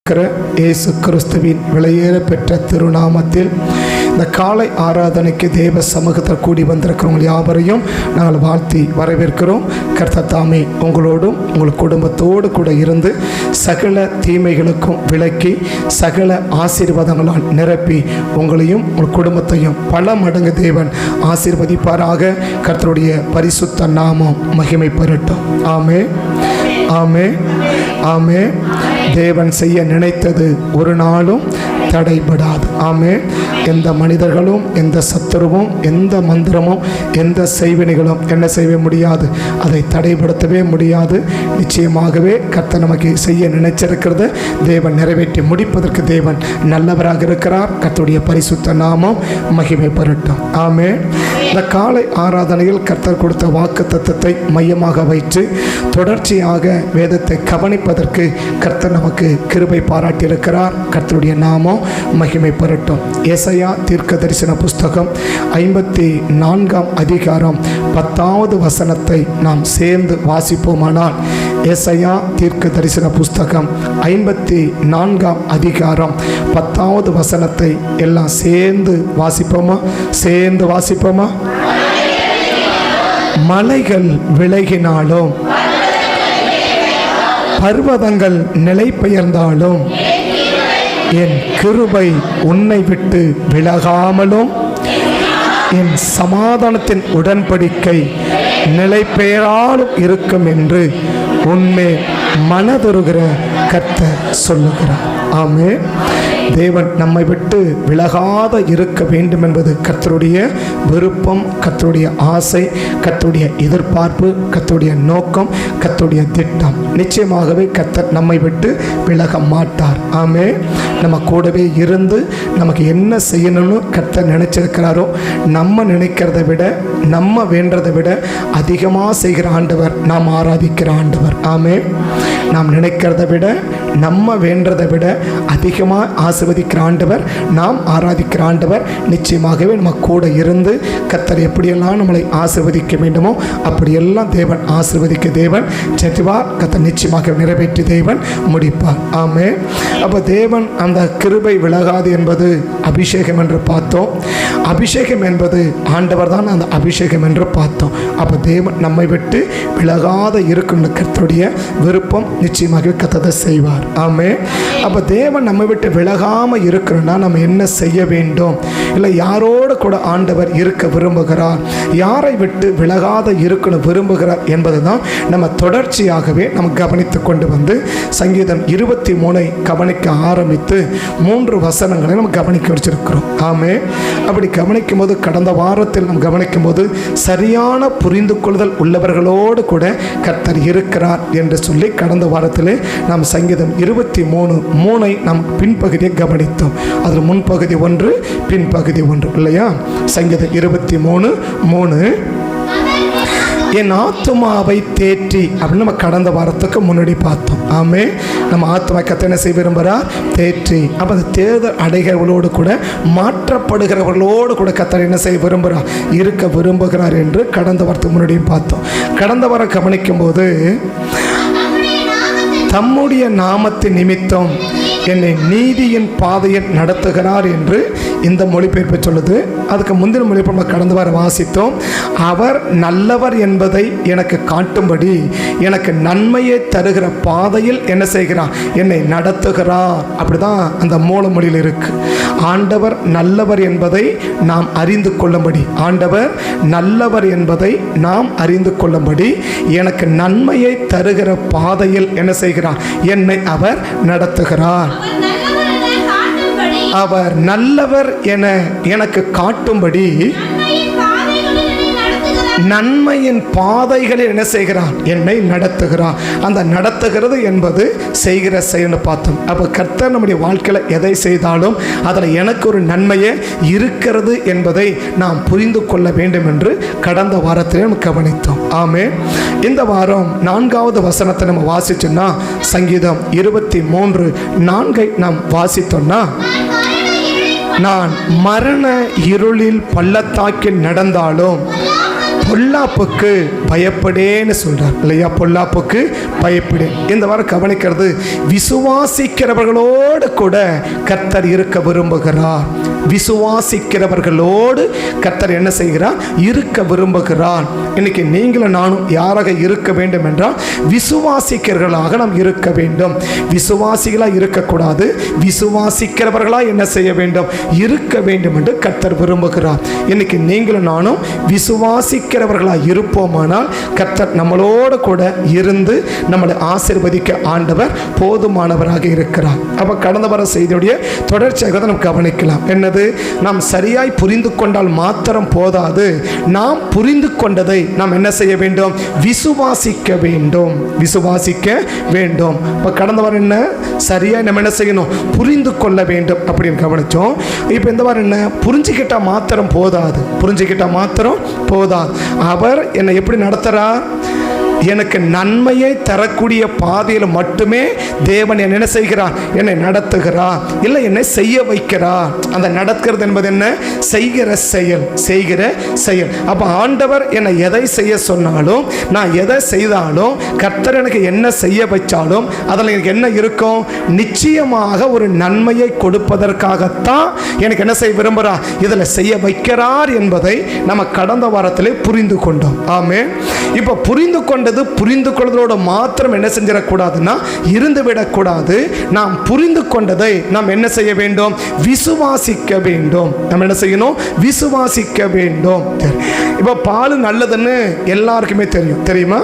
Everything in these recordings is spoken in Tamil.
இயேசு கிறிஸ்துவின் விலையேற பெற்ற திருநாமத்தில் இந்த காலை ஆராதனைக்கு தேவ சமூகத்தில் கூடி வந்திருக்கிறவங்க யாவரையும் நாங்கள் வாழ்த்தி வரவேற்கிறோம். கர்த்தர் தாமே உங்களோடும் உங்கள் குடும்பத்தோடு கூட இருந்து சகல தீமைகளுக்கும் விலக்கி சகல ஆசீர்வாதங்களால் நிரப்பி உங்களையும் உங்கள் குடும்பத்தையும் பல மடங்கு தேவன் ஆசீர்வதிப்பாராக. கர்த்தருடைய பரிசுத்த நாமம் மகிமை பெறட்டும். ஆமென், ஆமென், ஆமென். தேவன் செய்ய நினைத்தது ஒரு நாளும் தடைபடாது. ஆமென். எந்த மனிதர்களும் எந்த சத்துருவும் எந்த மந்திரமும் எந்த செய்வினைகளும் என்ன செய்ய முடியாது, அதை தடைப்படுத்தவே முடியாது. நிச்சயமாகவே கர்த்தர் நமக்கு செய்ய நினைச்சிருக்கிறது தேவன் நிறைவேற்றி முடிப்பதற்கு தேவன் நல்லவராக இருக்கிறார். கர்த்தருடைய பரிசுத்த நாமம் மகிமை பெறட்டும். ஆமென். இந்த காலை ஆராதனையில் கர்த்தர் கொடுத்த வாக்கு தத்தத்தை மையமாக வைத்து தொடர்ச்சியாக வேதத்தை கவனிப்பதற்கு கர்த்தர் நமக்கு கிருபை பாராட்டியிருக்கிறார். கர்த்தருடைய நாமம் மகிமை பெறட்டும். ஏசாயா தீர்க்க தரிசன புஸ்தகம் 54 அதிகாரம் 10வது வசனத்தை நாம் சேர்ந்து வாசிப்போமானால், ஏசாயா தீர்க்க தரிசன புஸ்தகம் 54 அதிகாரம் 10வது வசனத்தை எல்லாம் சேர்ந்து வாசிப்போமா? சேர்ந்து வாசிப்போமா? மலைகள் விலகினாலும் பர்வதங்கள் நிலை பெயர்ந்தாலும் என் கிருபை உன்னை விட்டு விலகாமலும் என் சமாதானத்தின் உடன்படிக்கை நிலை பெயராலும் இருக்கும் என்று உன்னை மனதுருகிற கர்த்தர் சொல்லுகிறார். ஆமென். தேவன் நம்மை விட்டு விலகாத இருக்க வேண்டும் என்பது கர்த்தருடைய விருப்பம், கர்த்தருடைய ஆசை, கர்த்தருடைய எதிர்பார்ப்பு, கர்த்தருடைய நோக்கம், கர்த்தருடைய திட்டம். நிச்சயமாகவே கர்த்தர் நம்மை விட்டு விலக மாட்டார். ஆமென். நம்ம கூடவே இருந்து நமக்கு என்ன செய்யணும்னு கர்த்தர் நினைச்சிருக்கிறாரோ, நம்ம நினைக்கிறத விட நம்ம வேண்டதை விட அதிகமாக செய்கிற ஆண்டவர் நாம் ஆராதிக்கிற ஆண்டவர். ஆமென். நாம் நினைக்கிறத விட நம்ம வேண்டதை விட அதிகமாக ஆசீர்வதிக்கிற ஆண்டவர், நாம் ஆராதிக்கிற ஆண்டவர். நிச்சயமாகவே நம்ம கூட இருந்து கர்த்தர் எப்படியெல்லாம் நம்மளை ஆசீர்வதிக்க வேண்டுமோ அப்படியெல்லாம் தேவன் ஆசீர்வதிக்க தேவன் செத்துவார். கர்த்தர் நிச்சயமாக நிறைவேற்றி தேவன் முடிப்பார். ஆமென். அப்போ தேவன் அந்த கிருபை விலகாது என்பது அபிஷேகம் என்று பார்த்தோம். அபிஷேகம் என்பது ஆண்டவர் தான் அந்த அபிஷேகம் என்று பார்த்தோம். அப்போ தேவன் நம்மை விட்டு விலகாத இருக்கும் கர்த்தருடைய விருப்பம். நிச்சயமாக கர்த்தர் செய்வார். ஆமென். அப்போ தேவன் நம்மை விட்டு விலகாமல் இருக்கணும்னா நம்ம என்ன செய்ய வேண்டும்? இல்லை யாரோடு கூட ஆண்டவர் இருக்க விரும்புகிறார், யாரை விட்டு விலகாத இருக்கணும் விரும்புகிறார் என்பது தான் நம்ம தொடர்ச்சியாகவே நம்ம கவனித்து கொண்டு வந்து சங்கீதம் 23 கவனிக்க ஆரம்பித்து 3 வசனங்களை நம்ம கவனிக்க வச்சிருக்கிறோம். ஆமென். அப்படி கவனிக்கும் போது கடந்த வாரத்தில் நம்ம கவனிக்கும் போது சரியான புரிந்து கொள்ளுதல் உள்ளவர்களோடு கூட கர்த்தர் இருக்கிறார் என்று சொல்லி கடந்த வாரத்திலே நாம் சங்கீதம் 23:3 நாம் பின்பகுதியை கவனித்தோம். அதில் முன்பகுதி 1 பின்பகுதி 1 இல்லையா? சங்கீதம் 23:3 என் ஆத்துமாவை தேற்றி அப்படின்னு நம்ம கடந்த வாரத்துக்கு முன்னாடி பார்த்தோம். ஆமே. நம்ம ஆத்மா கர்த்தர் என்ன செய்ய விரும்புகிறார்? தேற்றி. அப்போ அந்த தேர்தல் அடைகிறவர்களோடு கூட மாற்றப்படுகிறவர்களோடு கூட கர்த்தர் என்ன செய்ய விரும்புகிறார்? இருக்க விரும்புகிறார் என்று கடந்த வாரத்துக்கு முன்னாடியும் பார்த்தோம். கடந்த வாரம் கவனிக்கும் போது தம்முடைய நாமத்தின் நிமித்தம் என்னை நீதியின் பாதையில் நடத்துகிறார் என்று இந்த மொழிபெயர்ப்பு சொல்லுது. அதுக்கு முந்தின மொழிபெயர்ப்பு கடந்த வாரம் வாசித்தோம். அவர் நல்லவர் என்பதை எனக்கு காட்டும்படி எனக்கு நன்மையை தருகிற பாதையில் என்ன செய்கிறார்? என்னை நடத்துகிறார். அப்படிதான் அந்த மூல மொழியில் இருக்கு. ஆண்டவர் நல்லவர் என்பதை நாம் அறிந்து கொள்ளும்படி, ஆண்டவர் நல்லவர் என்பதை நாம் அறிந்து கொள்ளும்படி எனக்கு நன்மையை தருகிற பாதையில் என்ன செய்கிறார்? என்னை அவர் நடத்துகிறார். அவர் நல்லவர் என எனக்கு காட்டும்படி நன்மையின் பாதைகளில் என்ன செய்கிறார்? என்னை நடத்துகிறார். அந்த நடத்துகிறது என்பது செய்கிற செயல்னு பார்த்தோம். அப்போ கர்த்தர் நம்முடைய வாழ்க்கையில் எதை செய்தாலும் அதில் எனக்கு ஒரு நன்மையே இருக்கிறது என்பதை நாம் புரிந்து கொள்ள வேண்டும் என்று கடந்த வாரத்திலே நம்ம கவனித்தோம். ஆமென். இந்த வாரம் 4வது வசனத்தை நம்ம வாசிச்சோம்னா சங்கீதம் 23:4 நாம் வாசித்தோம்னா, நான் மரண இருளில் பள்ளத்தாக்கில் நடந்தாலும் பொல்லாப்புக்கு பயப்படேன்னு சொல்றார் இல்லையா? பொல்லாப்புக்கு பயப்படேன். இந்த வாரம் கவனிக்கிறது, விசுவாசிக்கிறவர்களோடு கூட கர்த்தர் இருக்க விரும்புகிறார். விசுவாசிக்கிறவர்களோடு கர்த்தர் என்ன செய்கிறார்? இருக்க விரும்புகிறார். இன்னைக்கு நீங்களும் நானும் யாராக இருக்க வேண்டும் என்றால் விசுவாசிக்கிறவர்களாக நாம் இருக்க வேண்டும். விசுவாசிகளாக இருக்கக்கூடாது, விசுவாசிக்கிறவர்களாக என்ன செய்ய வேண்டும்? இருக்க வேண்டும் என்று கர்த்தர் விரும்புகிறார். இன்னைக்கு நீங்களும் நானும் விசுவாசிக்கிறவர்களாக இருப்போமானால் கர்த்தர் நம்மளோடு கூட இருந்து நம்மளை ஆசீர்வதிக்க ஆண்டவர் போதுமானவராக இருக்கிறார். அப்ப கடந்த வார செய்தியுடைய தொடர்ச்சியாக நம்ம கவனிக்கலாம். என்னது? நாம் சரியாய் புரிந்து கொண்டால் மாத்திரம் போதாது, நாம் புரிந்து கொண்டதை நாம் என்ன செய்ய வேண்டும்? விசுவாசிக்க வேண்டும். விசுவாசிக்க வேண்டும். இப்ப கடந்த வாரம் என்ன? சரியாய் நம்ம என்ன செய்யணும்? புரிந்து கொள்ள வேண்டும் அப்படின்னு கவனிச்சோம். இப்ப இந்த வாரம் என்ன? புரிஞ்சுக்கிட்டா மாத்திரம் போதாது. புரிஞ்சுக்கிட்டா மாத்திரம் போதாது. அவர் என்னை எப்படி நடத்துறார்? எனக்கு நன்மையை தரக்கூடிய பாதையில் மட்டுமே தேவன் என்ன செய்கிறார்? என்னை நடத்துகிறார், இல்லை என்னை செய்ய வைக்கிறார். அந்த நடக்கிறது என்பது என்ன? செய்கிற செயல். செய்கிற செயல். அப்போ ஆண்டவர் என்னை எதை செய்ய சொன்னாலும், நான் எதை செய்தாலும், கர்த்தர் எனக்கு என்ன செய்ய வச்சாலும் அதில் எனக்கு என்ன இருக்கும்? நிச்சயமாக ஒரு நன்மையை கொடுப்பதற்காகத்தான் எனக்கு என்ன செய்ய விரும்புகிறார்? இதில் செய்ய வைக்கிறார் என்பதை நம்ம கடந்த வாரத்திலே புரிந்து கொண்டோம். ஆமென். இப்போ புரிந்து கொண்டது புரிந்து கொள்வதோடு மாத்திரம் என்ன செஞ்சிடக்கூடாதுன்னா இருந்து விடக்கூடாது. நாம் புரிந்து கொண்டதை நாம் என்ன செய்ய வேண்டும்? விசுவாசிக்க வேண்டும். நம்ம என்ன செய்யணும்? விசுவாசிக்க வேண்டும். இப்போ பால் நல்லதுன்னு எல்லாருக்குமே தெரியும். தெரியுமா?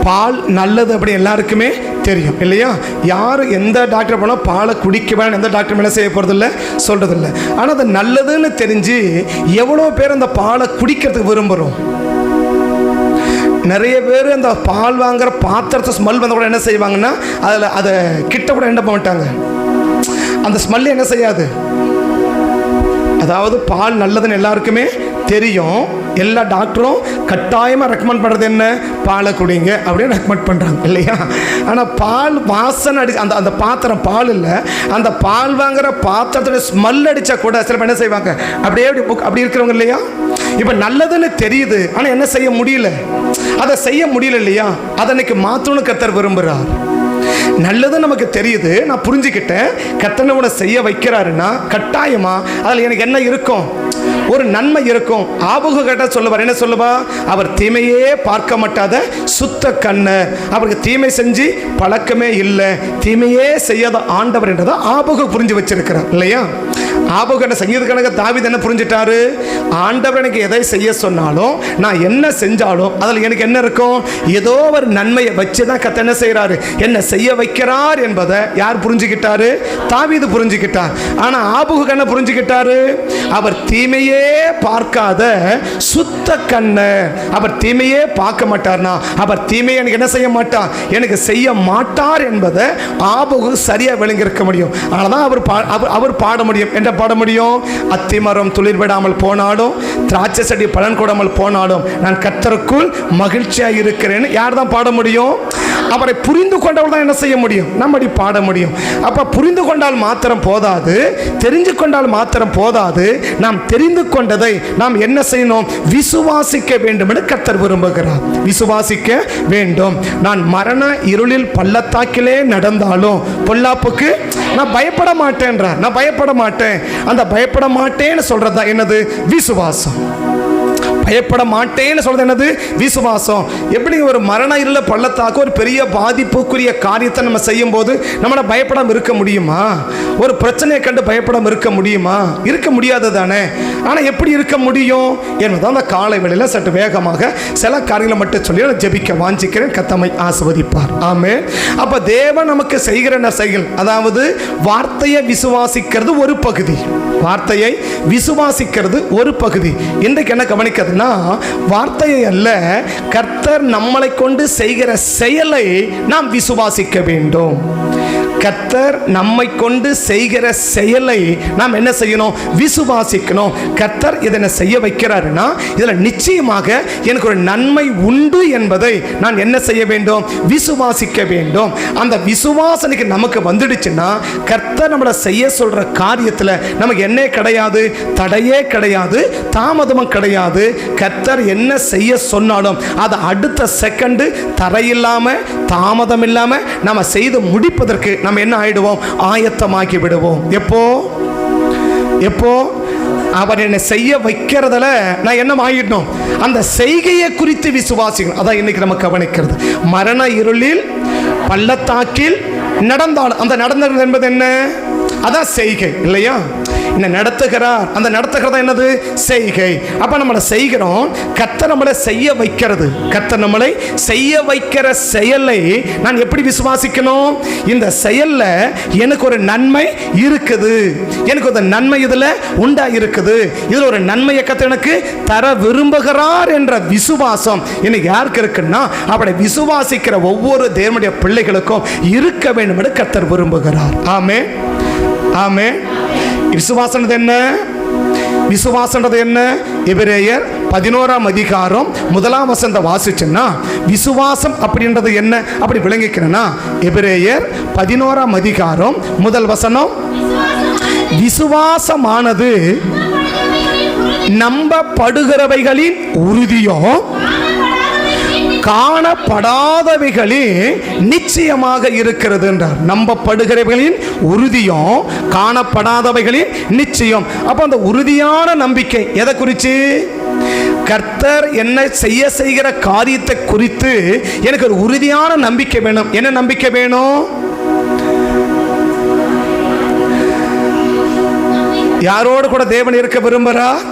பால் நல்லது அப்படி எல்லாருக்குமே தெரியும் இல்லையா? யார் எந்த டாக்டர் போனால் பாலை குடிக்க வேணும் எந்த டாக்டர் என்ன செய்ய போகிறதில்ல, சொல்கிறதில்ல. ஆனால் அது நல்லதுன்னு தெரிஞ்சு எவ்வளோ பேர் அந்த பாலை குடிக்கிறதுக்கு விரும்புகிறோம். நிறைய பேர் அந்த பால் வாங்குற பாத்திரத்தை ஸ்மெல் வந்த கூட என்ன செய்வாங்கன்னா அதில் அதை கிட்ட கூட என்ன பண்ணிட்டாங்க, அந்த ஸ்மெல் என்ன செய்யாது. அதாவது பால் நல்லதுன்னு எல்லாருக்குமே தெரியும். எல்லா டாக்டரும் கட்டாயமாக ரெக்கமெண்ட் பண்ணுறது என்ன? பாலை குடிங்க அப்படின்னு ரெக்கமெண்ட் பண்ணுறாங்க இல்லையா? ஆனால் பால் வாசனை அந்த அந்த பாத்திரம் பால் இல்லை, அந்த பால் வாங்குற பாத்திரத்தோட ஸ்மெல் அடித்தா கூட சில பேர் என்ன செய்வாங்க? அப்படியே அப்படி இருக்கிறவங்க இல்லையா? இப்போ நல்லதுன்னு தெரியுது, ஆனால் என்ன செய்ய முடியல? அதை செய்ய முடியல இல்லையா? அதை இன்னைக்கு மாற்றணும்னு கர்த்தர் விரும்புகிறார். நல்லது நமக்கு தெரியுது, நான் புரிஞ்சுக்கிட்டேன், கர்த்தர் கூட செய்ய வைக்கிறாருன்னா கட்டாயமா அதில் எனக்கு என்ன இருக்கும்? ஒரு நன்மை இருக்கும். ஆபகு கேட்ட சொல்லுவார், என்ன சொல்லுவா? அவர் தீமையே பார்க்க மாட்டாத சுத்த கண்ணர், அவருக்கு தீமை செஞ்சு பழக்கமே இல்லை, தீமையே செய்யாத ஆண்டவர் என்றதை ஆபகு புரிஞ்சு வச்சிருக்கிறார் இல்லையா? ஆபகு சங்கீதக்கணக்க தாவீது என்ன புரிஞ்சிட்டாரு? ஆண்டவர் எனக்கு எதை செய்ய சொன்னாலும், நான் என்ன செஞ்சாலும் அதில் எனக்கு என்ன இருக்கும்? ஏதோ ஒரு நன்மையை வச்சுதான் கர்த்தர் என்ன செய்யறாரு? என்ன செய்ய வைக்கிறார் என்பதை யார் புரிஞ்சுக்கிட்டாரு? தாவீது புரிஞ்சுக்கிட்டார். ஆனா ஆபகு என்ன புரிஞ்சுக்கிட்டாரு? அவர் தீமையே பார்க்காத சுத்த கண்ணர், அவர் தீமையே பார்க்க மாட்டார்னா அவர் தீமையை எனக்கு என்ன செய்ய மாட்டார்? எனக்கு செய்ய மாட்டார் என்பதை ஆபகு சரியா விளங்கியிருக்க முடியும். அதனால்தான் அவர் பாட முடியும். என்ன பாட முடியும்? அத்திமரம் துளிர் விடாமல் போனாலும், திராட்சை செடி பலன் கொடாமல் போனாலும், நான் கர்த்தருக்குள் மகிழ்ச்சியாக இருக்கிறேன்னு யார் தான் பாட முடியும்? அவரை புரிந்து கொண்டவள் தான் என்ன செய்ய முடியும்? நம்மடி பாட முடியும். அப்ப புரிந்து கொண்டால் மாத்திரம் போதாது, தெரிந்து கொண்டால் மாத்திரம் போதாது, நாம் தெரிந்து கொண்டதை நாம் என்ன செய்யணும்? விசுவாசிக்க வேண்டும் என்று கர்த்தர் விரும்புகிறார். விசுவாசிக்க வேண்டும். நான் மரண இருளில் பள்ளத்தாக்கிலே நடந்தாலும் பொல்லாப்புக்கு நான் பயப்பட மாட்டேன்றார். நான் பயப்பட மாட்டேன். அந்த பயப்பட மாட்டேன்னு சொல்றது தான் என்னது? விசுவாசம். பயப்பட மாட்டேன்னு சொல்றது என்னது? விசுவாசம். எப்படி ஒரு மரண இருள பள்ளத்தாக்கு ஒரு பெரிய பாதிப்புக்குரிய காரியத்தை நம்ம செய்யும் போது நம்மள பயப்படாம இருக்க முடியுமா? ஒரு பிரச்சனையை கண்டு பயப்படாம இருக்க முடியுமா? இருக்க முடியாது தானே. ஆனா எப்படி இருக்க முடியும் என்பதான் அந்த காலை வேளையில சற்று வேகமாக சில காரியங்களை மட்டும் சொல்லி ஜெபிக்க வாஞ்சிக்கிறேன். கர்த்தர் ஆசீர்வதிப்பார். ஆமென். அப்ப தேவன் நமக்கு செய்கிற செயல், அதாவது வார்த்தையை விசுவாசிக்கிறது ஒரு பகுதி, வார்த்தையை விசுவாசிக்கிறது ஒரு பகுதி. இன்றைக்கு என்ன கவனிக்கிறது? வார்த்தையை அல்ல, கர்த்தர் நம்மளை கொண்டு செய்கிற செயலை நாம் விசுவாசிக்க வேண்டும். கர்த்தர் நம்மை கொண்டு செய்கிற செயலை நாம் என்ன செய்யணும்? விசுவாசிக்கணும். கர்த்தர் இதனை செய்ய வைக்கிறாருன்னா இதில் நிச்சயமாக எனக்கு ஒரு நன்மை உண்டு என்பதை நான் என்ன செய்ய வேண்டும்? விசுவாசிக்க வேண்டும். அந்த விசுவாசனைக்கு நமக்கு வந்துடுச்சுன்னா கர்த்தர் நம்மளை செய்ய சொல்ற காரியத்தில் நமக்கு என்ன கிடையாது? தடையே கிடையாது, தாமதமும் கிடையாது. கர்த்தர் என்ன செய்ய சொன்னாலும் அதை அடுத்த செகண்டு தடையில்லாம தாமதம் இல்லாம நம்ம செய்து முடிப்பதற்கு நம்ம என்ன ஆயிடுவோம்? ஆயத்தமாக்கி விடுவோம். எப்போ அவர் என்னை செய்ய வைக்கிறதுல நான் என்ன ஆயிடணும்? அந்த செய்கையை குறித்து விசுவாசிக்கணும். அதான் இன்னைக்கு நம்ம கவனிக்கிறது. மரண இருளில் பள்ளத்தாக்கில் நடந்தால் அந்த நடந்தது என்பது என்ன? அதான் செய்கை இல்லையா? என்ன நடத்துகிறார், அந்த நடத்துகிறதா என்னது? செய்கை. அப்ப நம்மளை செய்கிறோம். கர்த்தர் நம்மளை செய்ய வைக்கிறது. கர்த்தர் நம்மளை செய்ய வைக்கிற செயலை நான் எப்படி விசுவாசிக்கணும்? இந்த செயல்ல எனக்கு ஒரு நன்மை இருக்குது, எனக்கு ஒரு நன்மை இதுல உண்டா இருக்குது, இதுல ஒரு நன்மையை கர்த்தர் எனக்கு தர விரும்புகிறார் என்ற விசுவாசம் இன்னைக்கு யாருக்கு இருக்குன்னா அப்படி விசுவாசிக்கிற ஒவ்வொரு தேவனுடைய பிள்ளைகளுக்கும் இருக்க வேண்டும் என்று கர்த்தர் விரும்புகிறார். ஆமென், ஆமென். விசுவாசம் என்ன? விசுவாசம்ன்றது என்ன? எபிரேயர் 11ஆம் அதிகாரம் 1ஆம் வசனத்தை வாசிச்சேன்னா விசுவாசம் அப்படின்றது என்ன அப்படி விளங்கிக்கிறேன்னா எபிரேயர் 11ஆம் அதிகாரம் 1 வசனம், விசுவாசமானது நம்பப்படுகிறவைகளின் உறுதியோ காணப்படாதவைகளின் நிச்சயமாக இருக்கிறது என்றார். நம்பப்படுகிறவைகளின் உறுதியும் காணப்படாதவைகளின் நிச்சயம். அப்ப அந்த உறுதியான நம்பிக்கை எதை குறித்து? கர்த்தர் என்ன செய்கிற காரியத்தை குறித்து எனக்கு ஒரு உறுதியான நம்பிக்கை வேணும். என்ன நம்பிக்கை வேணும்? யாரோடு கூட தேவன் இருக்க விரும்புகிறார்?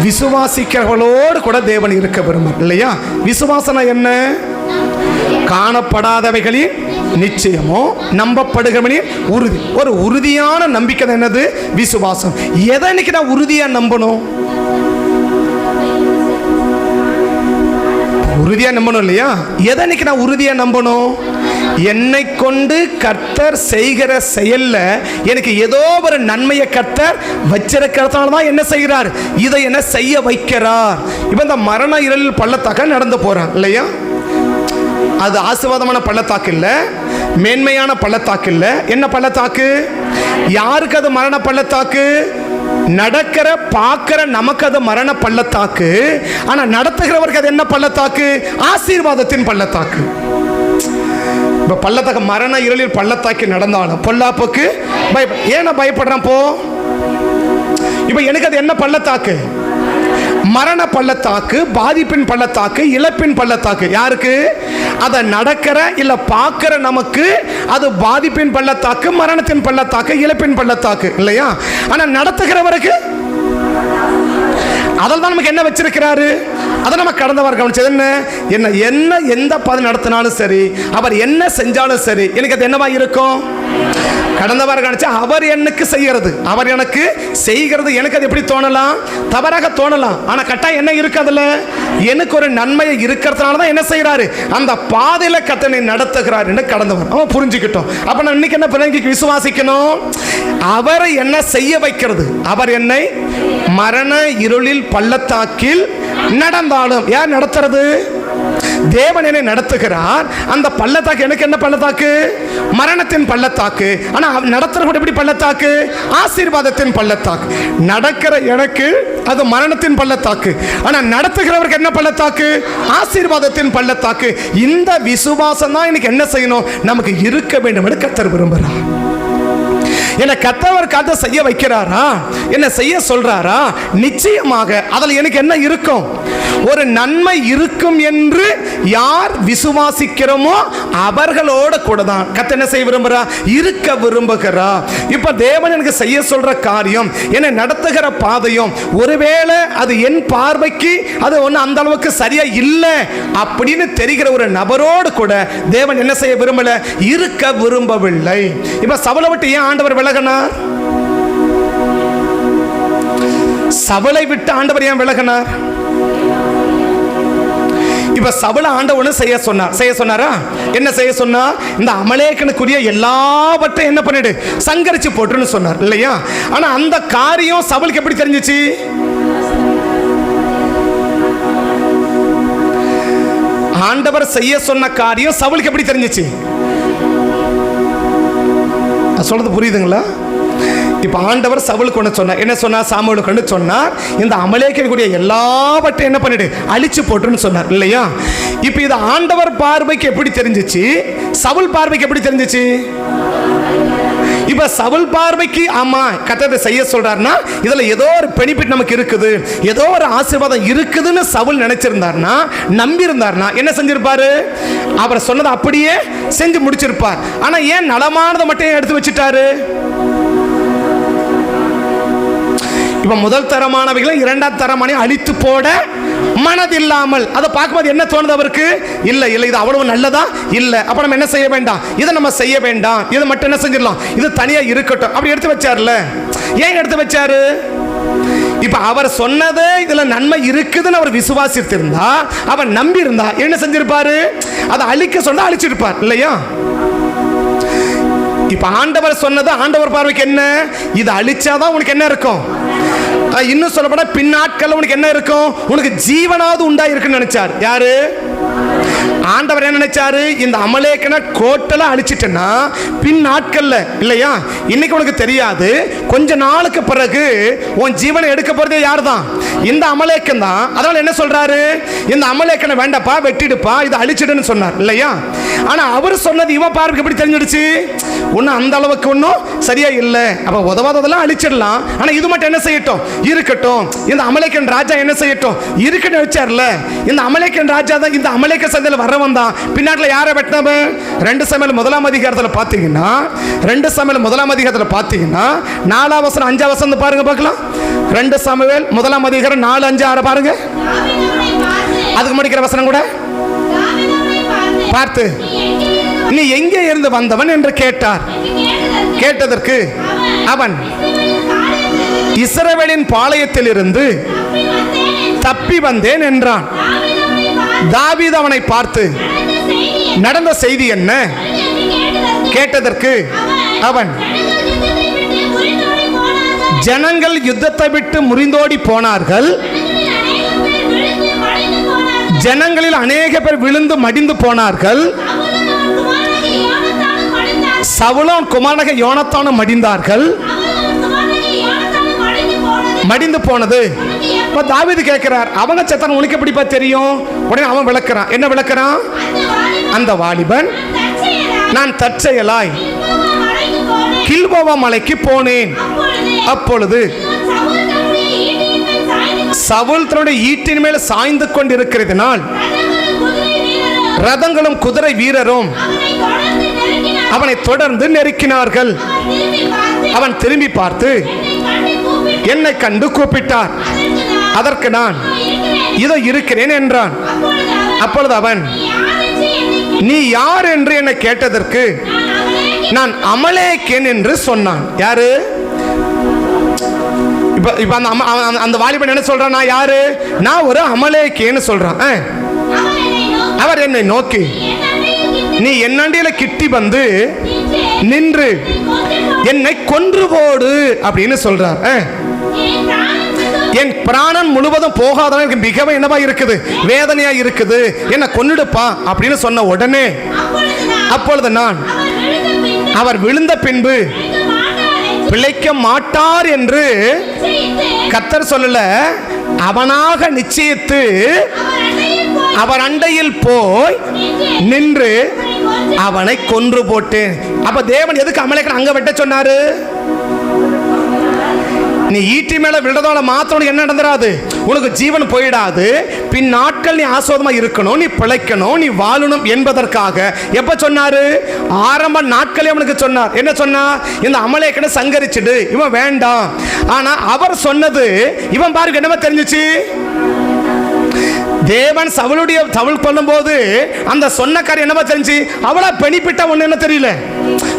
விசுவாசிக்கிறவர்களோடு கூட தேவன் இருக்க விரும்புகிறார் இல்லையா? விசுவாசம் என்ன? காணப்படாதவைகளின் நிச்சயமோ நம்பப்படுகிறவனின் உறுதி. ஒரு உறுதியான நம்பிக்கை என்னது? விசுவாசம். எதை இன்னைக்கு நான் உறுதியா நம்பணும்? உறுதியா நம்பணும் இல்லையா? எதை இன்னைக்கு நான் உறுதியா நம்பணும்? என்னை கொண்டு கர்த்தர் செய்கிற செயல்ல எனக்கு ஏதோ ஒரு நன்மையை கர்த்தர் வச்சிருக்கிறதுனால தான் என்ன செய்கிறார்? இதை என்ன செய்ய வைக்கிறார். இப்ப இந்த மரண இருளில் பள்ளத்தாக்க நடந்து போறான் இல்லையா? அது ஆசீர்வாதமான பள்ளத்தாக்கு இல்ல, மேன்மையான பள்ளத்தாக்கு இல்ல. என்ன பள்ளத்தாக்கு? யாருக்கு அது மரண பள்ளத்தாக்கு? நடக்கிற பார்க்கிற நமக்கு அது மரண பள்ளத்தாக்கு. ஆனா நடத்துகிறவருக்கு அது என்ன பள்ளத்தாக்கு? ஆசீர்வாதத்தின் பள்ளத்தாக்கு. இப்ப பள்ளத்தாக்கு மரண இருளில் பள்ளத்தாக்கி நடந்தாலும் பொல்லாப்புக்கு ஏன்னா பயப்படுறான் போ. இப்ப எனக்கு அது என்ன பள்ளத்தாக்கு? மரண பள்ளத்தாக்கு, பாதிப்பின் பள்ளத்தாக்கு, இழப்பின் பள்ளத்தாக்கு. யாருக்கு? அதை நடக்கிற இல்ல பார்க்கிற நமக்கு அது பாதிப்பின் பள்ளத்தாக்கு, மரணத்தின் பள்ளத்தாக்கு, இழப்பின் பள்ளத்தாக்கு இல்லையா? ஆனா நடத்துகிறவருக்கு அதில் தான் நமக்கு என்ன வச்சிருக்கிறாரு? அதை நம்ம கடந்த வாரம் கவனிச்சது என்ன எந்த பாதை நடத்தினாலும் சரி, அவர் என்ன செஞ்சாலும் சரி, எனக்கு அது என்னவா இருக்கும்? கடந்த வாரம் கவனிச்சா அவர் எனக்கு செய்கிறது, அவர் எனக்கு செய்கிறது எனக்கு அது எப்படி தோணலாம்? தவறாக தோணலாம். ஆனா கட்டாயம் என்ன இருக்கு? அதுல எனக்கு ஒரு நன்மையை இருக்கிறதுனால தான் என்ன செய்யறாரு? அந்த பாதையில கர்த்தனை நடத்துகிறார் என்று கடந்த வாரம் அவன் புரிஞ்சுக்கிட்டோம். அப்ப நான் இன்னைக்கு என்ன பிள்ளைங்களுக்கு விசுவாசிக்கணும்? அவரை என்ன செய்ய வைக்கிறது? அவர் என்னை மரண இருளில் பள்ளத்தாக்கில் நடந்தாலும் யார் நடத்துறது? தேவன் என்னை நடத்துகிறார். அந்த பள்ளத்தாக்கு எனக்கு என்ன பள்ளத்தாக்கு? மரணத்தின் பள்ளத்தாக்கு. ஆனா நடத்துற எப்படி பள்ளத்தாக்கு? ஆசீர்வாதத்தின் பள்ளத்தாக்கு. நடக்கிற எனக்கு அது மரணத்தின் பள்ளத்தாக்கு. ஆனா நடத்துகிறவருக்கு என்ன பள்ளத்தாக்கு? ஆசீர்வாதத்தின் பள்ளத்தாக்கு. இந்த விசுவாசம் தான் எனக்கு என்ன செய்யணும்? நமக்கு இருக்க வேண்டும் என்று கர்த்தர் விரும்புகிறார். என்னை கர்த்தர் காத்த செய்ய வைக்கிறாரா? என்ன செய்ய சொல்றாரா? நிச்சயமாக அதில் எனக்கு என்ன இருக்கும்? ஒரு நன்மை இருக்கும் என்று யார் விசுவாசிக்கிறோமோ அவர்களோட கூட தான் கர்த்தர் என்ன செய்ய விரும்புறா? இருக்க விரும்புகிறா. இப்ப தேவன் எனக்கு செய்ய சொல்ற காரியம், என்னை நடத்துகிற பாதையும் ஒருவேளை அது என் பார்வைக்கு அது ஒன்றும் அந்த அளவுக்கு சரியா இல்லை அப்படின்னு தெரிகிற ஒரு நபரோடு கூட தேவன் என்ன செய்ய விரும்பல? இருக்க விரும்பவில்லை. இப்ப சவுலை விட்டு ஏன் ஆண்டவர் விலகினார்? சவுலை விட்டு ஆண்டவர் ஏன் விலகினார்? இப்ப இப்ப சவுல ஆண்டவனும் செய்ய சொன்னாரா? என்ன செய்ய சொன்னா? இந்த அமலேக்கனுக்குரிய எல்லாவற்றையும் என்ன பண்ணிடு, சங்கரிச்சு போட்டுன்னு சொன்னார் இல்லையா? ஆனா அந்த காரியம் சவுலுக்கு எப்படி தெரிஞ்சிச்சு? ஆண்டவர் செய்ய சொன்ன காரியம் சவுலுக்கு எப்படி தெரிஞ்சிச்சு? சொல்றது புரியுதுங்களா? இப்ப ஆண்டவர் சவுலுக்கு ஒன்று சொன்னார். என்ன சொன்னார்? சாமுவேலுக்கு ஒன்று சொன்னார், இந்த அமலேக்கனுடைய எல்லாவற்றையும் என்ன பண்ணிடு, அழிச்சு போட்டுன்னு சொன்னார் இல்லையா? இப்ப இது ஆண்டவர் பார்வைக்கு எப்படி தெரிஞ்சிச்சு? சவுல் பார்வைக்கு எப்படி தெரிஞ்சிச்சு? இப்ப சவுல் பார்வைக்கு ஆமா கர்த்தர் செய்ய சொல்றாருன்னா இதுல ஏதோ ஒரு பெனிஃபிட் நமக்கு இருக்குது, ஏதோ ஒரு ஆசீர்வாதம் இருக்குதுன்னு சவுல் நினைச்சிருந்தார்னா, நம்பி இருந்தார்னா என்ன செஞ்சிருப்பாரு? அவர் சொன்னதை அப்படியே செஞ்சு முடிச்சிருப்பார். ஆனா ஏன் நலமானதை மட்டும் எடுத்து வச்சுட்டாரு? இப்ப முதல் தரமானவைகளை இரண்டாம் தரமான அழித்து போட மனதில்லாமல், அதை பார்க்கும்போது என்ன தோணுது அவருக்கு? இல்ல இல்ல இது அவ்வளவு நல்லதா இல்ல, அப்ப நம்ம என்ன செய்ய வேண்டாம், இதை நம்ம செய்ய வேண்டாம், இதை மட்டும் என்ன செஞ்சிடலாம், இது தனியா இருக்கட்டும் அப்படி எடுத்து வச்சார்ல. ஏன் எடுத்து வச்சாரு? இப்ப அவர் சொன்னது இதுல நன்மை இருக்குதுன்னு அவர் விசுவாசித்திருந்தா, அவர் நம்பி இருந்தா என்ன செஞ்சிருப்பாரு? அதை அழிக்க சொன்னா அழிச்சிருப்பார் இல்லையா? இப்ப ஆண்டவர் சொன்னது ஆண்டவர் பார்வைக்கு என்ன? இது அழிச்சாதான் உனக்கு என்ன இருக்கும், இன்னும் சொல்லப்பட பின்னாட்கள் உனக்கு என்ன இருக்கும், உனக்கு ஜீவனாவது உண்டா இருக்குன்னு நினைச்சார். யாரு? ஆண்டவர் என்ன நினைச்சாரு? இந்த அமலேக்கனை கோட்டல அழிச்சிட்டேன்னா பின் நாட்கள்ல இல்லையா, இன்னைக்கு உனக்கு தெரியாது, கொஞ்ச நாளுக்கு பிறகு உன் ஜீவனை எடுக்க போறதே யார் தான்? இந்த அமலேக்கன் தான். அதனால என்ன சொல்றாரு? இந்த அமலேக்கனை வேண்டப்பா, வெட்டிடுப்பா, இதை அழிச்சிடுன்னு சொன்னார் இல்லையா? ஆனா அவர் சொன்னது இவன் பார்வைக்கு எப்படி தெரிஞ்சிடுச்சு? ஒன்னும் அந்த அளவுக்கு ஒன்னும் சரியா இல்ல, அப்ப உதவாததெல்லாம் அழிச்சிடலாம், ஆனா இது மட்டும் என்ன செய்யட்டும், இருக்கட்டும். இந்த அமலேக்கன் ராஜா என்ன செய்யட்டும், இருக்கட்டும் வச்சார்ல. இந்த அமலேக்கன் ராஜா தான் இந்த அமலேக்க சந்தையில் வரவன் தான். பின்னாட்ல யாரை வெட்டினவன்? 2 சாமுவேல் 1ஆம் அதிகாரத்தில் பார்த்தீங்கன்னா, 2 சாமுவேல் 1ஆம் அதிகாரத்தில் பார்த்தீங்கன்னா 4ஆம் வசனம் 5ஆம் வசனம் பாருங்க பார்க்கலாம். 2 சாமுவேல் 1ஆம் அதிகாரம் 4, 5, 6 பாருங்க. அதுக்கு முடிக்கிற வசனம் கூட பார்த்து, நீ எங்கே இருந்து வந்தவன் என்று கேட்டார். கேட்டதற்கு அவன் இஸ்ரவேலின் பாளையத்தில் இருந்து தப்பி வந்தேன் என்றான். தாவீது அவனை பார்த்து நடந்த செய்தி என்ன கேட்டதற்கு அவன், ஜனங்கள் யுத்தத்தை விட்டு முறிந்தோடி போனார்கள், ஜனங்களில் அநேக பேர் விழுந்து மடிந்து போனார்கள், சவுலும் குமாரனாக யோனத்தானும் மடிந்தார்கள், மடிந்து போனது. தாவீது கேட்கிறார், அவங்க செத்தன உனக்கு எப்படிப்பா தெரியும்? உடனே அவன் விளக்குறான். என்ன விளக்குறான்? அந்த வாலிபன், நான் தற்செயலாய் கில்போவா மலைக்கு போனேன், அப்பொழுது சவுல் தன்னுடைய ஈட்டின் மேல் சாய்ந்து கொண்டிருக்கிறதுனால் ரதங்களும் குதிரை வீரரும் அவனை தொடர்ந்து நெருக்கினார்கள். அவன் திரும்பி பார்த்து என்னை கண்டு கூப்பிட்டார். அதற்கு நான் இதோ இருக்கிறேன் என்றான். அப்பொழுது அவன், நீ யார் என்று என்னை கேட்டதற்கு நான் அமலேக்கேன் என்று சொன்னான். யாரு? இப்ப அந்த வாலிபன் என்ன சொல்றான்? நான் யாரு? நான் ஒரு அமலேக்கேன்னு சொல்றான். அவர் என்னை நோக்கி, நீ என்னண்டியில கிட்டி வந்து நின்று என்னை கொன்று போடு அப்படின்னு சொல்றார். என் பிராணன் முழுவதும் போகாத எனக்கு மிகவும் என்னவா இருக்குது, வேதனையா இருக்குது, என்ன கொன்னுடுப்பா அப்படின்னு சொன்ன உடனே, அப்பொழுது நான் அவர் விழுந்த பின்பு பிழைக்க மாட்டார் என்று கர்த்தர் சொல்லல, அவனாக நிச்சயித்து அவர் அண்டையில் போய் நின்று அவனை கொன்று போட்டேன். அப்ப தேவன் எதுக்கு அமலேக்கனை அங்க வெட்ட சொன்னாரு? நீ ஈட்டி மேல விழுறதால மாத்திரம் என்ன நடந்துராது, உனக்கு ஜீவன் போயிடாது, பின் நாட்கள் நீ ஆசோதமா இருக்கணும், நீ பிழைக்கணும், நீ வாழணும் என்பதற்காக. எப்ப சொன்னாரு? ஆரம்ப நாட்களே அவனுக்கு சொன்னார். என்ன சொன்னார்? இந்த அமலேக்கனை சங்கரிச்சிடு, இவன் வேண்டாம். ஆனா அவர் சொன்னது இவன் பாருக்கு என்னமா தெரிஞ்சிச்சு? தேவன் சவுல் பண்ணும்போது அந்த சொன்ன காரியம் என்னவா தெரிஞ்சு, அவளா பெனிப்பிட்ட ஒண்ணு என்ன தெரியல,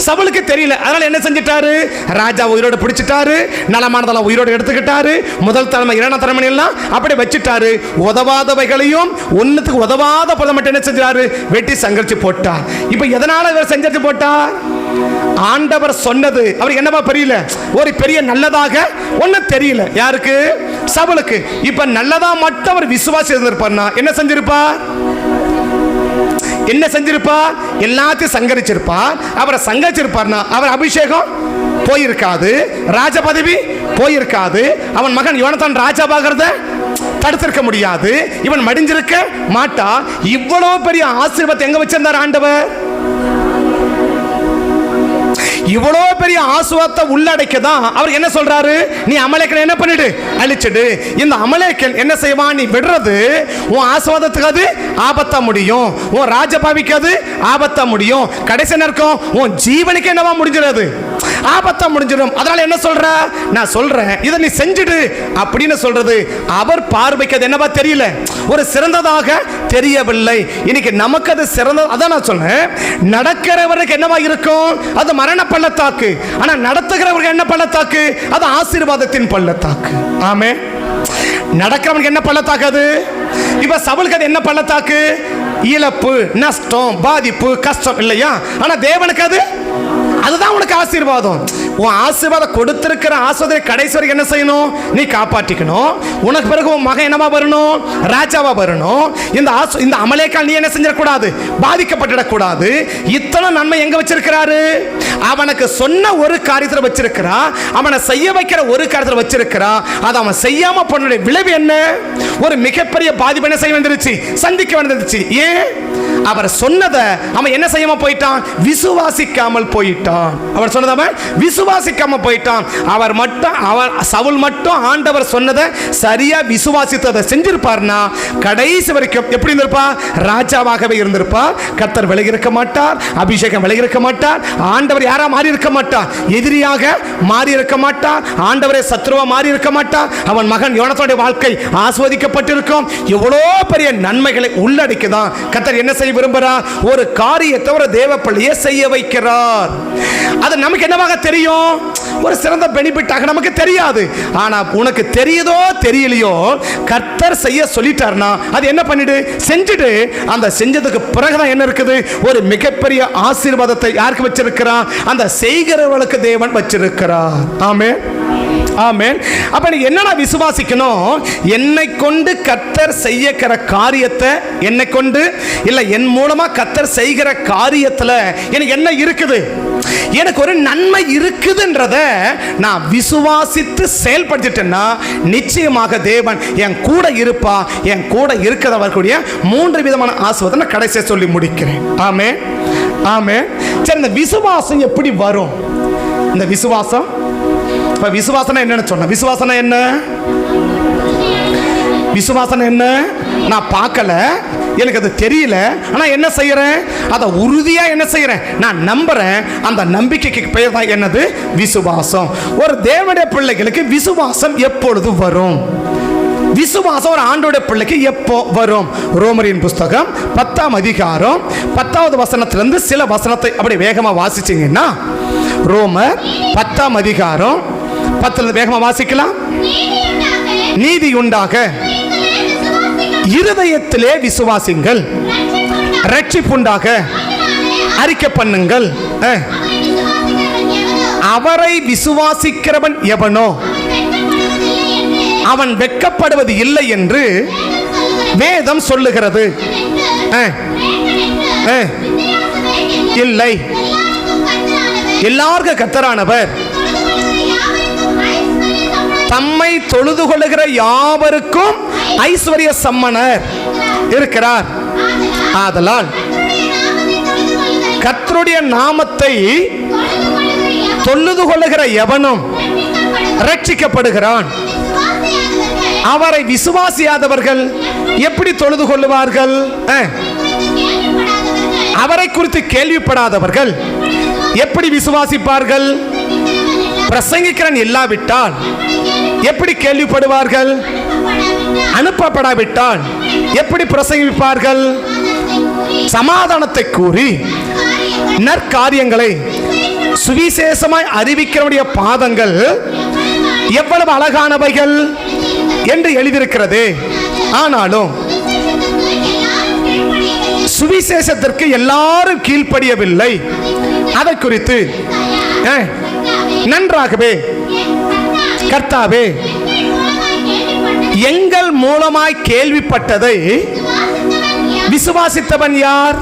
சவுலுக்கு தெரியல. அதனால என்ன செஞ்சிட்டாரு, ராஜா உயிரோடு பிடிச்சிட்டாரு, நலமானதெல்லாம் உயிரோடு எடுத்துக்கிட்டாரு, முதல் தலைமை இரண்டாம் தலைமை எல்லாம் அப்படி வச்சுட்டாரு. உதவாதவைகளையும் ஒன்னுத்துக்கு உதவாத பதம் மட்டும் என்ன செஞ்சாரு, வெட்டி சங்கரிச்சு போட்டார். இப்ப எதனால இவர் சங்கரிச்சு போட்டார், ஆண்டவர் சொன்னது அவருக்கு என்னவா தெரியல, ஒரு பெரிய நல்லதாக ஒண்ணு தெரியல. யாருக்கு, சவுலுக்கு. இப்ப நல்லதா மட்டும் அவர் விசுவாசி இருந்திருப்பார்னா என்ன செஞ்சிருப்பார், என்ன செஞ்சிருப்பார், எல்லாத்தையும் சங்கரிச்சிருப்பார். அவரை சங்கரிச்சிருப்பார்னா அவர் அபிஷேகம் போயிருக்காது, ராஜ பதவி போயிருக்காது, அவன் மகன் யோனத்தான் ராஜாவாகிறத தடுத்திருக்க முடியாது, இவன் மடிஞ்சிருக்க மாட்டா. இவ்வளவு பெரிய ஆசீர்வாதத்தை எங்க வச்சிருந்தார் ஆண்டவர், இவ்வளோ பெரிய ஆசுவாத்தை உள்ளடக்கதான் அவர் என்ன சொல்றாரு, நீ அமலேக்கனை என்ன பண்ணிடு, அழிச்சிடு. இந்த அமலேக்கன் என்ன செய்வான், நீ விடுறது உன் ஆசுவாதத்துக்கு அது ஆபத்தா முடியும், உன் ராஜபாவிக்கு அது ஆபத்தா முடியும், கடைசி நேரம் உன் ஜீவனுக்கு என்னவா முடிஞ்சிடாது, ஆபத்தா முடிஞ்சிடும். அதனால என்ன சொல்ற, நான் சொல்றேன் இதை நீ செஞ்சிடு அப்படின்னு சொல்றது அவர் பார்வைக்கு அது என்னவா தெரியல, ஒரு சிறந்ததாக தெரியவில்லை. இன்னைக்கு நமக்கு அது சிறந்த, அதான் நான் சொன்னேன், நடக்கிறவருக்கு என்னவா இருக்கும், அது மரண பள்ளத்தாக்கு. ஆனா நடத்துகிறவருக்கு என்ன பள்ளத்தாக்கு, அது ஆசீர்வாதத்தின் பள்ளத்தாக்கு. ஆமென். நடக்கிறவனுக்கு என்ன பள்ளத்தாக்கு அது, இப்ப சவுலுக்கு அது என்ன பள்ளத்தாக்கு, இழப்பு, நஷ்டம், பாதிப்பு, கஷ்டம் இல்லையா. ஆனா தேவனுக்கு அது, அதுதான் உனக்கு ஆசீர்வாதம். உன் ஆசீர்வாதம் கொடுத்திருக்கிற ஆசீர்வாதத்தை கடைசி வரைக்கும் என்ன செய்யணும், நீ காப்பாற்றிக்கணும். உனக்கு பிறகு உன் மகன் என்னவா வரணும், ராஜாவா வரணும். இந்த அமலேக்கால் நீ என்ன செஞ்சிடக்கூடாது, பாதிக்கப்பட்டுடக்கூடாது. இத்தனை நன்மை எங்க வச்சிருக்கிறாரு, அவனுக்கு சொன்ன ஒரு காரியத்தில் வச்சிருக்கிறா, அவனை செய்ய வைக்கிற ஒரு காரியத்தில் வச்சிருக்கிறா. அதை அவன் செய்யாம போன விளைவு என்ன, ஒரு மிகப்பெரிய பாதிப்பு என்ன செய்ய வந்துருச்சு, சந்திக்க வந்துருச்சு. ஏன், அவர் சொன்னதை அவன் என்ன செய்யாம போயிட்டான், விசுவாசிக்காமல் போயிட்டான். அவர் சொன்னதை அவன் விசுவாசிக்காம போயிட்டான். அவர் மட்டும், சவுல் மட்டும் ஆண்டவர் சொன்னதை சரியா விசுவாசித்ததை செஞ்சிருப்பார்னா கடைசி வரைக்கும் எப்படி இருந்திருப்பா, ராஜாவாகவே இருந்திருப்பா. கர்த்தர் விலகி இருக்க மாட்டார், அபிஷேகம் விலகி இருக்க மாட்டார், ஆண்டவர் யாரா மாறி இருக்க மாட்டார், எதிரியாக மாறி இருக்க மாட்டார், ஆண்டவரே சத்ருவா மாறி இருக்க மாட்டார். அவன் மகன் யோனத்தானுடைய வாழ்க்கை ஆஸ்வதிக்கப்பட்டிருக்கும். எவ்வளோ பெரிய நன்மைகளை உள்ளடக்கிதான் கர்த்தர் என்ன செய்ய விரும்புகிறார், ஒரு காரியத்தை ஒரு தேவ பிள்ளையை செய்ய வைக்கிறார். அது நமக்கு என்னவாக தெரியும், ஒரு சிறந்த பெனிஃபிட்டாக நமக்கு தெரியாது. ஆனா உனக்கு தெரியுதோ தெரியலையோ, கர்த்தர் செய்ய சொல்லிட்டார்னா அது என்ன பண்ணிடு, செஞ்சுடு. அந்த செஞ்சதுக்கு பிறகுதான் என்ன இருக்குது, ஒரு மிகப்பெரிய ஆசீர்வாதத்தை யாருக்கு வச்சிருக்கிறார், அந்த செய்கிறவர்களுக்கு தேவன் வச்சிருக்கிறார். ஆமென், ஆமென். அப்ப நீ என்னடா விசுவாசிக்கணும், என்னை கொண்டு கர்த்தர் செய்யக்கிற காரியத்தை, என்னை கொண்டு இல்ல என் மூலமா கர்த்தர் செய்கிற காரியத்துல எனக்கு என்ன இருக்குது, எனக்கு ஒரு நன்மை இருக்குதுன்றத நான் விசுவாசித்து செயல்படுத்திட்டேன்னா நிச்சயமாக தேவன் என் கூட இருப்பா. என் கூட இருக்கிறவர்களுடைய 3 விதமான ஆசீர்வாதத்தை கடைசியா சொல்லி முடிக்கிறேன். ஆமென், ஆமென். சரி, இந்த விசுவாசம் எப்படி வரும், இந்த விசுவாசம், இப்ப விசுவாசம் என்னன்னு சொன்ன, விசுவாசம் என்ன, விசுவாசம் என்ன, நான் பார்க்கல, எனக்கு அது தெரியல, ஆனா என்ன செய்யறேன், அதை உறுதியா என்ன செய்யறேன், நான் நம்புறேன். அந்த நம்பிக்கைக்கு பெயர் தான் என்னது, விசுவாசம். ஒரு தேவனுடைய பிள்ளைகளுக்கு விசுவாசம் எப்பொழுது வரும், விசுவாசம் ஒரு ஆண்டோட பிள்ளைக்கு எப்போ வரும்? ரோமரின் புஸ்தகம் 10ஆம் அதிகாரம் 10வது வசனத்திலிருந்து சில வசனத்தை அப்படி வேகமா வாசிச்சீங்கன்னா, ரோமர் 10ஆம் அதிகாரம் 10 வேகமா வாசிக்கலாம். நீதி உண்டாக இருதயத்திலே விசுவாசிங்கள், ரட்சிப்புண்டாக அறிக்கை பண்ணுங்கள். அவரை விசுவாசிக்கிறவன் எவனோ அவன் வெட்கப்படுவது இல்லை என்று வேதம் சொல்லுகிறது. இல்லை, எல்லாருக்கும் கர்த்தரானவர் தம்மை தொழுது கொள்ளுகிற யாவருக்கும் ஐஸ்வர்ய சம்மனர் இருக்கிறார். ஆதலால் கர்த்தருடைய நாமத்தை தொழுது கொள்ளுகிற எவனும் ரட்சிக்கப்படுகிறான். அவரை விசுவாசியாதவர்கள் எப்படி தொழுது கொள்ளுவார்கள்? அவரை குறித்து கேள்விப்படாதவர்கள் எப்படி விசுவாசிப்பார்கள்? பிரசங்கிக்கிறன் இல்லாவிட்டால் எப்படி கேள்விப்படுவார்கள்? அனுப்பப்படாவிட்டால் எப்படி பிரசங்கிப்பார்கள்? சமாதானத்தை கூறி நற்காரியங்களை சுவிசேஷமாய் அறிவிக்கிறவருடைய பாதங்கள் எவ்வளவு அழகானவைகள் என்று எழுதியிருக்கிறது. ஆனாலும் சுவிசேஷத்திற்கு எல்லாரும் கீழ்ப்படியவில்லை. அதை குறித்து நன்றாகவே கர்த்தாவே எங்கள் மூலமாய் கேள்விப்பட்டதை விசுவாசித்தவன் யார்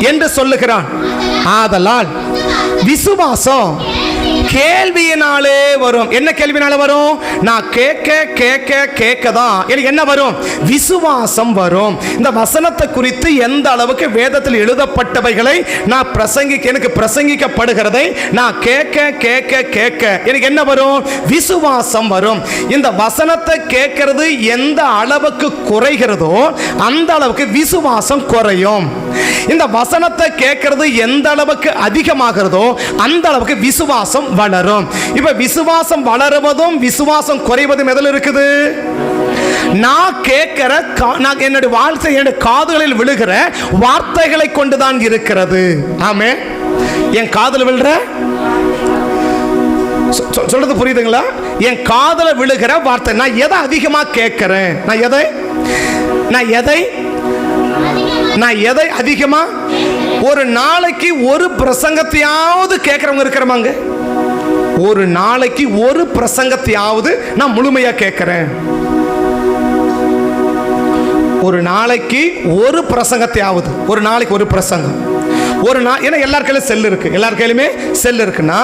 என்று சொல்லுகிறான். ஆதலால் விசுவாசம் கேள்வியினாலே வரும். என்ன கேள்வினால வரும்? நான் கேட்க கேட்க கேட்க தான் எனக்கு என்ன வரும்? விசுவாசம் வரும். இந்த வசனத்தை குறித்து எந்த அளவுக்கு வேதத்தில் எழுதப்பட்டவைகளை நான் எனக்கு பிரசங்கிக்கப்படுகிறதை நான் கேட்க கேட்க கேட்க எனக்கு என்ன வரும்? விசுவாசம் வரும். இந்த வசனத்தை கேட்கிறது எந்த அளவுக்கு குறைகிறதோ அந்த அளவுக்கு விசுவாசம் குறையும். இந்த வசனத்தை கேட்கிறது எந்த அளவுக்கு அதிகமாகிறதோ அந்த அளவுக்கு விசுவாசம் வளரும். இப்ப விசுவாசம் வளருவதும் விசுவாசம் குறைவதும் எதில் இருக்குது? நான் கேட்கிற என்னுடைய வாழ்க்கை என்னுடைய காதுகளில் விழுகிற வார்த்தைகளை கொண்டுதான் இருக்கிறது. ஆமே, என் காதுல விழுற சொல்றது புரியுதுங்களா? என் காதுல விழுகிற வார்த்தை நான் எதை அதிகமா கேட்கிறேன்? நான் எதை அதிகமா? ஒரு நாளைக்கு ஒரு பிரசங்கத்தையாவது கேட்கிறவங்க இருக்கிறாங்க. ஒரு நாளைக்கு ஒரு பிரசங்கத்தையாவது நான் முழுமையா கேட்கிறேன். ஒரு நாளைக்கு ஒரு பிரசங்கத்தையாவது, ஒரு நாளைக்கு ஒரு பிரசங்கம். ஒரு நாள் ஏன்னா எல்லார் கையிலும் செல் இருக்கு, எல்லார் கையிலுமே செல் இருக்குன்னா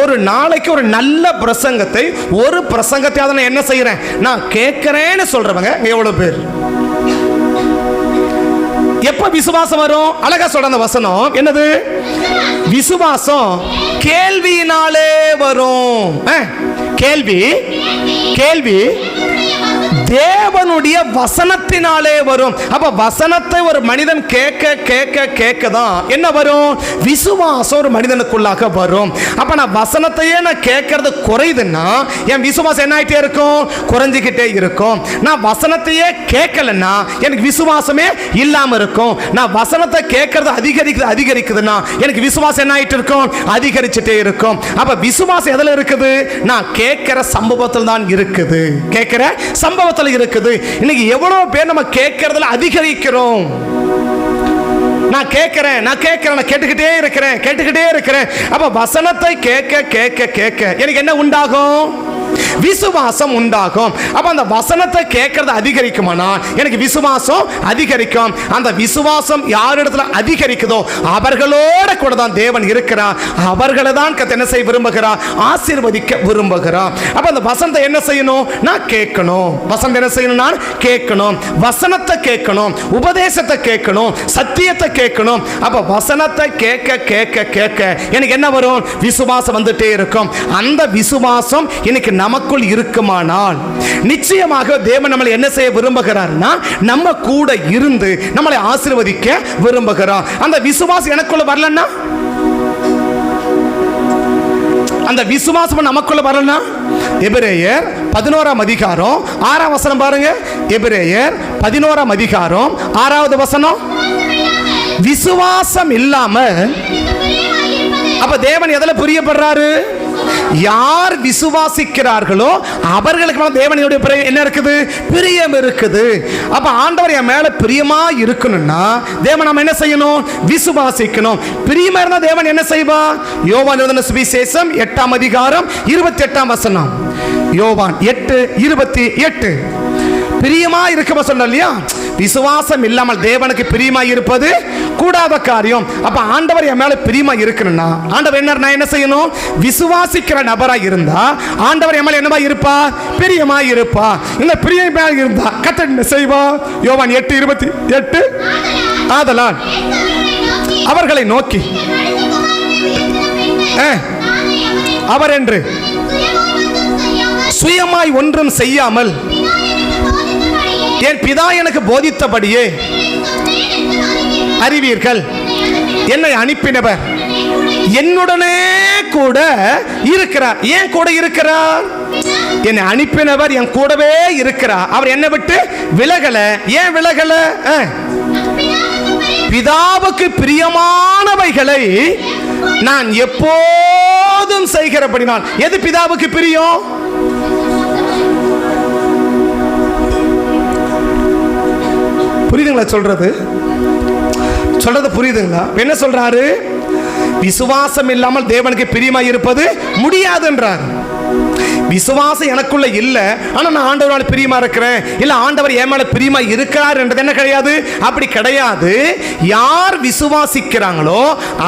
ஒரு நாளைக்கு ஒரு நல்ல பிரசங்கத்தை, ஒரு பிரசங்கத்தையாவது நான் என்ன செய்யறேன்? நான் கேட்கிறேன்னு சொல்றவங்க எவ்வளவு பேர்? எப்ப விசுவாசம் வரும்? அழகா சொல்ற அந்த வசனம் என்னது? விசுவாசம் கேள்வியினாலே வரும். கேள்வி தேவனுடைய வசனத்தினாலே வரும். அப்ப வசனத்தை ஒரு மனிதன் கேட்க கேட்க கேட்க தான் என்ன வரும்? விசுவாசம் ஒரு மனிதனுக்குள்ளாக வரும். அப்ப நான் வசனத்தையே நான் கேட்கறது குறையுதுன்னா என் விசுவாசம் என்ன ஆயிட்டே இருக்கும்? குறைஞ்சிக்கிட்டே இருக்கும். நான் வசனத்தையே கேட்கலன்னா எனக்கு விசுவாசமே இல்லாம இருக்கும். நான் வசனத்தை கேட்கறது அதிகரிக்குதுன்னா எனக்கு விசுவாசம் என்ன ஆயிட்டு இருக்கும்? அதிகரிச்சுட்டே இருக்கும். அப்ப விசுவாசம் எதுல இருக்குது? நான் கேட்கிற சம்பவத்தில் தான் இருக்குது. கேட்கிற சம்பவத்தில் இருக்குது. இன்னைக்கு எவ்வளவு பேர் நம்ம கேட்கறதுல அதிகரிக்கிறோம். நான் கேட்டுக்கிட்டே இருக்கிறேன். அப்ப வசனத்தை கேட்க கேட்க கேட்க எனக்கு என்ன உண்டாகும்? விசுவாசம் உண்டாகும். அப்ப அந்த வசனத்தை கேட்கறது அதிகரிக்குமானா எனக்கு விசுவாசம் அதிகரிக்கும். அந்த விசுவாசம் யாரிடத்துல அதிகரிக்குதோ அவர்களோட கூட தான் தேவன் இருக்கிறார். அவர்களை தான் என்ன செய்ய விரும்புகிறார்? ஆசீர்வதிக்க விரும்புகிறார். அப்ப அந்த வசனத்தை என்ன செய்யணும்? நான் கேட்கணும். வசனத்தை என்ன செய்யணும்? நான் கேட்கணும். வசனத்தை கேட்கணும், உபதேசத்தை கேட்கணும், சத்தியத்தை கேட்கணும். அப்ப வசனத்தை கேட்க கேட்க கேட்க எனக்கு என்ன வரும்? விசுவாசம் வந்துட்டே இருக்கும். அந்த விசுவாசம் இன்னைக்கு நமக்குள் இருக்குமானால் நிச்சயமாக தேவன் நம்மளை என்ன செய்ய விரும்புகிறார்னா நம்ம கூட இருந்து நம்மளை ஆசீர்வதிக்க விரும்புகிறார். அந்த விசுவாசம் எனக்குள்ள வரலன்னா, அந்த விசுவாசம் நமக்குள்ள வரலன்னா எபிரேயர் 11ஆம் அதிகாரம் 6ஆம் வசனம் பாருங்க. எபிரேயர் 11ஆம் அதிகாரம் 6வது வசனம். விசுவாசம் இல்லாம அப்ப தேவன் எதுல பிரியப்படுறாரு? யார் விசுவாசிக்கிறார்களோ அவர்களுக்கு தேவனுடைய என்ன இருக்குது? பிரியம் இருக்குது. அப்ப ஆண்டவர் என் மேல பிரியமா இருக்கணும்னா தேவன் நம்ம என்ன செய்யணும்? விசுவாசிக்கணும். பிரியமா இருந்தா தேவன் என்ன செய்வா? யோவான் எழுதின சுவிசேஷம் 8ஆம் அதிகாரம் 28ஆம் வசனம். யோவான் 8:28. பிரியமா இருக்க சொன்ன இல்லையா? விசுவாசம் இல்லாமல் தேவனுக்கு பிரியமா இருப்பது கூடாத காரியம். அப்ப ஆண்டவர் என் மேல பிரியமா இருக்கணும்னா ஆண்டவர் என்ன செய்யணும்? விசுவாசிக்கிற நபரா இருந்தா ஆண்டவர் என் மேல என்னவா இருப்பா? பிரியமா இருப்பா. இந்த பிரியமா இருந்தா கர்த்தர் என்ன செய்வா? யோவான் 8:28. ஆதலால் அவர்களை நோக்கி அவர் என்று சுயமாய் ஒன்றும் செய்யாமல் என் பிதா எனக்கு போதித்தபடியே அறிவீர்கள். என்னை அனுப்பினவர் என்னுடனே கூட இருக்கிறார். ஏன் கூட இருக்கிறார்? என்னை அனுப்பினவர் என் கூடவே இருக்கிறார். அவர் என்னை விட்டு விலகல. ஏன் விலகல? பிதாவுக்கு பிரியமானவைகளை நான் எப்போதும் செய்கிறபடினால். எது பிதாவுக்கு பிரியம்? புரியுதுங்களா? சொல்றது புரியுதுங்களா? என்ன சொல்றாரு? விசுவாசம் இல்லாமல் தேவனுக்கு பிரியமா இருப்பது முடியாதுன்றார். விசுவாசம் எனக்குள்ள இல்ல, ஆனா நான் ஆண்டவரால் பிரியமா இருக்கிறேன், இல்ல ஆண்டவர் என் மேல பிரியமா இருக்கிறார் என்றது என்ன கிடையாது. அப்படி கிடையாது. யார் விசுவாசிக்கிறாங்களோ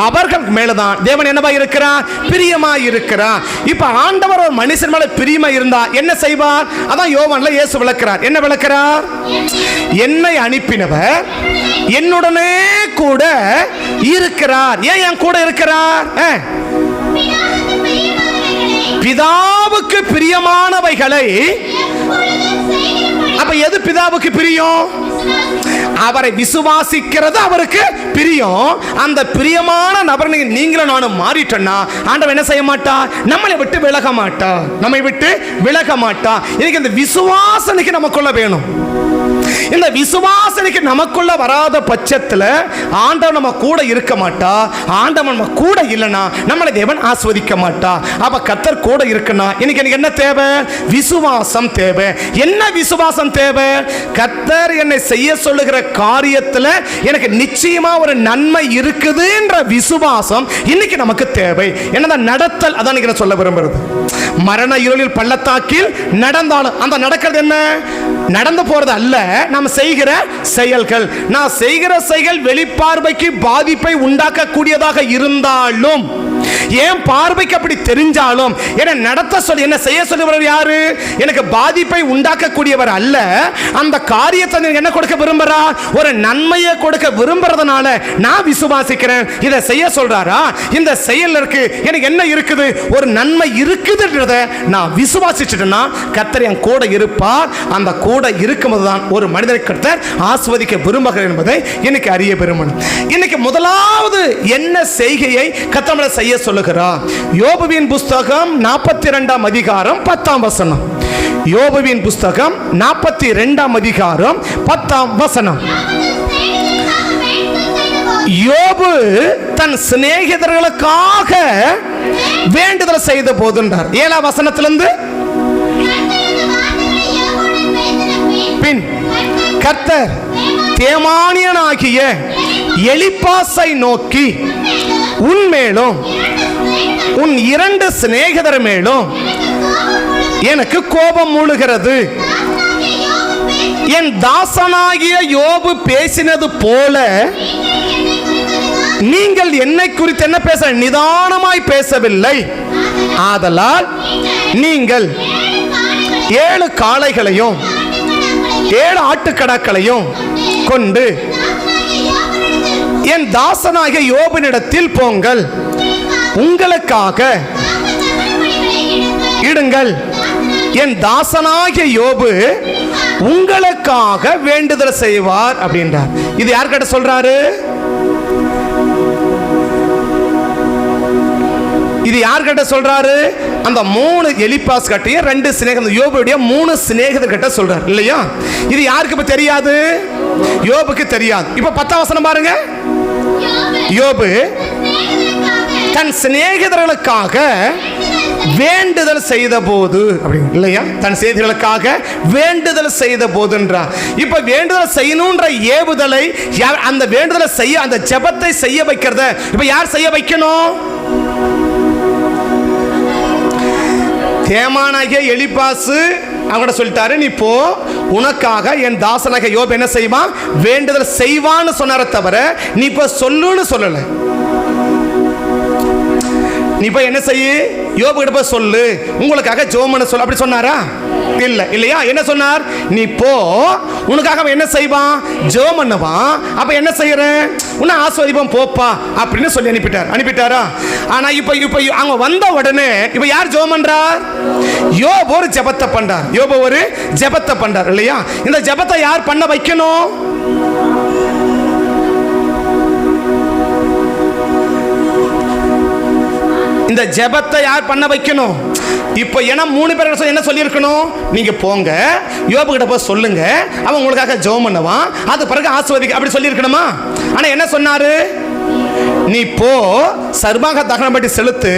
அவர்கள் மேலதான் தேவன் என்னவா இருக்கிறார்? பிரியமா இருக்கிறார். இப்ப ஆண்டவர் ஒரு மனுஷன் மேல பிரியமா இருந்தா என்ன செய்வார்? அதான் யோவான்ல இயேசு விளக்குறார். என்ன விளக்குறார்? என்னை அனுப்பினவர் என்னுடனே கூட இருக்கிறார். ஏன் என் கூட இருக்கிறார்? பிதாவுக்கு பிரியமானவைகளை. அப்ப எது பிதாவுக்கு பிரியம்? அவரை விசுவாசிக்கிறது அவருக்கு பிரியம். அந்த பிரியமான நபர் நீங்களும் நானும் மாறிட்டோம்னா ஆண்டவர் என்ன செய்ய மாட்டா? நம்மளை விட்டு விலக மாட்டா. நம்மை விட்டு விலக மாட்டா. இன்னைக்கு இந்த விசுவாசனைக்கு நமக்குள்ள வேணும். இந்த விசுவாசனைக்கு நமக்குள்ள வராத பட்சத்தில் ஆண்டவர் நம்ம கூட இருக்க மாட்டா. ஆண்டவன் நம்ம கூட இல்லைன்னா நம்மளை தேவன் ஆஸ்வதிக்க மாட்டா. அப்ப கர்த்தர் கூட இருக்குன்னா இன்னைக்கு எனக்கு என்ன தேவை? விசுவாசம் தேவை. என்ன விசுவாசம் தேவை? கர்த்தர் என்னை செய்ய சொல்லுகிற காரியத்தில் எனக்கு நிச்சயமா ஒரு நன்மை இருக்குதுன்ற விசுவாசம் இன்னைக்கு நமக்கு தேவை. என்னதான் நடத்தல், அதான் நான் சொல்ல விரும்புறது. மரண இருளில் பள்ளத்தாக்கில் நடந்தாலும் அந்த நடக்கிறது என்ன? நடந்து போறது அல்ல, நாம் செய்கிற செயல்கள். நான் செய்கிற செயல் வெளிப்பார்வைக்கு பாதிப்பை உண்டாக்கக்கூடியதாக இருந்தாலும், ஏன் பார்வைக்கு அப்படி தெரிஞ்சாலும், என்ன நடத்த சொல்லி என்ன செய்ய சொல்லுவர் யாரு? எனக்கு பாதிப்பை உண்டாக்கக்கூடியவர் அல்ல. அந்த காரியத்தை என்ன கொடுக்க விரும்புறா? ஒரு நன்மையை கொடுக்க விரும்புறதுனால நான் விசுவாசிக்கிறேன். இதை செய்ய சொல்றாரா? இந்த செயல் இருக்கு, எனக்கு என்ன இருக்குது? ஒரு நன்மை இருக்குதுன்றத நான் விசுவாசிச்சுட்டேன்னா கர்த்தர் என் கூட இருப்பார். அந்த கூட இருக்கும்போது தான் ஒரு மனிதனை கர்த்தர் ஆஸ்வதிக்க விரும்புகிறார் என்பதை இன்னைக்கு அறிய பெருமன். இன்னைக்கு முதலாவது என்ன செய்கையை கர்த்தர் செய்ய சொல்லுகிறார்? யோபுவின் புஸ்தகம் 42ஆம் அதிகாரம் 10ஆம் வசனம். யோபுவின் புஸ்தகம் 42ஆம் அதிகாரம் 10ஆம் வசனம். யோபு தன் சிநேகிதர்களுக்காக வேண்டுதல் செய்த போதுன்றார். 7ஆம் வசனத்திலிருந்து பின் கர்த்தர் தேமானியனாகிய எலிப்பாசை நோக்கி, உன் மேலும் உன் 2 சிநேகிதர் மேலும் எனக்கு கோபம் மூளுகிறது. என் தாசனாகிய யோபு பேசினது போல நீங்கள் என்னை குறித்து என்ன பேச நிதானமாய் பேசவில்லை. ஆதலால் நீங்கள் 7 காளைகளையும் 7 ஆட்டுக்கடாக்களையும் கொண்டு என் தாசனாகிய யோபினிடத்தில் போங்கள், உங்களுக்காக இடுங்கள். என் தாசனாகிய யோபு உங்களுக்காக வேண்டுதல் செய்வார் அப்படின்றார். இது யார்கிட்ட சொல்றாரு? இது யார்கிட்ட சொல்றாரு? அந்த 3 எலிப்பாஸ் கட்டையும் 2 சிநேகிதர், யோபுடைய 3 சிநேகிதர் கிட்ட சொல்றாரு இல்லையா? இது யாருக்கு இப்ப தெரியாது? யோபுக்கு தெரியாது. இப்ப 10ஆம் வசனம் பாருங்க. யோபு தன் சிநேகிதர்களுக்காக வேண்டுதல் செய்த போது அப்படின்னு இல்லையா? தன் சிநேகிதர்களுக்காக வேண்டுதல் செய்த போதுன்றார். இப்ப வேண்டுதல் செய்யணும்ன்ற ஏவுதலை, அந்த வேண்டுதலை செய்ய, அந்த ஜெபத்தை செய்ய வைக்கிறத இப்ப யார் செய்ய வைக்கணும்? தேமானாகிய எலிப்பாசு அவங்கள்ட்ட சொல்லிட்டாரு, நீ போ, உனக்காக என் தாசனாகிய யோபு என்ன செய்வான்? வேண்டுதல் செய்வான்னு சொன்னார தவிர நீ இப்ப சொல்லுன்னு சொல்லல. நீ போய் என்ன செய்ய? யோபு கிட்ட போய் சொல்லு, உங்களுக்காக ஜெபம் பண்ண சொல்லு, அப்படி சொன்னாரா? இல்ல இல்லையா? என்ன சொன்னார்? நீ போ, உனக்காக என்ன செய்வான்? ஜெபம் பண்ணுவான். அப்ப என்ன செய்யற? உன்னை ஆஸ்வதிப்பான், போப்பா அப்படின்னு சொல்லி அனுப்பிட்டாரா? ஆனா இப்ப அவங்க வந்த உடனே இப்ப யார் ஜெபம் பண்றார்? யோபு ஒரு ஜெபத்தை பண்றார். யோபு ஒரு ஜெபத்தை பண்றார் இல்லையா? இந்த ஜெபத்தை யார் பண்ண வைக்கணும்? இந்த ஜெபத்தை யார் பண்ண வைக்கணும்? இப்போ ஏன்னா 3 பேர் என்ன சொல்லியிருக்கணும்? நீங்க போங்க யோபு கிட்ட போய் சொல்லுங்க, அவன் உங்களுக்காக ஜெபம் பண்ணுவான், அது பிறகு ஆசீர்வதிக்க, அப்படி சொல்லியிருக்கணுமா? ஆனா என்ன சொன்னாரு? நீ போ சர்வாங்க தகனம் பட்டி செலுத்து,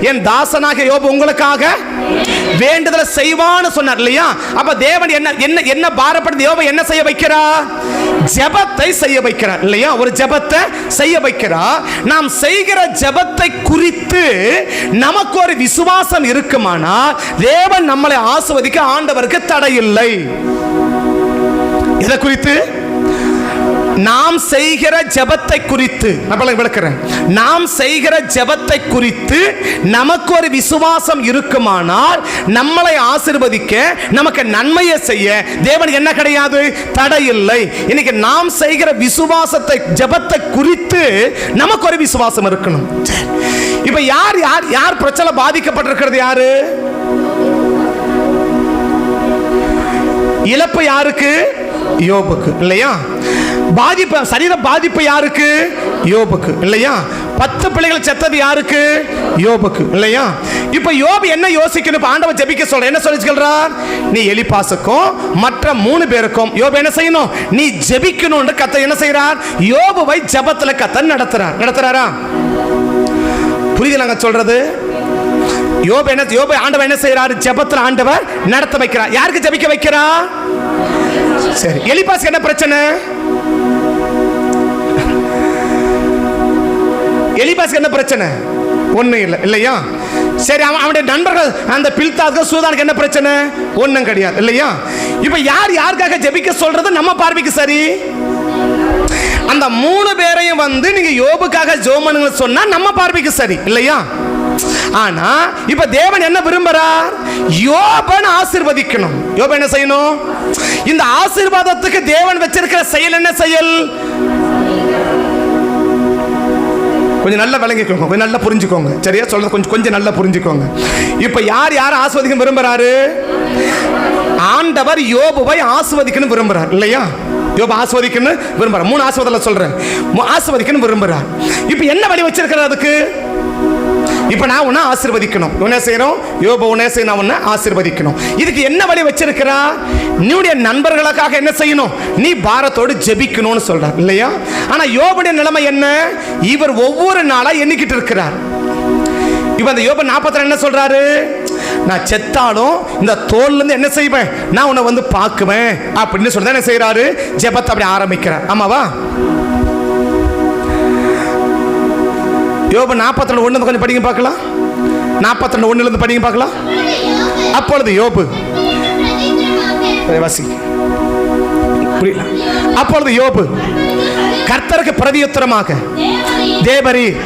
என் தாசனாக யோபு உங்களுக்காக வேண்டுதலை செய்வான்னு சொன்னார் இல்லையா? அப்ப தேவன் என்ன என்ன என்ன பாரப்பட்டு யோபு என்ன செய்ய வைக்கிறார்? ஜெபத்தை செய்ய வைக்கிறார் இல்லையா? ஒரு ஜெபத்தை செய்ய வைக்கிறார். நாம் செய்கிற ஜெபத்தை குறித்து நமக்கு ஒரு விசுவாசம் இருக்குமானால் தேவன் நம்மளை ஆசீர்வதிக்க ஆண்டவருக்கு தடை இல்லை. இதை குறித்து நாம் செய்கிற ஜெபத்தை குறித்து நான் விளக்குறேன். நாம் செய்கிற ஜெபத்தை குறித்து நமக்கு ஒரு விசுவாசம் இருக்குமானால் நம்மளை ஆசீர்வதிக்க, நமக்கு நன்மையை செய்ய தேவன் என்ன கிடையாது? தடை இல்லை. இன்னைக்கு நாம் செய்கிற விசுவாசத்தை ஜெபத்தை குறித்து நமக்கு ஒரு விசுவாசம் இருக்கணும். இப்ப யார் யார் யார் பிரச்சனை பாதிக்கப்பட்டிருக்கிறது? யாரு இழப்பு? யாருக்கு? யோபுக்கு இல்லையா? பாதிப்பு, சரீர பாதிப்பு யாருக்கு? யோபுக்கு இல்லையா? 10 பிள்ளைகள் செத்தது யாருக்கு? யோபுக்கு இல்லையா? இப்ப யோபு என்ன யோசிக்கணும்? ஆண்டவர் ஜெபிக்க சொல்ற, என்ன சொல்லிக்கிறார்? நீ எலிபாசுக்கும் மற்ற 3 பேருக்கும் யோபு என்ன செய்யணும்? நீ ஜெபிக்கணும்னு கர்த்தர் என்ன செய்றார்? யோபுவை ஜெபத்துல கர்த்தர் நடத்துறாரா? புரியுதுங்க சொல்றது? யோபு ஆண்டவர் என்ன செய்றாரு? ஜெபத்துல ஆண்டவர் நடத்த வைக்கிறார். யாருக்கு ஜெபிக்க வைக்கிறார்? சரி, எலிபாஸ் என்ன பிரச்சனை? எலிபாஸ் என்ன பிரச்சனை? ஒண்ணும் இல்லை இல்லையா? சரி, அவனுடைய நண்பர்கள் அந்த பில்தாதுக்கு சூதானுக்கு என்ன பிரச்சனை? ஒண்ணும் கிடையாது இல்லையா? இப்ப யார் யாருக்காக ஜெபிக்க சொல்றது நம்ம பார்வைக்கு சரி? அந்த 3 பேரையும் நீங்க யோபுக்காக ஜெபம் பண்ணுங்க சொன்னா நம்ம பார்வைக்கு சரி இல்லையா? ஆனா இப்ப தேவன் என்ன விரும்புறார்? யோபனை ஆசீர்வதிக்கணும். யோபு என்ன செய்யணும்? இந்த ஆசீர்வாதத்துக்கு தேவன் வச்சிருக்கிற செயல் என்ன செயல்? கொஞ்சம் நல்லா விளங்கிக்கோங்க, கொஞ்சம் நல்லா புரிஞ்சுக்கோங்க. சரியா சொல்றது கொஞ்சம் நல்லா புரிஞ்சுக்கோங்க. இப்ப யார் யார் ஆசீர்வதிக்க விரும்புறாரு? ஆண்டவர் யோபுவை ஆசீர்வதிக்கணும் விரும்புறார் இல்லையா? யோபு ஆசீர்வதிக்கணும் விரும்புறார். 3 ஆசீர்வாதம் சொல்றேன். ஆசீர்வதிக்கணும் விரும்புறார். இப்ப என்ன வழி வச்சிருக்கிறார் அதுக்கு? இப்ப நான் உன்னை ஆசீர்வதிக்கணும். உன்னை செய்யணும் யோபு, உன்னை செய்ய நான் உன்னை ஆசீர்வதிக்கணும். இதுக்கு என்ன வழி வச்சிருக்கிறா? நீடைய நண்பர்களுக்காக என்ன செய்யணும்? நீ பாரத்தோடு ஜெபிக்கணும்னு சொல்றார் இல்லையா? ஆனா யோபுடைய நிலைமை என்ன? இவர் ஒவ்வொரு நாளா எண்ணிக்கிட்டு இருக்கிறார். இப்ப அந்த யோபு 40 என்ன சொல்றாரு? நான் செத்தாலும் இந்த தோல்ல இருந்து என்ன செய்வேன்? நான் உன்னை பார்க்குவேன் அப்படின்னு சொல்றத என்ன செய்யறாரு? ஜெபத்தை அப்படி ஆரம்பிக்கிறார். ஆமாவா? யோபு 42:1 கொஞ்சம் படிங்க பார்க்கலாம். 42:1 படிங்க பார்க்கலாம். அப்பொழுது யோபு, அப்பொழுது யோபு கர்த்தருக்கு பிரதியுத்தரமாக, தேவரீர்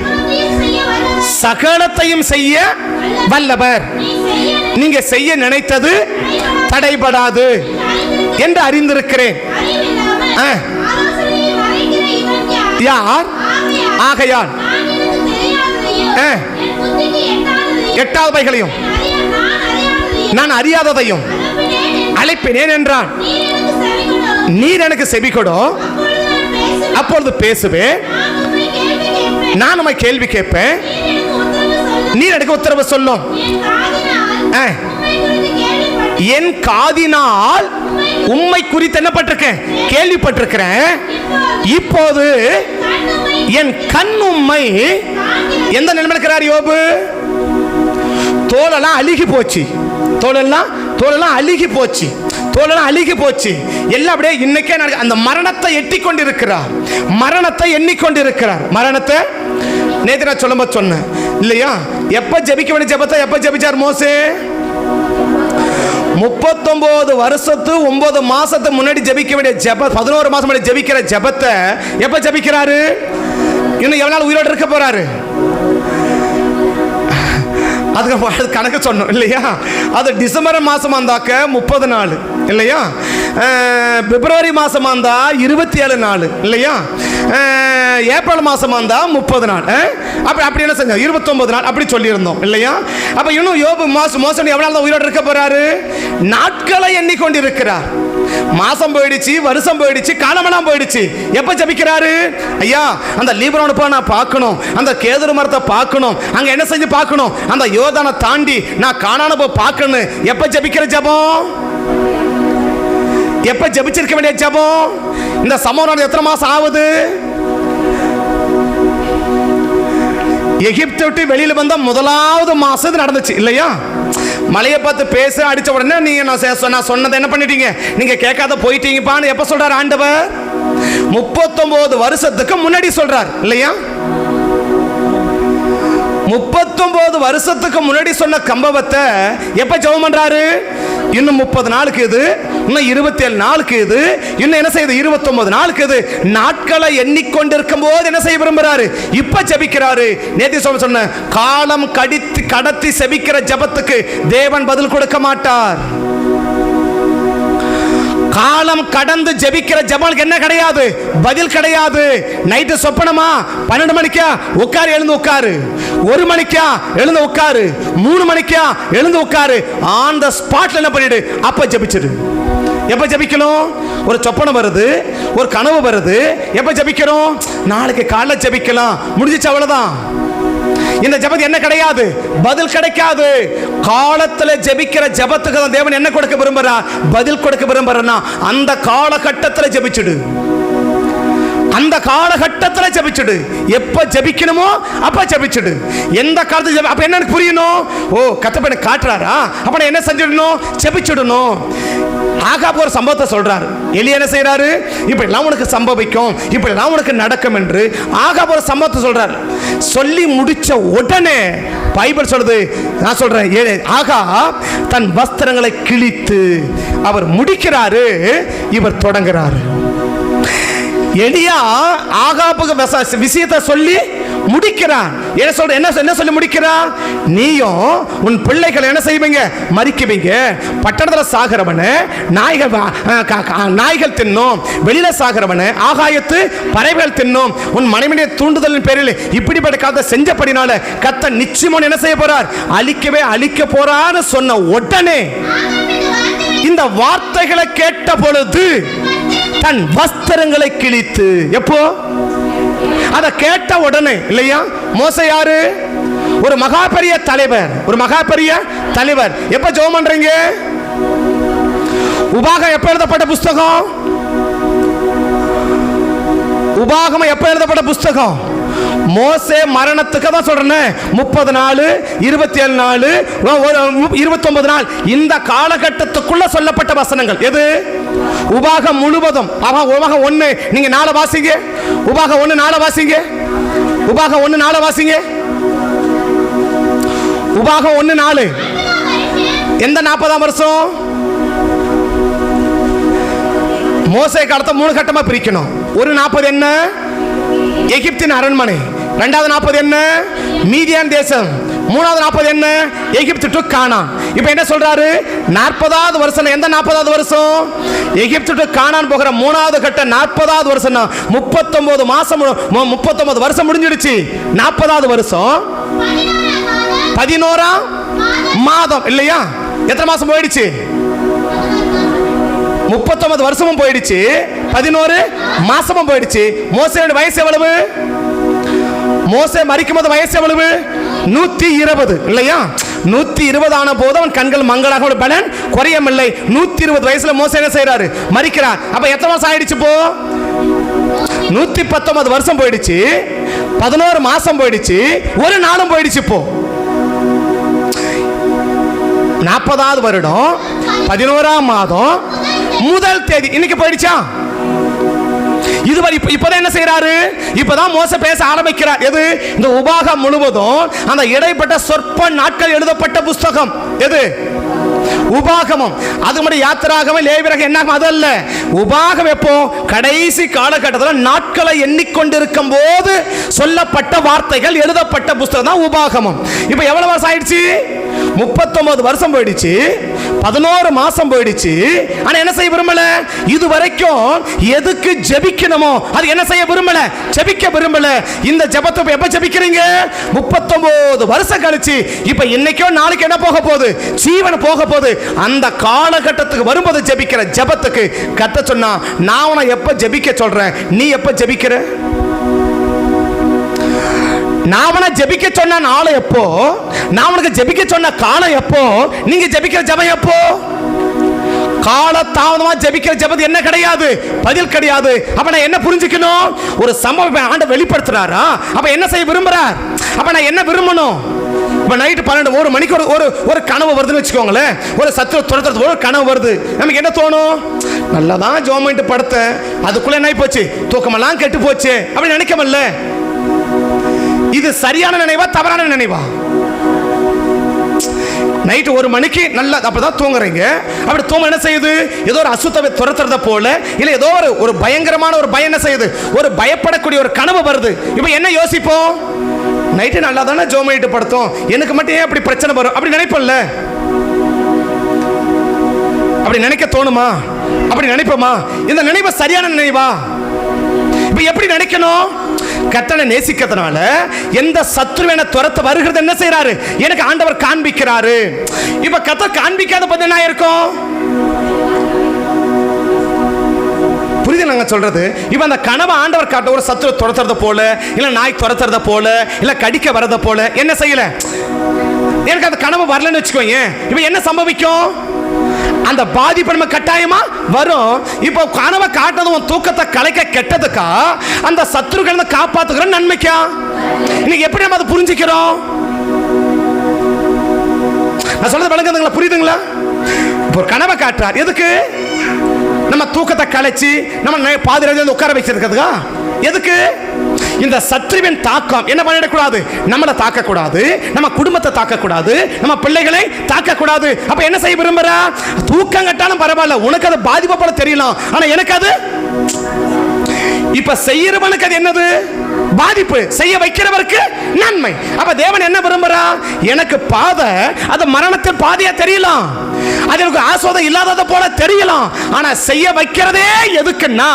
சகலத்தையும் செய்ய வல்லவர், நீங்க செய்ய நினைத்தது தடைபடாது என்று அறிந்திருக்கிறேன். யார்? ஆகையால் 8வதைகளையும் நான் அறியாததையும் அழைப்பினேன் என்றான். நீர் எனக்கு செவி கொடு, அப்பொழுது பேசுவேன், நான் உம்மை கேள்வி கேட்பேன், நீர் எனக்கு உத்தரவு சொல்லும். என் காதினால் உம்மை குறித்து என்ன பட்டிருக்கேன்? கேள்விப்பட்டிருக்கிறேன். இப்போது என் கண் உம்மை எந்த நிலைமையில் இருக்கிறார் யோபு? தோலெல்லாம் அழுகி போச்சு, தோலெல்லாம் அழுகி போச்சு, தோலெல்லாம் அழுகி போச்சு. எல்லாம் அப்படியே இன்னைக்கே அந்த மரணத்தை எட்டிக்கொண்டிருக்கிறார், மரணத்தை எண்ணிக்கொண்டிருக்கிறார். மரணத்தை நேற்று நான் சொல்லும்போது சொன்னேன் இல்லையா? எப்ப ஜெபிக்க வேண்டிய ஜெபத்தை எப்ப ஜெபிச்சார் மோசே? 39 வருஷத்து 9 மாசத்துக்கு முன்னாடி ஜெபிக்க வேண்டிய ஜெப 11 மாசம் முன்னாடி ஜெபிக்கிற ஜெபத்தை எப்ப ஜெபிக்கிறாரு? இன்னும் எவ்வளவு நாள் உயிரோடு இருக்க போறாரு? அதுக்கு கணக்கு சொன்னோம் இல்லையா? அது டிசம்பர் மாசம் வந்தாக்க 30 நாள் இல்லையா? பிப்ரவரி மாசம் வந்தா 27 நாள் இல்லையா? ஏப்ரல் மாசம் வந்தா 30 நாள். அப்படி என்ன செஞ்சோம்? 29 நாள் அப்படி சொல்லியிருந்தோம் இல்லையா? அப்ப இன்னும் யோபு மோசம் எவ்வளவு நாள் உயிரோடு இருக்க போறாரு? நாட்களை எண்ணிக்கொண்டிருக்கிறார். மாசம் போயிடுச்சு, வருஷம் போயிடுச்சு, காலமெல்லாம் போயிடுச்சு. எப்ப ஜபிக்கிறாரு? ஐயா அந்த லீபனோன் போய் நான் பார்க்கணும், அந்த கேதுரு மரத்தை பார்க்கணும், அங்க என்ன செஞ்சு பார்க்கணும், அந்த யோர்தானை தாண்டி நான் கானான போய் பார்க்கணும். எப்ப ஜபிக்கிற ஜபம்? எப்ப ஜபிச்சிருக்க வேண்டிய ஜபம்? இந்த சம்பவம் எத்தனை மாசம் ஆகுது? எகிப்தை விட்டு வெளியில வந்த முதலாவது மாசம் இது நடந்துச்சு இல்லையா? மலையை பார்த்து பேச அடிச்ச உடனே நீங்க நான் சொன்னதை என்ன பண்ணிட்டீங்க, நீங்க கேட்காத போயிட்டீங்கப்பான்னு எப்ப சொல்றாரு ஆண்டவர்? 39 வருஷத்துக்கு முன்னாடி சொல்றார் இல்லையா? 39 வருஷத்துக்கு முன்னாடி சொன்ன சம்பவத்தை எப்ப ஜெபம் பண்றாரு? இன்னும் 30 நாளுக்கு இது, இன்னும் 27 நாளுக்கு இது, இன்னும் என்ன செய்யுது 29 நாளுக்கு இது. நாட்களை எண்ணிக்கொண்டிருக்கும் போது என்ன செய்ய விரும்புறாரு? இப்ப ஜெபிக்கிறாரு. நேத்து சொன்ன காலம் கடத்தி செபிக்கிற ஜெபத்துக்கு தேவன் பதில் கொடுக்க மாட்டார். காலம் கடந்து ஜெபிக்கிற ஜெபம் என்ன கிடையாது, பதில் கிடையாது. நைட்டு சொப்பனமா 12 மணிக்கா உட்காரு, எழுந்து உட்காரு. 1 மணிக்கா எழுந்து உட்காரு. 3 மணிக்கா எழுந்து உட்காரு. ஆன் த ஸ்பாட்ல என்ன பண்ணிடு, அப்ப ஜெபிச்சிடு. எப்ப ஜெபிக்கணும்? ஒரு சொப்பனம் வருது, ஒரு கனவு வருது, எப்ப ஜெபிக்கணும்? நாளைக்கு காலைல ஜெபிக்கலாம், முடிஞ்சிச்சு, அவ்வளவுதான். இந்த ஜெபத்துக்கு என்ன கிடையாது, பதில் கிடைக்காது. காலத்துல ஜெபிக்கிற ஜெபத்துக்கு தான் தேவன் என்ன கொடுக்க விரும்புறா, பதில் கொடுக்க விரும்புறா. அந்த காலகட்டத்தில் ஜெபிச்சிடு, அந்த காலகட்டத்தில் ஜெபிச்சிடு. எப்ப ஜெபிக்கணுமோ அப்ப ஜெபிச்சிடு. எந்த காலத்துல அப்ப என்ன புரியணும்? ஓ கத்தப்ப காட்டுறாரா, அப்ப நான் என்ன செஞ்சிடணும், ஜெபிச்சிடணும். ஆகாப் ஒரு சம்பவத்தை சொல்றாரு. எலியா என்ன செய்யறாரு? இப்படிலாம் உனக்கு சம்பவிக்கும், இப்படிலாம் உனக்கு நடக்கும் என்று ஆகாப் ஒரு சம்பவத்தை சொல்றாரு. சொல்லி முடிச்ச உடனே பைபிள் சொல்றது, நான் சொல்றேன், ஆகாப் தன் வஸ்திரங்களை கிழித்து அவர் முடிக்கிறாரு, இவர் தொடங்குறாரு. எலியா ஆகாபுக்கு விஷயத்தை சொல்லி முடிக்கிறான். என்ன சொல்லி முடிக்கிறான்? நீயும் உன் பிள்ளைகள் என்ன செய்வீங்க, மரிக்குவீங்க. பட்டணத்தில் சாகிறவன நாய்கள் தின்னும், வெளியில சாகிறவன ஆகாயத்து பறவைகள் தின்னும். உன் மனைவியுடைய தூண்டுதலின் பேரில் இப்படிப்பட்ட காலத்தை செஞ்சபடினால கர்த்தர் நிச்சயமா என்ன செய்ய போறார், அழிக்க போறான்னு சொன்ன உடனே இந்த வார்த்தைகளை கேட்ட பொழுது தன் வஸ்திரங்களை கிழித்து, எப்போ அதை கேட்ட உடனே இல்லையா? மோசே யாரு? ஒரு மகா பெரிய தலைவர், ஒரு மகா பெரிய தலைவர். எப்ப ஜெபம் பண்றீங்க? உபாகம் எப்ப எழுதப்பட்ட புஸ்தகம்? உபாகம் எப்ப எழுதப்பட்ட புஸ்தகம்? மோசே மரணத்துக்கு தான் சொல்றேன். 30 நாள், 27 நாள், 29 நாள், இந்த காலகட்டத்துக்குள்ள சொல்லப்பட்ட வசனங்கள் எது? உபாகம் முழுவதும். உபாகம் 1 நீங்க 4 வாசிங்க. உபாகம் 1 4 வாசிங்க. உபாகம் 1 4 வாசிங்க. உபாகம் 1 4. எந்த 40ஆம் வருஷம்? மோசே காலத்தை 3 கட்டமா பிரிக்கணும். ஒரு 40 என்ன? எகிப்தின் அரண்மனை. 2வது 40 என்ன? மீதியான் தேசம். 3வது 40 என்ன? எகிப்து டு கானான். இப்போ என்ன சொல்றாரு? 40வது வருஷம். எந்த 40வது வருஷம்? எகிப்து டு கானான் போகிற 3வது கட்ட 40வது வருஷம். 39 மாசம், 39 வருஷம் முடிஞ்சிடுச்சு. 40வது வருஷம் 11ஆம் மாதம் இல்லையா? எத்தனை மாசம் போயிடுச்சு? 39 வருஷமும் போயிடுச்சு, 11 மாசமும் போயிடுச்சு. மோசேயோட வயசு எவ்வளவு? மோசே மரிக்கும் போது வயசு எவ்வளவு? 120 இல்லையா? 120 ஆன போது அவன் கண்கள் மங்களாக பலன் குறையமில்லை. 120 வயசுல மோசே என்ன செய்யறாரு? மரிக்கிறார். அப்ப எத்தனை வருஷம் ஆயிடுச்சு? இப்போ 119 வருஷம் போயிடுச்சு, 11 மாசம் போயிடுச்சு, ஒரு நாளும் போயிடுச்சு. இப்போ 40வது வருடம் 11ஆம் மாதம் முதல் தேதி இன்னைக்கு போயிடுச்சா? இதுவரை இப்பதான் என்ன செய்யறாரு? இப்பதான் மோசே பேச ஆரம்பிக்கிறார். எது? இந்த உபாகம் முழுவதும் அந்த இடைப்பட்ட சொற்ப நாட்கள் எழுதப்பட்ட புஸ்தகம் எது? உபாகமம். அது மட்டும் யாத்திராகமம், லேவியராகமம் என்ன? அதல்ல. உபாகம் எப்போ? கடைசி காலகட்டத்தில் நாட்களை எண்ணிக்கொண்டிருக்கும் போது சொல்லப்பட்ட வார்த்தைகள் எழுதப்பட்ட புஸ்தகம் தான் உபாகமம். இப்போ எவ்வளவு வருஷம் ஆயிடுச்சு? 39 வருஷம் போயிடுச்சு, 11 மாசம் போயிடுச்சு. ஆனா என்ன செய்ய விரும்பல? இது வரைக்கும் எதுக்கு ஜெபிக்கணுமோ அது என்ன செய்ய விரும்பல? ஜெபிக்க விரும்பல. இந்த ஜெபத்தை எப்ப ஜெபிக்கிறீங்க? 39 வருஷம் கழிச்சு. இப்ப இன்னைக்கோ நாளைக்கு என்ன போக போகுது? ஜீவன் போக போகுது. அந்த காலகட்டத்துக்கு வரும்போது ஜெபிக்கிற ஜெபத்துக்கு கத்த சொன்னா, நான் உன்னை எப்ப ஜெபிக்க சொல்றேன், நீ எப்ப ஜெபிக்கிற? நான் உன்னை ஜெபிக்க சொன்ன நாளை எப்போ? நான் உனக்கு ஜெபிக்க சொன்ன காலம் எப்போ? நீங்க ஜெபிக்கிற ஜெபம் எப்போ? கால தாமதமா ஜெபிக்கிற ஜெபம் என்ன கிடையாது, பதில் கிடையாது. அப்ப நான் என்ன புரிஞ்சுக்கணும்? ஒரு சம்பவம் ஆண்டவர் வெளிப்படுத்துறாரா? அப்ப என்ன செய்ய விரும்புறார்? அப்ப நான் என்ன விரும்பணும்? இப்ப நைட்டு 12 மணிக்கு ஒரு கனவு வருதுன்னு வச்சுக்கோங்களேன். ஒரு சத்துரு துரத்துறது ஒரு கனவு வருது. நமக்கு என்ன தோணும்? நல்லதான் ஜெபம் பண்ணிட்டு படுத்தேன், அதுக்குள்ள என்ன போச்சு? தூக்கமெல்லாம் கெட்டு போச்சு அப்படி நினைக்கமல்ல. இது சரியான நினைவா தவறான நினைவா? நைட்டு 1 மணிக்கு நல்லா அப்பதான் தூங்குறீங்க. அப்படி தூங்க என்ன செய்யுது? ஏதோ ஒரு அசுத்தத்தை துரத்துறத போல, இல்ல ஏதோ ஒரு பயங்கரமான ஒரு பயம் என்ன செய்யுது? ஒரு பயப்படக்கூடிய ஒரு கனவு வருது. இப்ப என்ன யோசிப்போம்? நைட்டு நல்லா தானே ஜெபம் பண்ணிட்டு படுத்தோம், எனக்கு மட்டும் ஏன் அப்படி பிரச்சனை வரும் அப்படி நினைப்போம்ல. அப்படி நினைக்க தோணுமா? அப்படி நினைப்போமா? இந்த நினைவு சரியான நினைவா? இப்ப எப்படி நினைக்கணும்? கர்த்தரை நேசிக்கிறதுனால எந்த சத்துருவனை துரத்த வருகிறது என்ன செய்யறாரு? எனக்கு ஆண்டவர் காண்பிக்கிறாரு. இப்ப கர்த்தர் காண்பிக்காத போது என்ன இருக்கும்? புரியுது நாங்க சொல்றது? இப்ப அந்த கனவை ஆண்டவர் காட்ட ஒரு சத்துரு துரத்துறத போல, இல்ல நாய் துரத்துறத போல, இல்ல கடிக்க வரத போல என்ன செய்யல? எனக்கு அந்த கனவு வரலன்னு வச்சுக்கோங்க. இப்ப என்ன சம்பவிக்கும்? அந்த பாதிப்பு நம்ம கட்டாயமா வரும். இப்போ கனவை காட்டுறதும் தூக்கத்தை கலைக்க கெட்டதுக்கா, அந்த சத்துருக்களை காப்பாத்துக்கிற நன்மைக்கா? இன்னைக்கு எப்படி நம்ம அதை புரிஞ்சுக்கிறோம்? நான் சொல்றது விளங்குதுங்களா? புரியுதுங்களா? இப்போ ஒரு கனவை காட்டுறார் எதுக்கு? நம்ம தூக்கத்தை கலைச்சு நம்ம பாதுகாத்து உட்கார வச்சிருக்கிறதுக்கா? எதுக்கு? இந்த சத்துருவின் தாக்கம் என்ன பண்ணிடக்கூடாது? நம்மளை தாக்கக்கூடாது, நம்ம குடும்பத்தை தாக்கக்கூடாது, நம்ம பிள்ளைகளை தாக்கக்கூடாது. அப்ப என்ன செய்ய விரும்புற? தூக்கம் கட்டாலும் பரவாயில்ல, உனக்கு அது பாதிப்பு போல தெரியலாம், ஆனா எனக்கு அது இப்ப செய்யறவனுக்கு அது என்னது? பாதிப்பு. செய்ய வைக்கிறவருக்கு நன்மை. அப்ப தேவன் என்ன விரும்புறா? எனக்கு பாதை அது மரணத்தின் பாதையா தெரியலாம், அது எனக்கு ஆசோதம் இல்லாதத போல தெரியலாம், ஆனா செய்ய வைக்கிறதே எதுக்குன்னா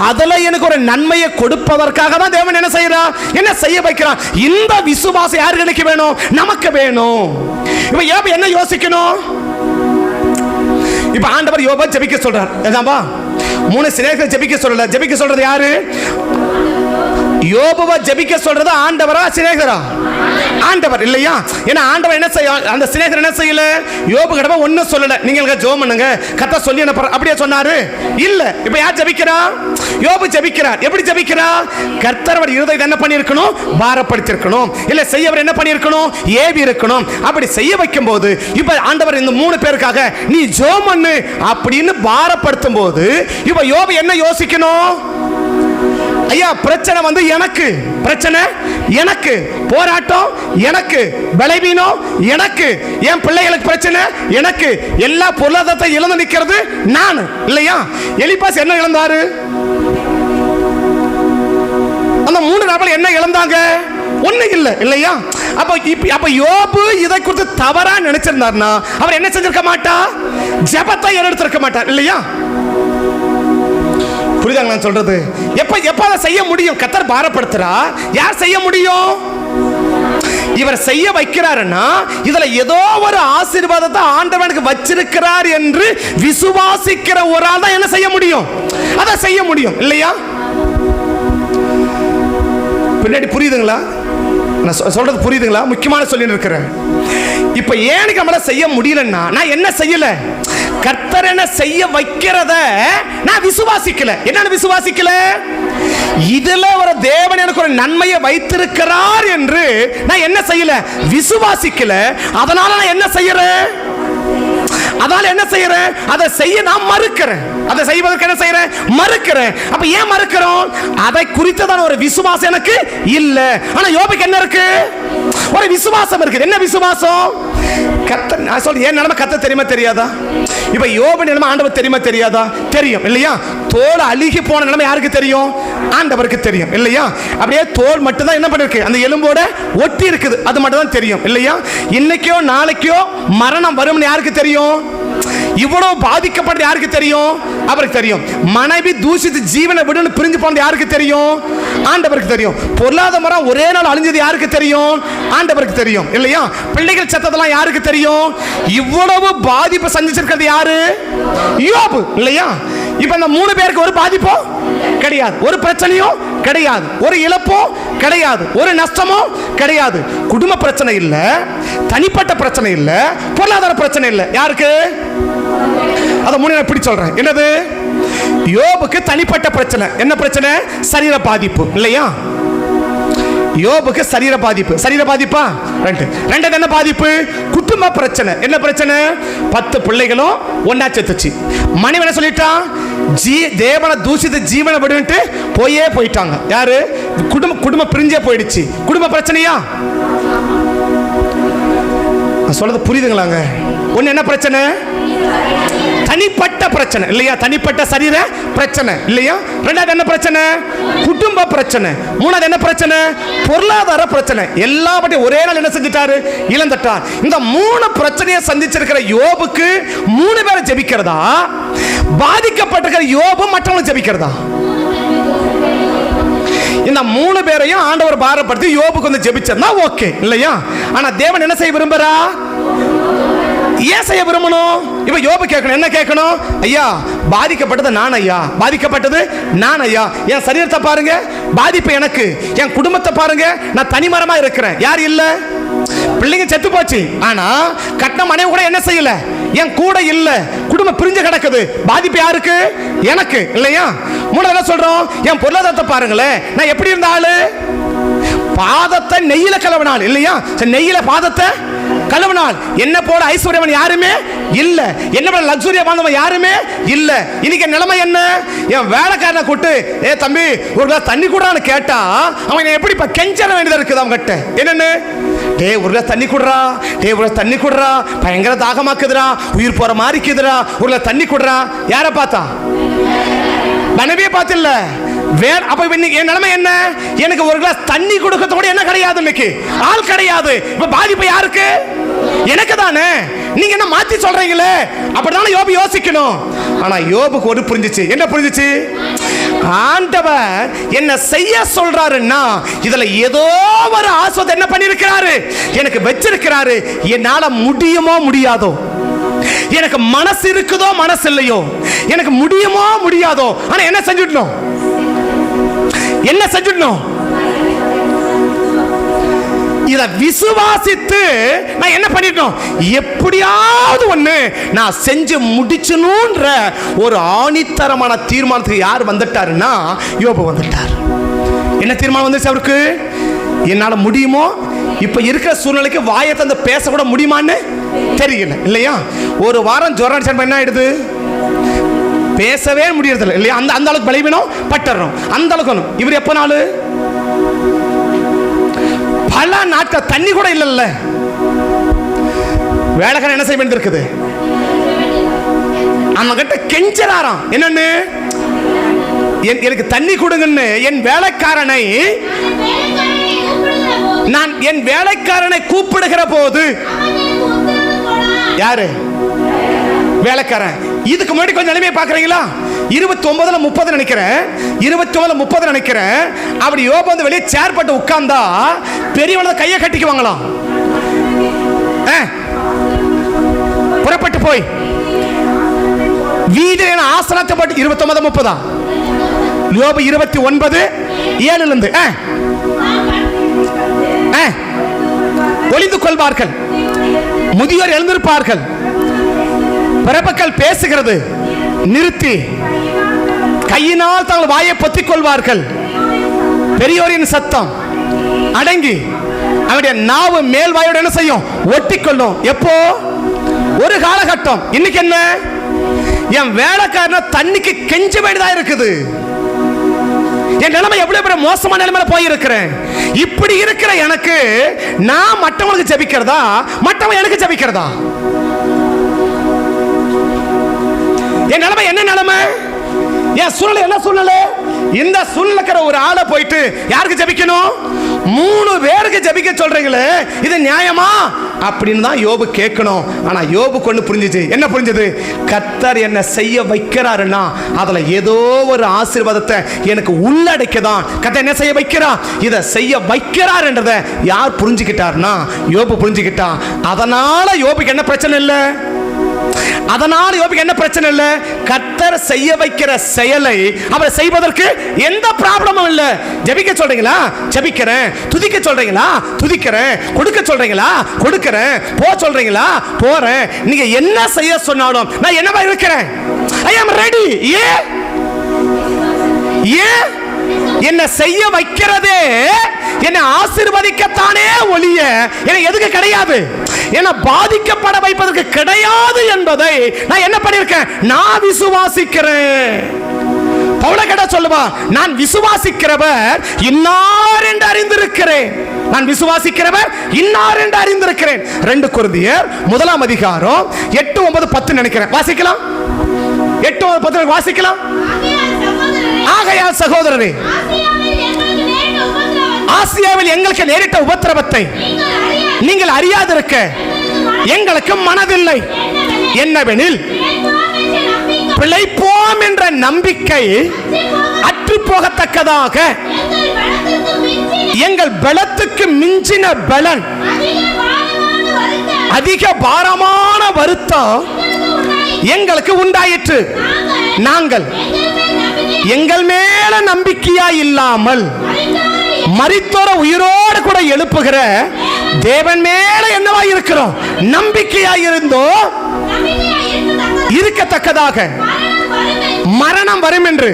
அதுல எனக்கு ஒரு நன்மையை கொடுப்பதற்காக தான் தேவன் என்ன செய்யறா? என்ன செய்ய வைக்கிறான்? இந்த விசுவாசம் யாருக்கு வேணும்? நமக்கு வேணும். இப்ப யோபு என்ன யோசிக்கணும்? இப்ப ஆண்டவர் யோபை ஜெபிக்க சொல்றார். ஏதாம்பா 3 சிநேகிதரை ஜெபிக்க சொல்லல. ஜெபிக்க சொல்றது யாரு? யோபுவை ஜெபிக்க சொல்றது ஆண்டவரா சிநேகிதரா? ஆண்டவர் இல்லையா? ஏன்னா ஆண்டவர் என்ன செய்ய, அந்த சிநேகிதர் என்ன செய்யல? யோபு கிட்ட ஒன்னும் சொல்லல, நீங்க ஜெபம் பண்ணுங்க கர்த்தர் சொல்லி என்ன அப்படியே சொன்னாரு இல்ல. இப்ப யார் ஜெபிக்கிறா? யோபு ஜெபிக்கிறார். எப்படி ஜெபிக்கிறா? கர்த்தர் அவர் இருதயத்தை என்ன பண்ணியிருக்கணும்? பாரப்படுத்தி இருக்கணும். இல்ல செய்யவர் என்ன பண்ணியிருக்கணும்? ஏவி இருக்கணும். அப்படி செய்ய வைக்கும் போது இப்ப ஆண்டவர் இந்த 3 பேருக்காக நீ ஜெபம் பண்ணு அப்படின்னு பாரப்படுத்தும் போது இப்ப யோபு என்ன யோசிக்கணும்? ஐயா பிரச்சனை வந்து எனக்கு, பிரச்சனை எனக்கு, போராட்டம் எனக்கு, பலவீனம் எனக்கு, என் பிள்ளைகளுக்கு பிரச்சனை எனக்கு, எல்லா பொருளாதாரத்தை இழந்து நிக்கிறது நான் இல்லையா? எலிபாஸ் என்ன இழந்தாரு? அந்த 3 நபர்கள் என்ன இழந்தாங்க? ஒண்ணு இல்ல இல்லையா? அப்ப யோபு இதை குறித்து தவறா நினைச்சிருந்தார்னா அவர் என்ன செஞ்சிருக்க மாட்டார்? ஜெபத்தை எடுத்திருக்க மாட்டார் இல்லையா? புரியுதாங்க நான் சொல்றது? எப்ப அதை செய்ய முடியும்? கர்த்தர் பாரப்படுத்துறா. யார் செய்ய முடியும்? இவர் செய்ய வைக்கிறாருன்னா இதுல ஏதோ ஒரு ஆசீர்வாதத்தை ஆண்டவனுக்கு வச்சிருக்கிறார் என்று விசுவாசிக்கிற ஒரு ஆள் தான் என்ன செய்ய முடியும்? அதை செய்ய முடியும் இல்லையா? பின்னாடி புரியுதுங்களா? நான் சொல்றது புரியுதுங்களா? முக்கியமான சொல்லி இருக்கிறேன். இப்ப ஏன் நம்மள செய்ய முடியலன்னா நான் என்ன செய்யல? கர்த்தர் என்ன செய்ய வைக்கிறத நான் விசுவாசிக்கல. என்ன விசுவாசிக்கல? இதுல ஒரு தேவன் எனக்கு ஒரு நன்மையை வைத்திருக்கிறார் என்று நான் என்ன செய்யல? விசுவாசிக்கல. அதனால நான் என்ன செய்யறேன்? அதனால என்ன செய்யறேன்? அதை செய்ய நான் மறுக்கிறேன். அதை செய்வதற்கு என்ன செய்யறேன்? மறுக்கிறேன். அப்ப ஏன் மறுக்கிறோம்? அதை குறித்ததான ஒரு விசுவாசம் எனக்கு இல்ல. ஆனா யோபுக்கு என்ன இருக்கு? ஒரு விசுவாசம் இருக்கு. என்ன விசுவாசம்? கர்த்தர், நான் சொல்றேன், ஏன் நிலைமை கர்த்தர் தெரியுமா தெரியாதா? இப்ப யோபு நிலைமை ஆண்டவர் தெரியுமா தெரியாதா? தெரியும் இல்லையா? தோல் அழுகி போன நிலைமை யாருக்கு தெரியும்? ஆண்டவருக்கு தெரியும் இல்லையா? அப்படியே தோல் மட்டும் தான் என்ன பண்ணிருக்கு, அந்த எலும்போட ஒட்டி இருக்குது, அது மட்டும் தான் தெரியும் இல்லையா? இன்னைக்கோ நாளைக்கோ மரணம் வரும்னு யாருக்கு தெரியும்? இவ்வளவு பாதிக்கப்பட்டது யாருக்கு தெரியும்? அவருக்கு தெரியும். மனைவி தூஷித்து ஜீவனை விடுன்னு பிரிஞ்சு போனது யாருக்கு தெரியும்? ஆண்டவருக்கு தெரியும். பொருளாதாரம் ஒரே நாள் அழிஞ்சது யாருக்கு தெரியும்? ஆண்டவருக்கு தெரியும் இல்லையா? பிள்ளைகள் செத்ததெல்லாம் யாருக்கு தெரியும்? இவ்வளவு பாதிப்பு சந்திச்சிருக்கிறது யாரு? யோபு இல்லையா? இப்ப இந்த 3 பேருக்கு ஒரு பாதிப்போ கிடையாது, ஒரு பிரச்சனையும் கிடையாது, ஒரு இழப்போ கிடையாது, ஒரு நஷ்டமோ கிடையாது. குடும்ப பிரச்சனை இல்ல, தனிப்பட்ட பிரச்சனை இல்ல, பொருளாதார பிரச்சனை இல்ல. யாருக்கு? அத 3 நான் இப்படி சொல்றேன். என்னது? யோபுக்கு தனிப்பட்ட பிரச்சனை. என்ன பிரச்சனை? சரீர பாதிப்பு இல்லையா? யோபுக்கு சரீர பாதிப்பு. சரீர பாதிப்பா? ரெண்டாவது என்ன பாதிப்பு? குடும்ப பிரச்சனை. என்ன பிரச்சனை? 10 பிள்ளைகளும் ஒண்ணா செத்துச்சு. மனைவி என்ன சொல்லிட்டான்? தேவனை தூஷித்து ஜீவனை விடுன்ட்டு போயிட்டாங்க. யாரு? குடும்ப பிரிஞ்சே போயிடுச்சு. குடும்ப பிரச்சனையா? சொல்றது புரியுதுங்களாங்க? ஒண்ணு என்ன பிரச்சனை? தனிப்பட்ட பிரச்சனை இல்லையா? தனிப்பட்ட சரீர பிரச்சனை இல்லையா? ரெண்டாவது என்ன பிரச்சனை? குடும்ப பிரச்சனை. மூணாவது என்ன பிரச்சனை? பொருளாதார பிரச்சனை. எல்லாவற்றையும் ஒரே நாள் என்ன செஞ்சிட்டாரு? இழந்துட்டார். இந்த 3 பிரச்சனையை சந்திச்சிருக்கிற யோபுக்கு 3 பேரை ஜெபிக்கிறதா? பாதிக்கப்பட்டிருக்கிற யோபு மற்றவங்களை ஜெபிக்கிறதா? இந்த 3 பேரையும் ஆண்டவர் பாரப்படுத்தி யோபுக்கு வந்து ஜெபிச்சா ஓகே இல்லையா? ஆனா தேவன் என்ன செய்ய விரும்புறா? ஏன் செய்ய விரும்பணும்? இப்ப யோபு கேட்கணும். என்ன கேட்கணும்? ஐயா, பாதிக்கப்பட்டது நான் ஐயா, பாதிக்கப்பட்டது நான் ஐயா. என் சரீரத்தை பாருங்க, பாதிப்பு எனக்கு. என் குடும்பத்தை பாருங்க, நான் தனிமரமா இருக்கிறேன். யார் இல்ல? பிள்ளைங்க செத்து போச்சு, ஆனா கட்டின மனைவி கூட என்ன செய்யல, என் கூட இல்ல. குடும்பம் பிரிஞ்சு கிடக்குது. பாதிப்பு யாருக்கு? எனக்கு இல்லையா? மூணாவது என்ன சொல்றோம்? என் பொருளாதாரத்தை பாருங்களேன், நான் எப்படி இருந்த ஆளு? பாதத்தை நெய்யில கலவனால் இல்லையா? நெய்யில பாதத்தை கலவனால். என்ன போல ஐஸ்வர்யவன் யாருமே இல்ல, என்ன போல லக்ஸுரியா வாழ்ந்தவன் யாருமே இல்ல. இன்னைக்கு நிலைமை என்ன? என் வேலைக்காரனை கூட்டு, ஏ தம்பி ஒரு கிளாஸ் தண்ணி கூடான்னு கேட்டா அவன் எப்படி இப்ப கெஞ்சற வேண்டியதா இருக்குது அவங்க கிட்ட. என்னன்னு? டே ஒரு கிளாஸ் தண்ணி குடுறா, டே ஒரு கிளாஸ் தண்ணி குடுறா, பயங்கர தாகமாக்குதுடா, உயிர் போற மாதிரி இருக்குதுடா, ஒரு கிளாஸ் தண்ணி குடுறா. யார பார்த்தா? மனைவியை பார்த்து இல்ல. அப்ப என் நிலைமை என்ன? எனக்கு ஒரு கிளாஸ் தண்ணி கொடுக்கறது கூட என்ன கிடையாது, இன்னைக்கு ஆள் கிடையாது. இப்ப பாதிப்பு யாருக்கு? எனக்கு தானே. நீங்க என்ன மாத்தி சொல்றீங்களே? அப்படிதான் யோபு யோசிக்கணும். ஆனா யோபுக்கு ஒரு புரிஞ்சிச்சு. என்ன புரிஞ்சிச்சு? ஆண்டவர் என்ன செய்ய சொல்றாருன்னா இதுல ஏதோ ஒரு ஆசை என்ன பண்ணிருக்கிறாரு, எனக்கு வச்சிருக்கிறாரு. என்னால முடியுமோ முடியாதோ, எனக்கு மனசு இருக்குதோ மனசு இல்லையோ, எனக்கு முடியுமோ முடியாதோ, ஆனா என்ன செஞ்சிடணும்? என்ன செஞ்சிடணும்? இத விசுவாசித்து நான் என்ன பண்ணிட்டோம்? எப்படியாவது ஒண்ணு நான் செஞ்சு முடிச்சணும்ன்ற ஒரு ஆணித்தரமான தீர்மானத்துக்கு யார் வந்துட்டாருன்னா யோபு வந்துட்டார். என்ன தீர்மானம் வந்துச்சு அவருக்கு? என்னால முடியுமோ, இப்ப இருக்கிற சூழ்நிலைக்கு வாயை தந்து பேச கூட முடியுமான்னு தெரியல இல்லையா? ஒரு வாரம் ஜுரம் அடிச்சா என்ன ஆயிடுது? பேசவே முடியறதில்லை இல்லையா? அந்த அளவுக்கு பலவீனம் பட்டுறோம். அந்த அளவுக்கு இவர் எப்ப நாள் பல நாட்கள் தண்ணி கூட இல்ல. வேலைக்காரன் என்ன செய்ய வேண்டியது இருக்குது? நம்ம கிட்ட கெஞ்சறாராம். என்னன்னு? எனக்கு தண்ணி கொடுங்கன்னு என் வேலைக்காரனை நான் என் வேலைக்காரனை கூப்பிடுகிற போது, யாரு வேலைக்காரன்? இதுக்கு முன்னாடி கொஞ்சம் நிலைமையை பாக்குறீங்களா? 29-30 நினைக்கிறேன், 29-30 நினைக்கிறேன். அப்படி யோபு வந்து வெளியே சேர் போட்டு உட்கார்ந்தா பெரியவங்க கையை கட்டிக்குவாங்களாம். புறப்பட்டு போய் வீடு ஆசனத்தை போட்டு 29-30 யோபு 29:7 ஒளிந்து கொள்வார்கள், முதியோர் எழுந்திருப்பார்கள், பிறப்புக்கள் பேசுகிறது நிறுத்தி கையினால் தங்கள் வாயை பொத்திக் கொள்வார்கள், பெரியோரின் சத்தம் அடங்கி அவருடைய நாவு மேல் வாயோட என்ன செய்யும்? ஒட்டிக்கொள்ளும். எப்போ? ஒரு காலகட்டம். இன்னைக்கு என்ன? என் வேலைக்காரன தண்ணிக்கு கெஞ்ச வேண்டியதா இருக்குது. என் நிலைமை எவ்வளவு மோசமான நிலைமையில போயிருக்கிறேன். இப்படி இருக்கிற எனக்கு நான் மற்றவங்களுக்கு ஜெபிக்கிறதா, மற்றவங்க எனக்கு ஜெபிக்கிறதா? என் நிலைமை என்ன நிலைமை? என் சூழ்நிலை என்ன சூழ்நிலை? இந்த சூழ்நிலைக்கிற ஒரு ஆளை போயிட்டு யாருக்கு ஜெபிக்கணும்? 3 பேருக்கு ஜெபிக்க சொல்றீங்களே, இது நியாயமா அப்படின்னு தான் யோபு கேட்கணும். ஆனா யோபு கொண்டு புரிஞ்சுச்சு. என்ன புரிஞ்சது? கர்த்தர் என்ன செய்ய வைக்கிறாருன்னா அதுல ஏதோ ஒரு ஆசீர்வாதத்தை எனக்கு உள்ளடக்கதான் கர்த்தர் என்ன செய்ய வைக்கிறார், இதை செய்ய வைக்கிறார் என்றதை யார் புரிஞ்சுக்கிட்டார்னா யோபு புரிஞ்சுக்கிட்டா. அதனால யோபுக்கு என்ன பிரச்சனை இல்லை? அதனால யோபுக்கு என்ன பிரச்சனை இல்லை? கர்த்தர் செய்ய வைக்கிற செயலை அவர் செய்வதற்கு எந்த ப்ராப்ளமும் இல்லை. ஜெபிக்க சொல்றீங்களா? ஜெபிக்கிறேன். துதிக்க சொல்றீங்களா? துதிக்கிறேன். கொடுக்க சொல்றீங்களா? கொடுக்கிறேன். போ சொல்றீங்களா? போறேன். நீங்க என்ன செய்ய சொன்னாலும் நான் என்னவா இருக்கிறேன்? ஐ அம் ரெடி. என்ன செய்ய வைக்கிறதே என்னை ஆசீர்வதிக்கத்தானே ஒழிய என்னை எதுக்கு கிடையாது, என்னை பாதிக்கப்பட வைப்பதற்கு கிடையாது என்பதை நான் என்ன பண்ணிருக்கேன்? நான் விசுவாசிக்கிறேன். பவுல கேட்டா சொல்லுவா, நான் விசுவாசிக்கிறவர் இன்னார் என்று அறிந்திருக்கிறேன். நான் விசுவாசிக்கிறவர் இன்னார் என்று அறிந்திருக்கிறேன். 2 கொரிந்தியர் 1 அதிகாரம் 8, 9, 10 நினைக்கிறேன். வாசிக்கலாம். 8, 9, 10 வாசிக்கலாம். ஆகையால் சகோதரரே, ஆசியாவில் எங்களுக்கு நேரிட்ட உபத்திரவத்தை நீங்கள் அறியாதிருக்க எங்களுக்கு மனதில்லை. என்னவெனில் பிழைப்போம் என்ற நம்பிக்கை அற்று போகத்தக்கதாக எங்கள் பலத்துக்கு மிஞ்சின பலன், அதிக பாரமான வருத்தம் எங்களுக்கு உண்டாயிற்று. நாங்கள் எங்கள் மேல நம்பிக்கையா இல்லாமல் மரித்தோர உயிரோடு கூட எழுப்புகிற தேவன் மேல என்னவா இருக்கிறோம்? நம்பிக்கையா இருந்தோ இருக்கத்தக்கதாக மரணம் வரும் என்று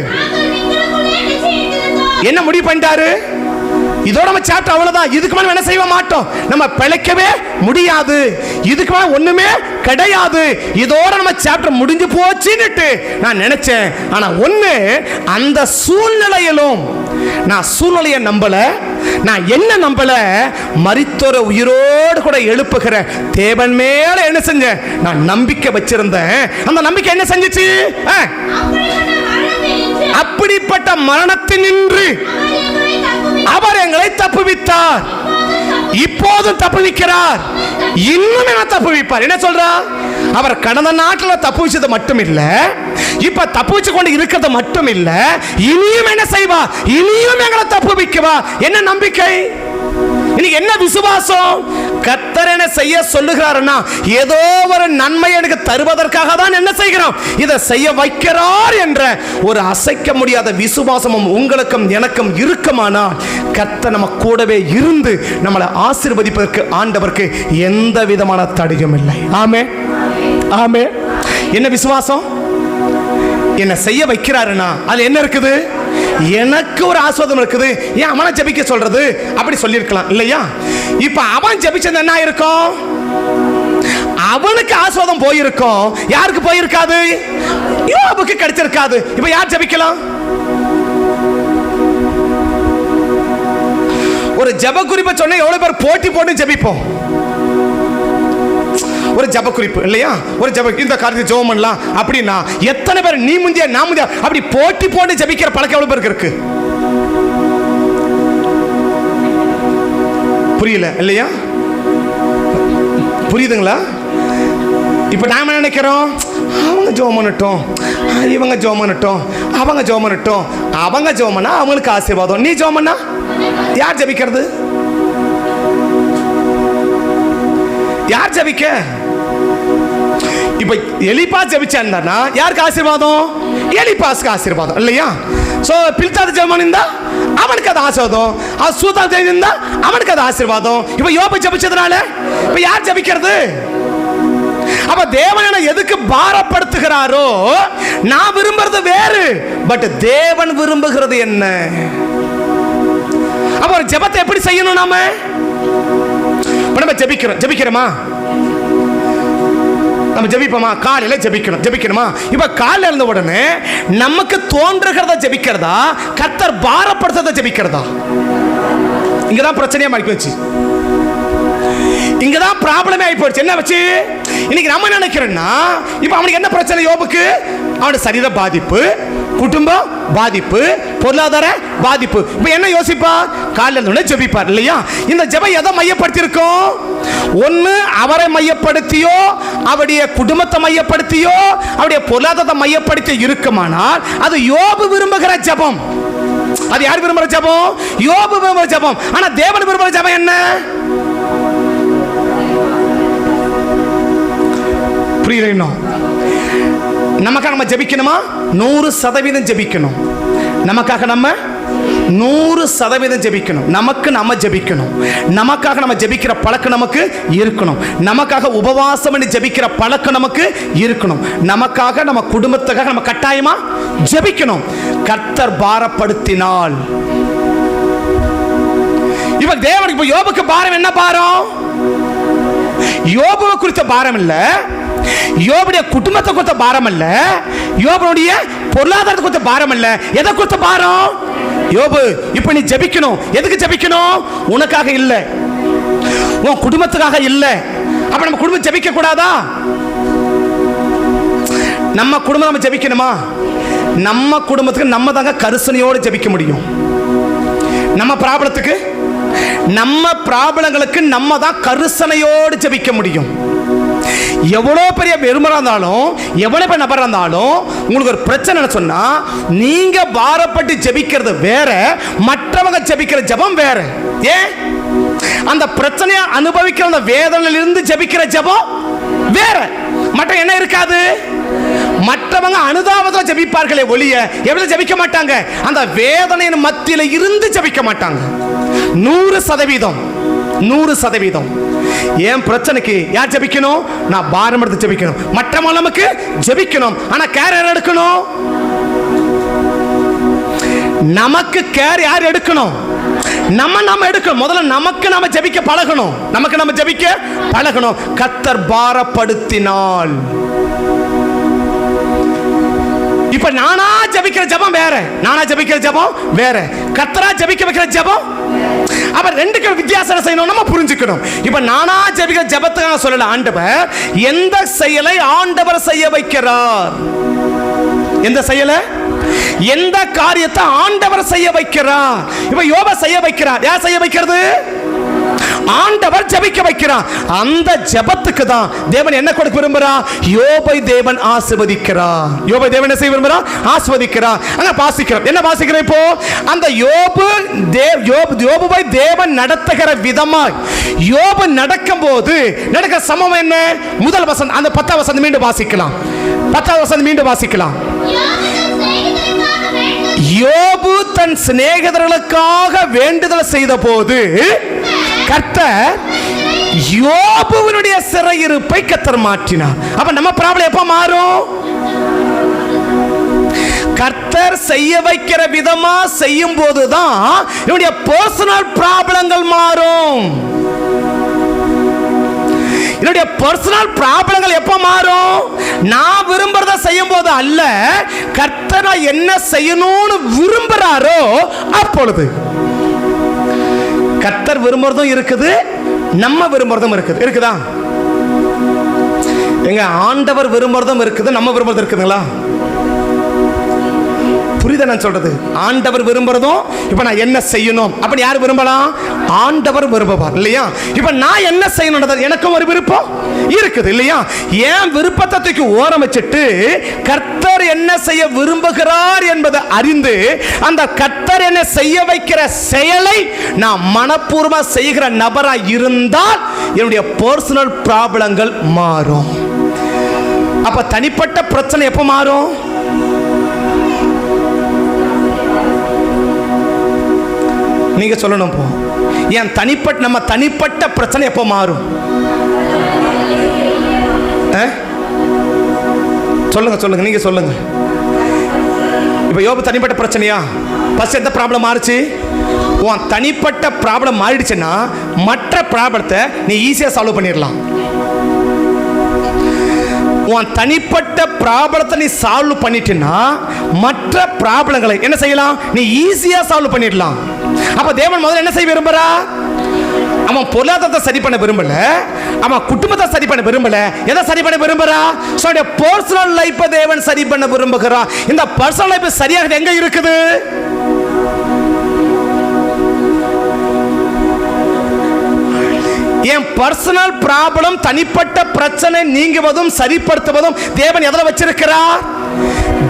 என்ன முடிவு பண்ணிட்டாரு? இதோட நம்ம சாப்டர் அவ்வளவுதான். இதுக்கு மேல என்ன செய்ய மாட்டோம், நம்ம பிழைக்கவே முடியாது. இதுக்கு மேல ஒண்ணுமே கிடையாது. இதோட நம்ம சாப்டர் முடிஞ்சு போச்சுன்னு நான் நினைச்சேன். ஆனா ஒண்ணு, அந்த சூழ்நிலையிலும் நான் சூழ்நிலையை நம்பல, நான் என்ன நம்பல, மரித்தோர உயிரோடு கூட எழுப்புகிற தேவன் மேல என்ன செஞ்சேன்? நான் நம்பிக்கை வச்சிருந்தேன். அந்த நம்பிக்கை என்ன செஞ்சுச்சு? அப்படிப்பட்ட மரணத்தினின்று அவர் எங்களை தப்புவித்தார். இப்போதும் தப்புவிக்கிறார், இன்னும் என்ன தப்புவிப்பார். என்ன சொல்றா? அவர் கடந்த நாட்டில் தப்புவிச்சது மட்டும் இல்ல, இப்ப தப்புவிச்சு கொண்டு இருக்கிறது மட்டும் இல்ல, இனியும் என்ன செய்வா? இனியும் எங்களை தப்புவிக்குவா. என்ன நம்பிக்கை? இன்னைக்கு என்ன விசுவாசம்? கர்த்தர் என்ன செய்ய சொல்லுகிறாருன்னா ஏதோ ஒரு நன்மை எனக்கு தருவதற்காக தான் என்ன செய்கிறோம், இதை செய்ய வைக்கிறார் என்ற ஒரு அசைக்க முடியாத விசுவாசமும் உங்களுக்கும் எனக்கும் இருக்குமானால் கர்த்தர் நம்ம கூடவே இருந்து நம்மளை ஆசீர்வதிப்பதற்கு ஆண்டவருக்கு எந்த விதமான தடையும் இல்லை. ஆமே ஆமே. என்ன விசுவாசம்? என்ன செய்ய வைக்கிறாருன்னா அது என்ன இருக்குது? எனக்கு ஒரு ஆசீர்வாதம் இருக்குது. ஏன் அவனை ஜெபிக்க சொல்றது? அப்படி சொல்லியிருக்கலாம் இல்லையா? இப்ப அவன் ஜெபிச்சது என்ன இருக்கும்? அவனுக்கு ஆசீர்வாதம் போயிருக்கும். யாருக்கு போயிருக்காது? யோபுக்கு கிடைச்சிருக்காது. இப்ப யார் ஜெபிக்கலாம்? ஒரு ஜெப குறிப்பை சொன்ன எவ்வளவு பேர் போட்டி போட்டு ஜெபிப்போம்? ஒரு ஜெப குறிப்பு இல்லையா? ஒரு ஜெப, இந்த காரியத்தை ஜெபம் பண்ணலாம் அப்படின்னா எத்தனை பேர் நீ முந்தியா நான் முந்தியா அப்படி போட்டி போட்டு ஜெபிக்கிற பழக்கம் எவ்வளவு பேருக்கு இருக்கு? புரியல இல்லையா? புரியுதுங்களா? இப்ப நாம நினைக்கிறோம், அவங்க ஜெபம் பண்ணட்டும், இவங்க ஜெபம் பண்ணட்டும், அவங்க ஜெபம் பண்ணட்டும், அவங்க ஜெபம் பண்ணா அவங்களுக்கு ஆசீர்வாதம், நீ ஜெபம் பண்ணா யார் ஜெபிக்கிறது? யார் ஜெபிக்க? இப்ப எலிபாஸ் ஜெபிச்சான்னா யாருக்கு ஆசீர்வாதம்? எலிபாஸ்க்கு ஆசீர்வாதம் இல்லையா? சோ பில்தாத் ஜெபம் இருந்தா அவனுக்கு அது ஆசீர்வாதம், சூதா இருந்தா அவனுக்கு அது ஆசீர்வாதம். இப்ப யோபு ஜெபிச்சதுனால இப்ப யார் ஜெபிக்கிறது? அப்ப தேவனை எதுக்கு பாரப்படுத்துகிறாரோ? நான் விரும்புறது வேறு, பட் தேவன் விரும்புகிறது என்ன? அப்ப ஒரு ஜெபத்தை எப்படி செய்யணும்? நாம நம்ம ஜெபிக்கிறோமா? நம்ம ஜெபிப்போமா? காலையில ஜெபிக்கணுமா? இப்ப காலையில இருந்த உடனே நமக்கு தோன்றுகிறத ஜெபிக்கிறதா, கர்த்தர் பாரப்படுத்துறத ஜெபிக்கிறதா? இங்கதான் பிரச்சனையா மாறி போச்சு. இங்கதான் ப்ராப்ளமே ஆகி போச்சு. என்ன வச்சு இன்னைக்கு நம்ம நினைக்கிறோம்னா, இப்ப அவனுக்கு என்ன பிரச்சனை? யோபுக்கு அவனுடைய சரீர பாதிப்பு, குடும்பம் பாதிப்பு, பொருளாதார பாதிப்பு. இப்ப என்ன யோசிப்பா? காலையில ஜெபிப்பார் இல்லையா? இந்த ஜெபம் எதை மையப்படுத்தி இருக்கும்? ஒன்னு அவரை மையப்படுத்தியோ, அவருடைய குடும்பத்தை மையப்படுத்தியோ, அவருடைய பொருளாதாரத்தை மையப்படுத்தி இருக்குமானால் அது யோபு விரும்புகிற ஜெபம். அது யார் விரும்புகிற ஜெபம்? யோபு விரும்புகிற ஜெபம். ஆனா தேவன் விரும்புகிற ஜெபம் என்ன? புரியல? நமக்காக நம்ம ஜெபிக்கணுமா? 100% ஜெபிக்கணும். நமக்காக நம்ம 100% ஜெபிக்கணும். நமக்கு நம்ம ஜெபிக்கணும். நமக்காக நம்ம ஜெபிக்கிற பழக்கம் நமக்கு இருக்கணும். நமக்காக உபவாசம் பண்ணி ஜெபிக்கிற பழக்கம் நமக்கு இருக்கணும். நமக்காக நம்ம குடும்பத்துக்காக நம்ம கட்டாயமா ஜெபிக்கணும். கர்த்தர் பாரப்படுத்தினால் இப்ப தேவனுக்கு, இப்ப யோபுக்கு பாரம் என்ன பாரம்? யோபுவை குறித்த பாரம் இல்ல, யோபுடைய குடும்பத்தை குறித்த பாரம் இல்ல, யோபுடைய பொருளாதாரத்தை குறித்த பாரம் இல்ல. எதை குறித்த பாரம்? யோபு இப்ப நீ ஜெபிக்கணும். எதுக்கு ஜெபிக்கணும்? உனக்காக இல்ல, உன் குடும்பத்துக்காக இல்ல. அப்ப நம்ம குடும்பம் ஜெபிக்க கூடாதா? நம்ம குடும்பம் நம்ம ஜெபிக்கணுமா? நம்ம குடும்பத்துக்கு நம்ம தாங்க கரிசனையோடு ஜெபிக்க முடியும். நம்ம ப்ராப்ளத்துக்கு, நம்ம ப்ராப்ளங்களுக்கு நம்ம தான் கரிசனையோடு ஜெபிக்க முடியும். எவ்வளோ பெரிய பெருமரா இருந்தாலும், எவ்வளோ பெரிய நபராக இருந்தாலும், உங்களுக்கு ஒரு பிரச்சனை சொன்னா நீங்க பாரப்பட்டு ஜெபிக்கிறது வேற, மற்றவங்க ஜெபிக்கிற ஜெபம் வேற. ஏன்? அந்த பிரச்சனையை அனுபவிக்கிற அந்த வேதனையிலிருந்து ஜெபிக்கிற ஜெபம் வேற. மற்ற என்ன இருக்காது? மற்றவங்க அனுதாபத்தில் ஜெபிப்பார்களே ஒழிய எவ்வளவு ஜெபிக்க மாட்டாங்க. அந்த வேதனையின் மத்தியில இருந்து ஜெபிக்க மாட்டாங்க. 100%. ஏன் பிரச்சனைக்கு யார் ஜெபிக்கணும்? நான் பாரம் எடுத்து ஜெபிக்கணும். மற்றவங்க நமக்கு ஜெபிக்கணும். ஆனா கேர் யார் எடுக்கணும்? நமக்கு கேர் யார் எடுக்கணும்? நம்ம எடுக்கணும். முதல்ல நமக்கு நாம ஜெபிக்க பழகணும். நமக்கு நம்ம ஜெபிக்க பழகணும். கர்த்தர் பாரப்படுத்தினால். இப்ப நானா ஜெபிக்கிற ஜெபம் வேற, நானா ஜெபிக்கிற ஜெபம் வேற, கர்த்தரா ஜெபிக்க வைக்கிற ஜெபம். அப்ப ரெண்டுக்கு வித்தியாசம் செய்யணும், நம்ம புரிஞ்சுக்கணும். இப்ப நானா ஜெபிக்கிற ஜெபத்துக்காக சொல்லல, ஆண்டவர் எந்த செயலை ஆண்டவர் செய்ய வைக்கிறார், எந்த செயலை, எந்த காரியத்தை ஆண்டவர் செய்ய வைக்கிறார். இப்ப யோபு செய்ய வைக்கிறார். யார் செய்ய வைக்கிறது? ஆண்டவர் ஜெபிக்க வைக்கிறார். அந்த ஜெபத்துக்கு தான் தேவன் என்ன கொடுக்க விரும்புகிறார்? யோபை தேவன் ஆசீர்வதிக்கிறார். யோபை தேவன் என்ன செய்ய விரும்புகிறார்? ஆசீர்வதிக்கிறார். அங்க வாசிக்கிறோம். என்ன வாசிக்கிறோம் இப்போ? அந்த யோபுவை தேவன் நடத்துகிற விதமாய் யோபு நடக்கும்போது நடக்கிற சம்பவம் என்ன? முதல் வசனம், அந்த 10ஆம் வசனம் மீண்டும் வாசிக்கலாம். 10ஆம் வசனம் மீண்டும் வாசிக்கலாம். யோபு தன் சிநேகிதர்களுக்காக வேண்டுதல் செய்த போது கர்த்தர் யோபுவினுடைய சிறையிருப்பை கர்த்தர் மாற்றினார். அப்ப நம்ம ப்ராப்ளம் எப்ப மாறும்? கர்த்தர் செய்ய வைக்கிற விதமா செய்யும் போதுதான் என்னுடைய பர்சனல் ப்ராப்ளங்கள் மாறும். என்னுடைய பர்சனல் ப்ராப்ளங்கள் எப்ப மாறும்? நான் விரும்புறத செய்யும் போது அல்ல, கர்த்தர் என்ன செய்யணும்னு விரும்புறாரோ அப்பொழுது. கர்த்தர் விரும்புறதும் இருக்குது, நம்ம விரும்புறதும் இருக்குது. இருக்குதா? எங்க ஆண்டவர் விரும்புறதும் இருக்குது, நம்ம விரும்புறதும் இருக்குதுங்களா? புரியுதா நான் சொல்றது? ஆண்டவர் விரும்புறதும், இப்ப நான் என்ன செய்யணும் அப்படி யார் விரும்பலாம்? ஆண்டவர் விரும்புவார் இல்லையா? இப்ப நான் என்ன செய்யணும் எனக்கும் ஒரு விருப்பம் இருக்குது இல்லையா? ஏன் விருப்பத்தை தூக்கி ஓரம் வச்சுட்டு கர்த்தர் என்ன செய்ய விரும்புகிறார் என்பதை அறிந்து அந்த கர்த்தர் என்ன செய்ய வைக்கிற செயலை நான் மனப்பூர்வமா செய்கிற நபரா இருந்தால் என்னுடைய பர்சனல் ப்ராப்ளங்கள் மாறும். அப்ப தனிப்பட்ட பிரச்சனை எப்ப மாறும்? நீங்க சொல்லணும். போ ஏன் தனிப்பட்ட, நம்ம தனிப்பட்ட பிரச்சனை எப்போ மாறும்? சொல்லுங்க, நீங்க சொல்லுங்க. இப்ப யோபு தனிப்பட்ட பிரச்சனையா? ஃபர்ஸ்ட் எந்த ப்ராப்ளம் மாறுச்சு? உன் தனிப்பட்ட ப்ராப்ளம் மாறிடுச்சுன்னா மற்ற ப்ராப்ளத்தை நீ ஈஸியா சால்வ் பண்ணிடலாம். உன் தனிப்பட்ட ப்ராப்ளத்தை நீ சால்வ் பண்ணிட்டீன்னா மற்ற ப்ராப்ளங்களை என்ன செய்யலாம்? நீ ஈஸியா சால்வ் பண்ணிடலாம். அப்ப தேவன் முதல்ல என்ன செய்ய விரும்புறா? அவன் பொருளாதாரத்தை சரி பண்ண விரும்பல, அவன் குடும்பத்தை சரி பண்ண விரும்பல. எதை சரி பண்ண விரும்புறா? பர்சனல் லைஃப் தேவன் சரி பண்ண விரும்புகிறான். இந்த பர்சனல் லைஃப் சரியாக எங்க இருக்குது? என் பர்சனல் ப்ராப்ளம், தனிப்பட்ட பிரச்சனை நீங்குவதும் சரிப்படுத்துவதும் தேவன் எதில் வச்சிருக்கிறார்?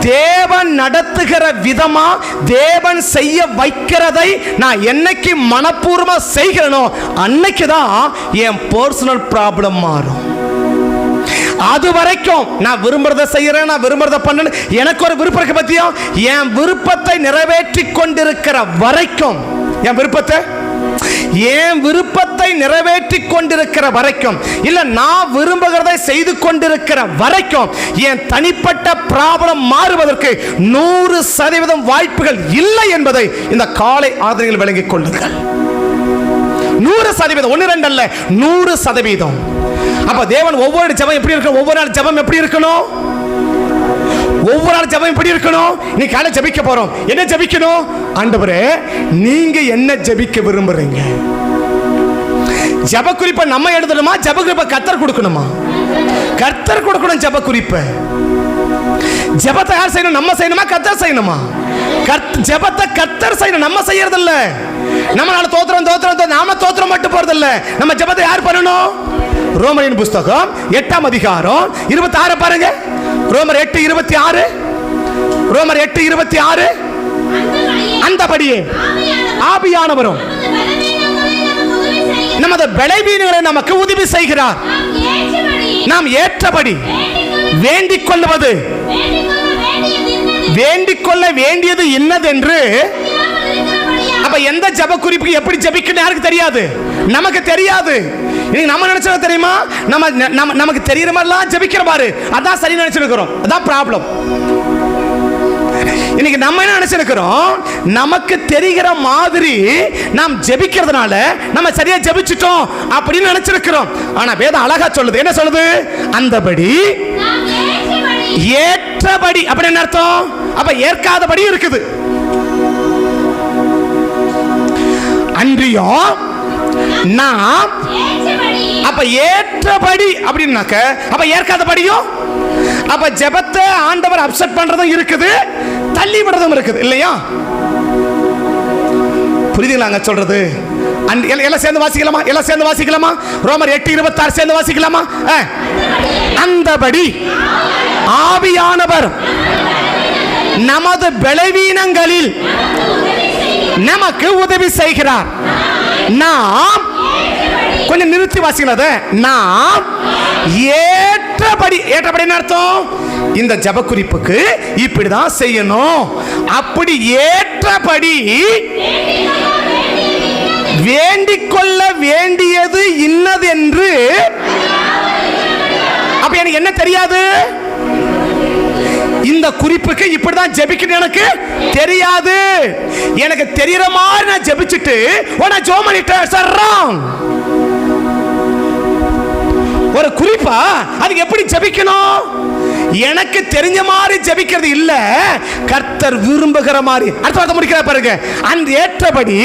தேவன் நடத்துகிற விதமா, தேவன் செய்ய வைக்கிறதை நான் என்னைக்கு மனப்பூர்வமா செய்கிறேனோ அன்னைக்கு தான் என் பர்சனல் ப்ராப்ளம் மாறும். அது வரைக்கும் நான் விரும்புறதை செய்யறேன், நான் விரும்புறதை பண்ணேன், எனக்கு ஒரு விருப்பம் இருக்கு பத்தியா, என் விருப்பத்தை நிறைவேற்றி கொண்டிருக்கிற வரைக்கும், என் விருப்பத்தை நிறைவேற்றி கொண்டிருக்கிற வரைக்கும், இல்ல நான் விரும்புகிறதை செய்து கொண்டிருக்கிற வரைக்கும் என் தனிப்பட்ட ப்ராப்ளம் மாறுவதற்கு 100% வாய்ப்புகள் இல்லை என்பதை இந்த காலை ஆதரவில் விளங்கிக் கொள்ளுங்கள். 100%, 1 2 அல்ல, 100%. அப்ப தேவன் ஒவ்வொரு ஜெபம் எப்படி இருக்கணும்? ஒவ்வொரு நாள் ஜெபம் எப்படி இருக்கணும்? ஒவ்வொரு நாள் ஜெபம் எப்படி இருக்கணும்? நீ காலை ஜெபிக்க போறோம், என்ன ஜெபிக்கணும்? ஆண்டவரே, நீங்க என்ன ஜெபிக்க விரும்புறீங்க? ஜெப குறிப்பை நம்ம எழுதணுமா? ஜெப குறிப்பை கர்த்தர் கொடுக்கணுமா? கர்த்தர் கொடுக்கணும் ஜெப குறிப்பை. ஜெபத்தை யார் செய்யணும்? நம்ம செய்யணுமா? கர்த்தர் செய்யணுமா? ஜெபத்தை கர்த்தர் செய்யணும், நம்ம செய்யறது இல்ல. நம்மளால தோத்திரம் நாம தோத்திரம் மட்டும் போறது இல்ல. நம்ம ஜெபத்தை யார் பண்ணணும்? ரோமரின் புத்தகம் 8ஆம் அதிகாரம் 26 பாருங்க. ரோமர் 8:26. ரோமர் 8:26. அந்தபடியே ஆவியானவரும் நமது பலவீனங்களை நமக்கு உதவி செய்கிறார். நாம் ஏற்றபடி வேண்டிக் கொள்வது, வேண்டிக் கொள்ள வேண்டியது இன்னதென்று. அப்ப எந்த ஜெப குறிப்பு எப்படி ஜெபிக்கணும் யாருக்கு தெரியாது? நமக்கு தெரியாது. இன்னைக்கு நம்ம நினைச்சது தெரியுமா? நமக்கு தெரியுற மாதிரிலாம் ஜெபிக்கிற பாரு, அதான் சரி நினைச்சிருக்கிறோம். அதான் ப்ராப்ளம். இன்னைக்கு நம்ம என்ன நினைச்சிருக்கிறோம்? நமக்கு தெரிகிற மாதிரி நாம் ஜெபிக்கிறதுனால நம்ம சரியா ஜெபிச்சிட்டோம் அப்படின்னு நினைச்சிருக்கிறோம். ஆனா வேதம் அழகா சொல்லுது. என்ன சொல்லுது? அந்தபடி, ஏற்றபடி. அப்படி என்ன அர்த்தம்? அப்ப ஏற்காதபடி இருக்குது. அன்றியும் நாம் அப்ப ஏற்றபடி அப்படின்னாக்க அப்ப ஏற்காதபடியும். அப்ப ஜெபத்தை ஆண்டவர் அப்செட் பண்றதும் இருக்குது, தள்ளி விடுறதும் இருக்குது இல்லையா? புரியுதுங்களாங்க சொல்றது? எல்லாம் சேர்ந்து வாசிக்கலாமா? எல்லாம் சேர்ந்து வாசிக்கலாமா? ரோமர் 8:26 சேர்ந்து வாசிக்கலாமா? அந்தபடி ஆவியானவர் நமது பலவீனங்களில் நமக்கு உதவி செய்கிறார். நாம் கொஞ்சம் நிறுத்தி வாசிக்கலாம். நாம் ஏற்றபடி, ஏற்றபடி அர்த்தம் இந்த ஜெப குறிப்புக்கு இப்படிதான் செய்யணும். அப்படி ஏற்றபடி வேண்டிக் கொள்ள வேண்டியது இன்னதென்று. அப்ப எனக்கு என்ன தெரியாது? இந்த குறிப்புக்கு இப்படிதான் ஜெபிக்கணும் எனக்கு தெரியாது. எனக்கு தெரியற மாதிரி நான் ஜெபிச்சிட்டு நான் ஜெபம் பண்ணிட்டேன். ஒரு குறிப்பா அதுக்கு எப்படி ஜெபிக்கணும்? எனக்கு தெரிஞ்ச மாதிரி ஜெபிக்கிறது இல்ல, கர்த்தர் விரும்புகிற மாதிரி. அடுத்த முடிக்கிற பாருங்க. அந்த ஏற்றபடி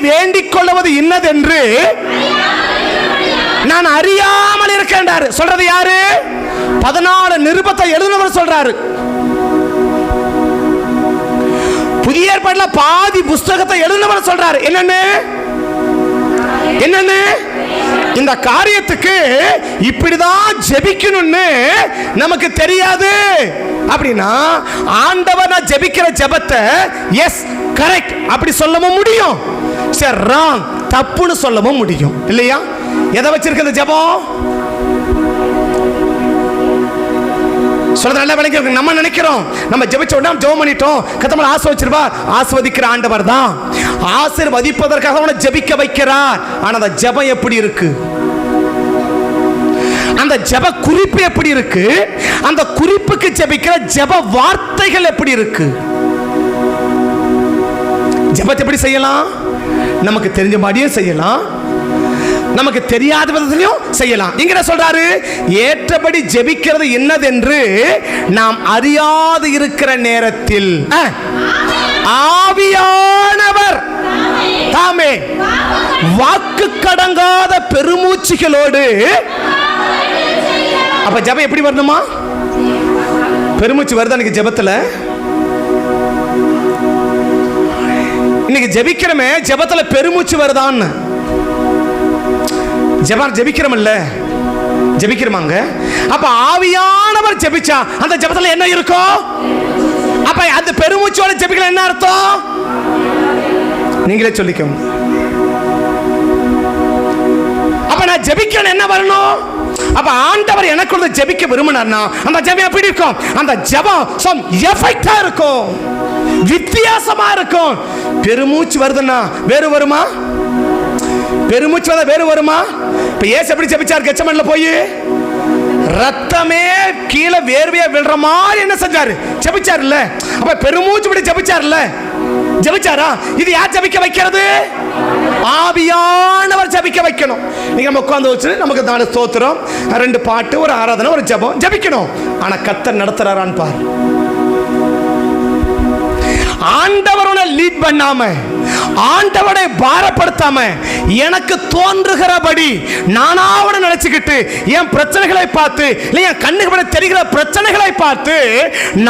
வேண்டிக் கொள்வது இன்னதென்று நான் அறியாமல் இருக்கேன். சொல்றது யாரு? 14 நிருபத்தை எழுதினவர் சொல்றாரு. புதிய ஏற்பாட்டுல பாதி புஸ்தகத்தை எழுதினவர் சொல்றாரு. என்னன்னு இந்த காரியத்துக்கு இப்படிதான் ஜெபிக்கணும்னு நமக்கு தெரியாது. அப்படின்னா ஆண்டவர் நான் ஜெபிக்கிற ஜெபத்தை எஸ் கரெக்ட் அப்படி சொல்லவும் முடியும், சரி ராங் தப்புன்னு சொல்லவும் முடியும் இல்லையா? எதை வச்சிருக்க ஜெபம் சொல்றது நல்லா விளங்கி. நம்ம நினைக்கிறோம் நம்ம ஜெபிச்ச உடனே ஜெபம் பண்ணிட்டோம், கத்தமல ஆசீர்வதிச்சிருவா. ஆசீர்வதிக்கிற ஆண்டவர் தான் ஆசீர்வதிப்பதற்காக அவனை ஜெபிக்க வைக்கிறார். ஆனா அந்த ஜெபம் எப்படி இருக்கு? அந்த ஜெப குறிப்பு எப்படி இருக்கு? அந்த குறிப்புக்கு ஜெபிக்கிற ஜெப வார்த்தைகள் எப்படி இருக்கு? ஜெபத்தை எப்படி செய்யலாம்? நமக்கு தெரிஞ்ச மாதிரியே செய்யலாம், நமக்கு தெரியாத விதத்திலையும் செய்யலாம். இங்க சொல்றாரு ஏற்றபடி ஜெபிக்கிறது என்னதென்று நாம் அறியாது இருக்கிற நேரத்தில் ஆவியானவர் தாமே வாக்கு கடங்காத பெருமூச்சுகளோடு. அப்ப ஜெபம் எப்படி வரணுமா? பெருமூச்சு வருதா இன்னைக்கு ஜெபத்துல? இன்னைக்கு ஜெபிக்கிறமே, ஜெபத்துல பெருமூச்சு வருதான்னு. ஜெபிக்கிறோம்ல, ஜெபிக்கிறோமாங்க? அப்ப ஆவியானவர் ஜெபிச்சா அந்த ஜெபத்துல என்ன இருக்கும்? அப்ப அந்த பெருமூச்சோட ஜெபிக்கல என்ன அர்த்தம்? நீங்களே சொல்லிக்கோங்க. அப்ப நான் ஜெபிக்கணும் என்ன வரணும்? அப்ப ஆண்டவர் எனக்குள்ள ஜெபிக்க விரும்பினார்னா அந்த ஜெபம் எப்படி இருக்கும்? அந்த ஜெபம் சம் எஃபெக்டா இருக்கும், வித்தியாசமா இருக்கும். பெருமூச்சு வருதுன்னா வேறு வருமா? பெருமூச்சு வந்தா வேறு வருமா? இப்ப இயேசு எப்படி ஜெபிச்சார் கெத்செமனேல போய்? ரத்தமே கீழே வேர்வையா விழுற மாதிரி என்ன செஞ்சாரு? ஜெபிச்சார்ல. அப்ப பெருமூச்சு விட்டு ஜெபிச்சார்ல. ஜெபிச்சாரா? இது யார் ஜெபிக்க வைக்கிறது? ஆவியானவர் ஜெபிக்க வைக்கணும். நீங்க நம்ம உட்கார்ந்து வச்சு நமக்கு 4 ஸ்தோத்திரம், 2 பாட்டு, ஒரு ஆராதனை, ஒரு ஜெபம் ஜெபிக்கணும். ஆனா கர்த்தர் நடத்துறாரான்னு பாரு. ஆண்டவரோட லீட் பண்ணாம, ஆண்டவரை பாரப்படுத்தாம, எனக்கு தோன்றுகிறபடி நானாவோட நினைச்சுக்கிட்டு என் பிரச்சனைகளை பார்த்து, இல்ல என் கண்ணுக்கு தெரிகிற பிரச்சனைகளை பார்த்து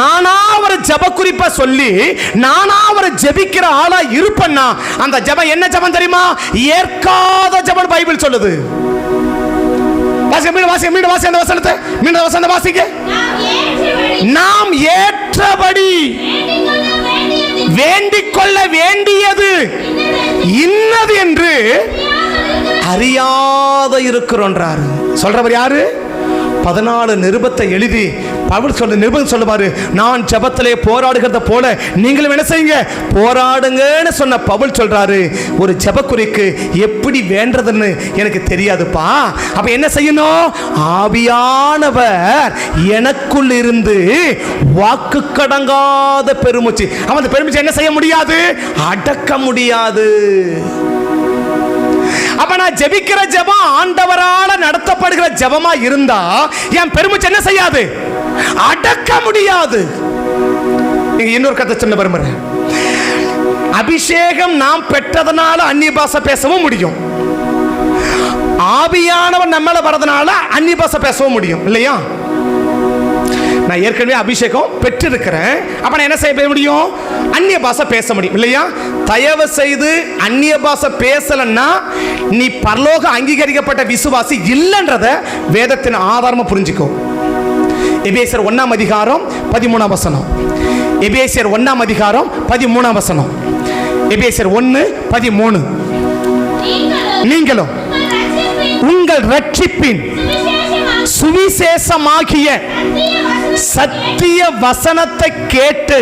நானா ஒரு ஜெப குறிப்பா சொல்லி நானா ஒரு ஜெபிக்கிற ஆளா இருப்பேன்னா அந்த ஜெபம் என்ன ஜெபம் தெரியுமா? ஏற்காத ஜெபம் பைபிள் சொல்லுது. மீண்டும் வாசி அந்த வசனத்தை, மீண்டும் வசனத்தை வாசிங்க. நாம் ஏற்றபடி வேண்டிக் கொள்ள வேண்டியது இன்னது என்று அறியாத இருக்கிறோன்றாரு. சொல்றவர் யாரு? 14 நிருபத்தை எழுதி பவுல் சொல்ற நிருபம் சொல்லுவாரு, நான் ஜெபத்திலே போராடுகிறத போல நீங்களும் என்ன செய்யுங்க? போராடுங்கன்னு சொன்ன பவுல் சொல்றாரு, ஒரு ஜெபக்குறிக்கு எப்படி வேண்டதுன்னு எனக்கு தெரியாதுப்பா. அப்ப என்ன செய்யணும்? ஆவியானவர் எனக்குள் இருந்து வாக்கு கடங்காத பெருமூச்சு, அவன் அந்த பெருமூச்சு என்ன செய்ய முடியாது? அடக்க முடியாது. அப்ப நான் ஜெபிக்கிற ஜெபம் ஆண்டவரால நடத்தப்படுகிற ஜெபமா இருந்தா என் பெருமூச்சு என்ன செய்யாது? அடக்க முடியாது. நீங்க இன்னொரு கதை சொல்ல விரும்புறேன். அபிஷேகம் நாம் பெற்றதனால அந்நிய பாஷை பேசவும் முடியும், ஆவியானவர் நம்மள வரதுனால அந்நிய பாஷை பேசவும் முடியும் இல்லையா? நான் ஏற்கனவே அபிஷேகம் பெற்றிருக்கிறேன், அப்ப நான் என்ன செய்ய முடியும்? அந்நிய பாஷை பேச முடியும் இல்லையா? தயவு செய்து அந்நிய பாஷை பேசலன்னா நீ பரலோக அங்கீகரிக்கப்பட்ட விசுவாசி இல்லைன்றத வேதத்தின் ஆதாரமா புரிஞ்சுக்கோ. எபேசியர் 1ஆம் அதிகாரம் 13ஆம் வசனம். எபேசியர் 1ஆம் அதிகாரம் 13ஆம் வசனம். எபேசியர் 1:13. நீங்களும் உங்கள் ரட்சிப்பின் சுவிசேஷமாகிய சத்திய வசனத்தை கேட்டு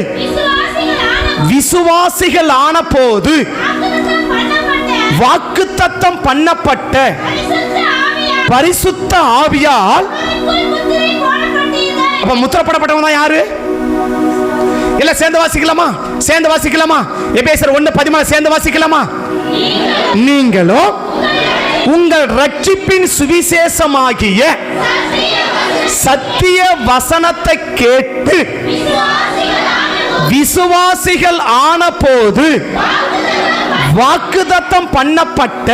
விசுவாசிகள் ஆன போது வாக்குத்தத்தம் பண்ணப்பட்ட பரிசுத்த ஆவியால். அப்ப முத்திரப்படப்பட்டவங்க தான் யாரு? இல்ல சேர்ந்து வாசிக்கலாமா? சேர்ந்து வாசிக்கலாமா? எபேசியர் 1:13 சேர்ந்து வாசிக்கலாமா? நீங்களும் உங்கள் ரட்சிப்பின் சுவிசேஷமாகிய சத்திய வசனத்தை கேட்டு விசுவாசிகள் ஆன போது வாக்குத்தத்தம் பண்ணப்பட்ட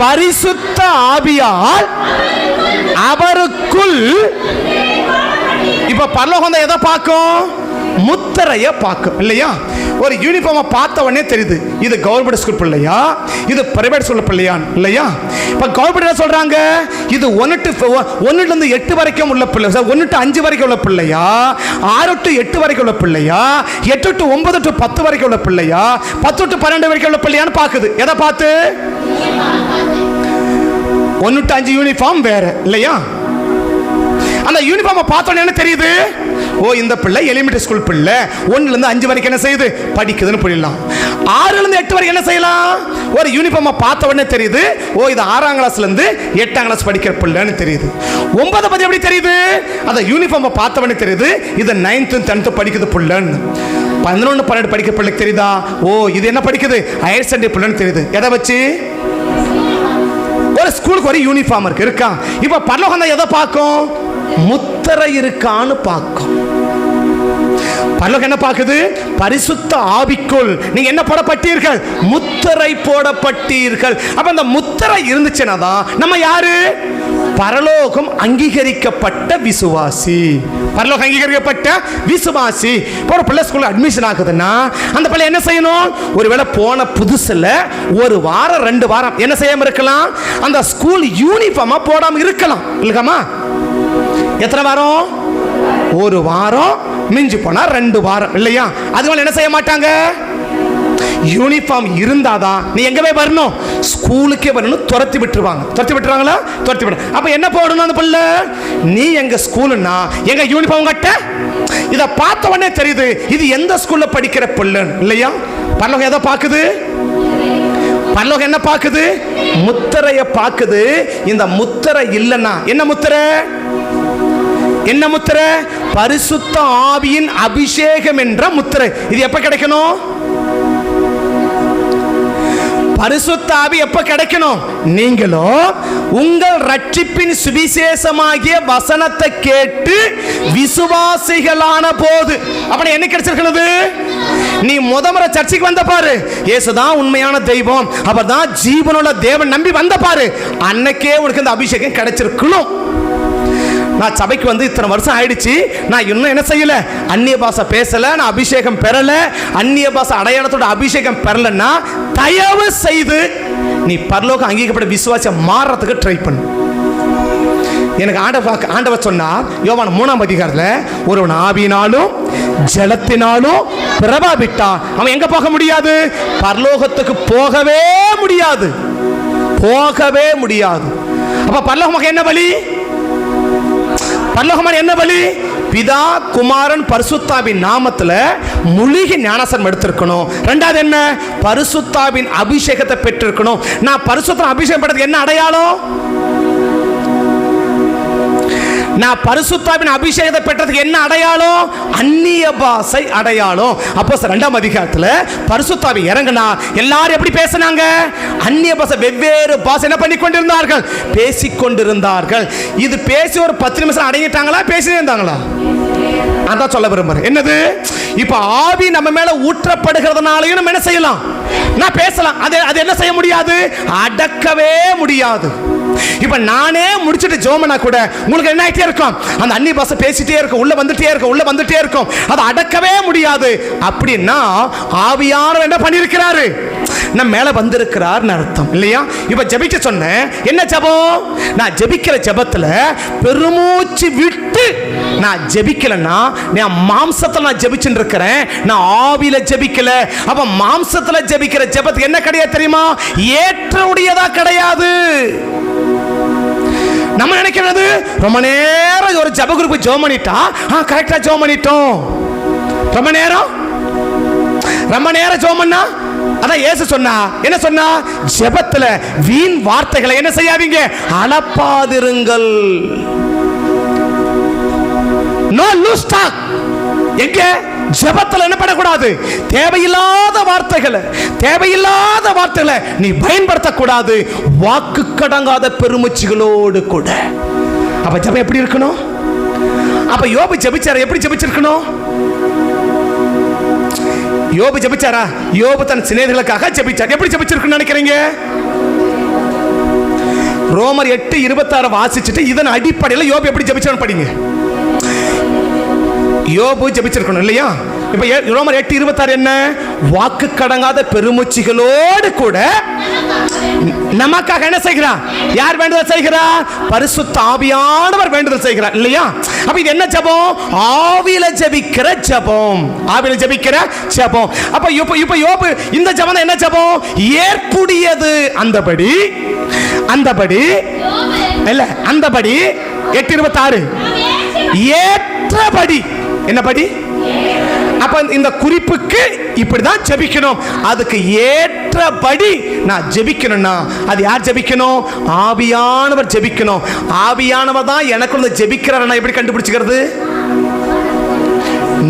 பரிசுத்த ஆவியால் அவருக்குள். இப்ப பரலோகம் எதை பார்க்கும்? முத்திரைய பார்க்கும் இல்லையா? ஒரு யூனிஃபார்மை பார்த்த உடனே தெரியுது இது கவர்மெண்ட் ஸ்கூல் பிள்ளையா, இது பிரைவேட் ஸ்கூல் பிள்ளையா இல்லையா? இப்ப கவர்மெண்ட் என்ன சொல்றாங்க? இது 1 to 8 வரைக்கும் உள்ள பிள்ளை, 1 to 5 வரைக்கும் உள்ள பிள்ளையா, 6 to 8 வரைக்கும் உள்ள பிள்ளையா, 8 to 9 to 10 வரைக்கும் உள்ள பிள்ளையா, 10 to 12 வரைக்கும் உள்ள பிள்ளையான்னு பாக்குது. எதை பார்த்து? 1 to 5 யூனிஃபார்ம் வேற இல்லையா? அந்த யூனிஃபார்மை பார்த்தோன்னே என்ன தெரியுது? ஓ, இந்த பிள்ளை எலிமெண்டரி ஸ்கூல் பிள்ளை, 1 to 5 வரைக்கும் என்ன செய்யுது? படிக்குதுன்னு புரியலாம். 6 to 8 வரைக்கும் என்ன செய்யலாம்? ஒரு யூனிஃபார்மை பார்த்த உடனே தெரியுது, ஓ இது 6ஆம் கிளாஸ்ல இருந்து 8ஆம் கிளாஸ் படிக்கிற பிள்ளைன்னு தெரியுது. 9 பத்தி எப்படி தெரியுது? அந்த யூனிஃபார்மை பார்த்த உடனே தெரியுது இது 9th 10th படிக்குது பிள்ளைன்னு. 11 12 படிக்கிற பிள்ளைக்கு தெரியுதா? ஓ இது என்ன படிக்குது? ஹையர் செகண்டரி பிள்ளைன்னு தெரியுது. எதை வச்சு? ஒரு ஸ்கூலுக்கு ஒரு யூனிஃபார்ம் இருக்கா? இப்ப பரலோகம் எதை பார்க்கும்? முத்திரை இருக்கான்னு பார்க்கும். பரலோகம் என்ன பார்க்குது? பரிசுத்த ஆவிக்குள் நீங்க என்ன போடப்பட்டீர்கள்? முத்திரை போடப்பட்டீர்கள். அப்ப அந்த முத்திரை இருந்துச்சுன்னா தான் நம்ம யாரு? பரலோகம் அங்கீகரிக்கப்பட்ட விசுவாசி. பரலோகம் அங்கீகரிக்கப்பட்ட விசுவாசி. ஒரு பிள்ளை ஸ்கூல்ல அட்மிஷன் ஆகுதுன்னா அந்த பிள்ளை என்ன செய்யணும்? ஒருவேளை போன புதுசுல ஒரு வாரம் 2 வாரம் என்ன செய்யாம இருக்கலாம்? அந்த ஸ்கூல் யூனிஃபார்மா போடாம இருக்கலாம். இல்லையாமா? எத்தனை வாரம்? 1 வாரம், மிஞ்சி போனா 2 வாரம். இல்லையா? அதுவும் என்ன செய்ய மாட்டாங்க? யூனிஃபார்ம் இருந்தாதான் நீ எங்கவே வரணும்? ஸ்கூலுக்கே வரணும். துரத்தி விட்டுருவாங்க. துரத்தி விட்டுருவாங்களா? துரத்தி விட்டு. அப்ப என்ன போடணும் அந்த பிள்ளை? நீ எங்க ஸ்கூலுன்னா எங்க யூனிஃபார்ம் கட்ட. இத பார்த்த உடனே தெரியுது இது எந்த ஸ்கூல்ல படிக்கிற பிள்ளை. இல்லையா? பரலோகம் எதை பார்க்குது? பரலோகம் என்ன பார்க்குது? முத்திரைய பார்க்குது. இந்த முத்திரை இல்லைன்னா என்ன முத்திரை? என்ன முத்திரை? பரிசுத்த ஆவியின் அபிஷேகம் என்ற முத்திரை. இது எப்ப கிடைக்கணும்? பரிசுத்த ஆவி எப்ப கிடைக்கணும்? நீங்களோ உங்கள் ரட்சிப்பின் சுவிசேஷமாகிய வசனத்தை கேட்டு விசுவாசிகளான போது. அப்படி என்ன கிடைச்சிருக்கிறது? நீ முதமுறை சர்ச்சைக்கு வந்த பாரு, இயேசுதான் உண்மையான தெய்வம், அவர்தான் ஜீவனுள்ள தேவன் நம்பி வந்த பாரு, அன்னைக்கே உனக்கு இந்த அபிஷேகம் கிடைச்சிருக்கணும். நான் சபைக்கு வந்து இத்தனை வருஷம் ஆயிடுச்சு, நான் இன்னும் என்ன செய்யல? அந்நிய பாஷை பேசல, நான் அபிஷேகம் பெறல, அந்நிய பாஷை அடையாளத்தோட அபிஷேகம் பெறலன்னா தயவு செய்து நீ பரலோகம் அங்கீகரிக்கப்பட்ட விசுவாசியா மாறதுக்கு ட்ரை பண்ணு. எனக்கு ஆண்டவர் சொன்னார் யோவான் 3ஆம் அதிகாரத்தில், ஒருவன் ஆவியினாலும் ஜலத்தினாலும் பிறவாவிட்டான் அவன் எங்க போக முடியாது? பரலோகத்துக்கு போகவே முடியாது. போகவே முடியாது. அப்ப பரலோகம் என்ன வழி? பரலோகம் என்ன வழி? பிதா குமாரன் பரிசுத்தாவின் நாமத்துல முழுகி ஞானஸ்நானம் எடுத்திருக்கணும். ரெண்டாவது என்ன? பரிசுத்தாவின் அபிஷேகத்தை பெற்றிருக்கணும். நான் பரிசுத்த அபிஷேகம் பெற்றதுக்கு என்ன அடையாளம்? நான் பரிசுத்தாவின் அபிஷேகத்தை பெற்றதுக்கு என்ன அடையாளம்? அந்நிய பாஷை அடையாளம். அப்போ 2ஆம் அதிகாரத்தில் பரிசுத்தாவி இறங்கினா எல்லாரும் எப்படி பேசினாங்க? அந்நிய பாஷை, வெவ்வேறு பாஷை என்ன பண்ணி கொண்டிருந்தார்கள்? பேசிக்கொண்டிருந்தார்கள். இது பேசி ஒரு 10 நிமிஷம் அடங்கிட்டாங்களா? பேசினே இருந்தாங்களா? அதான் சொல்ல விரும்புறேன். என்னது? இப்ப ஆவி நம்ம மேல ஊற்றப்படுகிறதுனாலையும் நம்ம என்ன செய்யலாம்? நான் பேசலாம். அது என்ன செய்ய முடியாது? அடக்கவே முடியாது. இப்ப நானே முடிச்சிட்டு ஜோமனா கூட உங்களுக்கு என்ன ஆயிட்டே இருக்கும்? அந்த அந்நிய பாஷை பேசிட்டே இருக்கும், உள்ள வந்துட்டே இருக்கும். அதை அடக்கவே முடியாது. அப்படின்னா ஆவியானவர் என்ன பண்ணிருக்கிறாரு? நம்ம மேல வந்திருக்கிறார் அர்த்தம். இல்லையா? இப்ப ஜெபிக்க சொன்னேன். என்ன ஜெபம்? நான் ஜெபிக்கிற ஜெபத்துல பெருமூச்சு விட்டு நான் ஜெபிக்கலன்னா நான் மாம்சத்துல நான் ஜெபிச்சுட்டு இருக்கிறேன், நான் ஆவியில ஜெபிக்கல. அப்ப மாம்சத்துல ஜெபிக்கிற ஜெபத்துக்கு என்ன கிடையாது தெரியுமா? ஏற்ற உடையதா கிடையாது. நம்ம நினைக்கிறது ரொம்ப நேரம் ஒரு ஜெப குரூப் ஜெபம் பண்ணிட்டா கரெக்டா ஜெபம் பண்ணிட்டோம். ரொம்ப நேரம் ஜெபம் பண்ணா அதான் இயேசு சொன்னா. என்ன சொன்னா? ஜெபத்துல வீண் வார்த்தைகளை என்ன செய்யாதீங்க, அளப்பாதிருங்கள். No loose talk. எங்க ஜெபத்துல என்ன பண்ணக்கூடாது? தேவையில்லாத வார்த்தைகளை நீ பயன்படுத்தக்கூடாது, வாக்கு கடங்காத பெருமூச்சுகளோடு கூட. அப்ப ஜெபம் எப்படி இருக்கணும்? அப்ப யோபு ஜெபிச்சாரு, எப்படி ஜெபிச்சிருக்கணும்? யோபு ஜெபிச்சாரா? யோபு தன் சிநேகிதர்களுக்காக ஜெபிச்சார். எப்படி ஜெபிச்சிருக்குன்னு நினைக்கிறீங்க? ரோமர் 8:26 வாசிச்சுட்டு இதன் அடிப்படையில் யோபு எப்படி ஜெபிச்சான்னு படிங்க. யோபு ஜெபிச்சிருக்கணும் இல்லையா? இப்ப ரோமர் 8:26 என்ன? வாக்கு கடங்காத பெருமூச்சுகளோடு கூட நமக்காக என்ன செய்கிறார்? யார் வேண்டுதல் செய்கிறார்? பரிசுத்த ஆவியானவர் வேண்டுதல் செய்கிறார். இல்லையா? அப்ப இது என்ன ஜெபம்? ஆவியில ஜெபிக்கிற ஜெபம். அப்ப இப்ப யோபு இந்த ஜெபம் என்ன ஜெபம்? ஏற்புடையது. அந்தபடி இல்ல, அந்தபடி 8:26 ஏற்றபடி. என்ன படி? அப்ப இந்த குறிப்புக்கு இப்படிதான் ஜெபிக்கணும். அதுக்கு ஏற்றபடி நான் ஜெபிக்கணும்னா அது யார் ஜெபிக்கணும்? ஆவியானவர் ஜெபிக்கணும். ஆவியானவர் தான் எனக்குள்ள ஜெபிக்கிறார். நான் எப்படி கண்டுபிடிச்சுக்கிறது?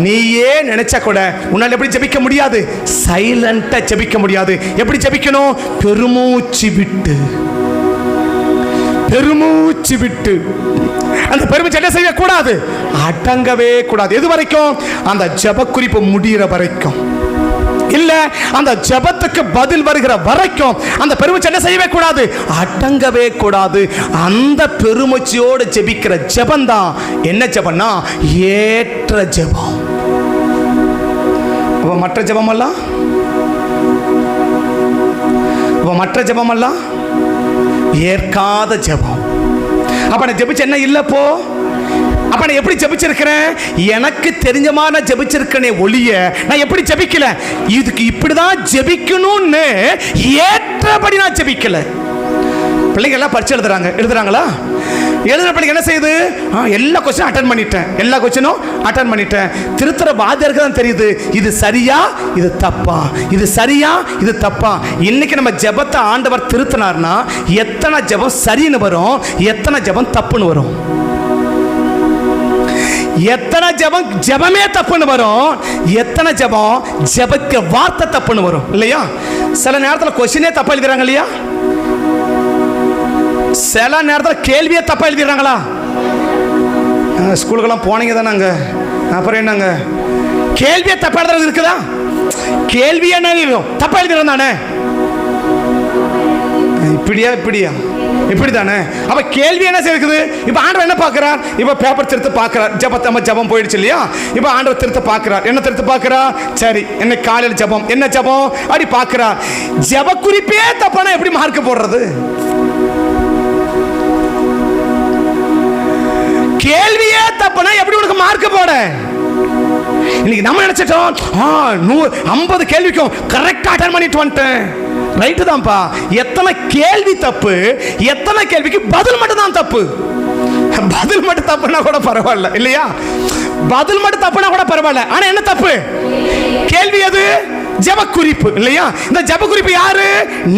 நீயே நினைச்சா கூட உன்னால எப்படி ஜெபிக்க முடியாது? சைலண்டா ஜெபிக்க முடியாது. எப்படி ஜெபிக்கணும்? பெருமூச்சு விட்டு. பெருமூச்சு விட்டு, அந்த பெருமூச்சு என்ன செய்யக்கூடாது? அடங்கவே கூடாது. எது வரைக்கும்? அந்த ஜெப குறிப்பு முடிகிற வரைக்கும், இல்ல அந்த ஜெபத்துக்கு பதில் வருகிற வரைக்கும் அந்த பெருமூச்சு என்ன செய்யவே கூடாது? அடங்கவே கூடாது. அந்த பெருமூச்சோடு ஜெபிக்கிற ஜெபம் தான் என்ன ஜெபம்னா ஏற்ற ஜெபம். மற்ற ஜெபமெல்லாம் மற்ற ஜெபமெல்லாம் ஏற்காத ஜெபம். அப்ப நான் ஜெபிச்ச என்ன இல்லப்போ? அப்ப நான் எப்படி ஜெபிச்சிருக்கிறேன்? எனக்கு தெரிஞ்சமான ஜெபிச்சிருக்கனே ஒளிய நான் எப்படி ஜெபிக்கல? இதுக்கு இப்படிதான் ஜெபிக்கணும்னு ஏற்றபடி நான் ஜெபிக்கல. பிள்ளைங்க எல்லாம் பரீட்சை எழுதுறாங்களா? எழுதுற பிள்ளைங்க என்ன செய்யுது? எல்லா கொஸ்டினும் அட்டன் பண்ணிட்டேன், எல்லா கொஸ்டினும் அட்டன் பண்ணிட்டேன். திருத்துற வாத்தியாருக்கு தான் தெரியுது இது சரியா இது தப்பா, இது சரியா இது தப்பா. இன்னைக்கு நம்ம ஜெபத்தை ஆண்டவர் திருத்தினார்னா எத்தனை ஜெபம் சரின்னு வரும், எத்தனை ஜெபம் தப்புன்னு வரும். எத்தனை ஜெபம் ஜெபமே தப்புன்னு வரும், எத்தனை ஜெபம் ஜெபக்க வார்த்தை தப்புன்னு வரும் இல்லையா? சில நேரத்தில் கொஸ்டினே தப்பா எழுதுறாங்க இல்லையா? சில நேரத்தில் கேள்வியே தப்பா எழுதிடுறாங்களா? ஸ்கூலுக்கெல்லாம் போனீங்க தானே, அப்புறம் என்னங்க கேள்வியே தப்பா எழுதுறது இருக்குதா? கேள்வி என்ன தப்பா எழுதுறோம் தானே? இப்படியா இப்படியா இப்படி தானே? அப்ப கேள்வி என்ன இருக்குது? இப்ப ஆண்டவர் என்ன பார்க்கிறார்? இப்ப பேப்பர் திருத்த பார்க்கிறார். ஜெபம் போயிடுச்சு இல்லையா? இப்ப ஆண்டவர் திருத்த பார்க்கிறார். என்ன திருத்த பார்க்கிறார்? சரி, என்ன காலையில் ஜெபம், என்ன ஜெபம் அப்படி பார்க்கிறார். ஜெப குறிப்பே தப்பானா எப்படி மார்க் போடுறது? கேள்வியே தப்புனா எப்படி உனக்கு மார்க் போட? இன்னைக்கு நம்ம நினைச்சிட்டோம் 50 கேள்விக்கும் கரெக்டா அட்டெண்ட் பண்ணிட்டு வந்துட்டேன். ரைட்டு தான்ப்பா. எத்தனை கேள்வி தப்பு, எத்தனை கேள்விக்கு பதில் மட்டும் தான் தப்பு. பதில் மட்டும் தப்புனா கூட பரவாயில்ல இல்லையா? பதில் மட்டும் தப்புனா கூட பரவாயில்ல. ஆனா என்ன தப்பு? கேள்வி எது? ஜெப குறிப்பு இல்லையா? இந்த ஜெப குறிப்பு யாரு?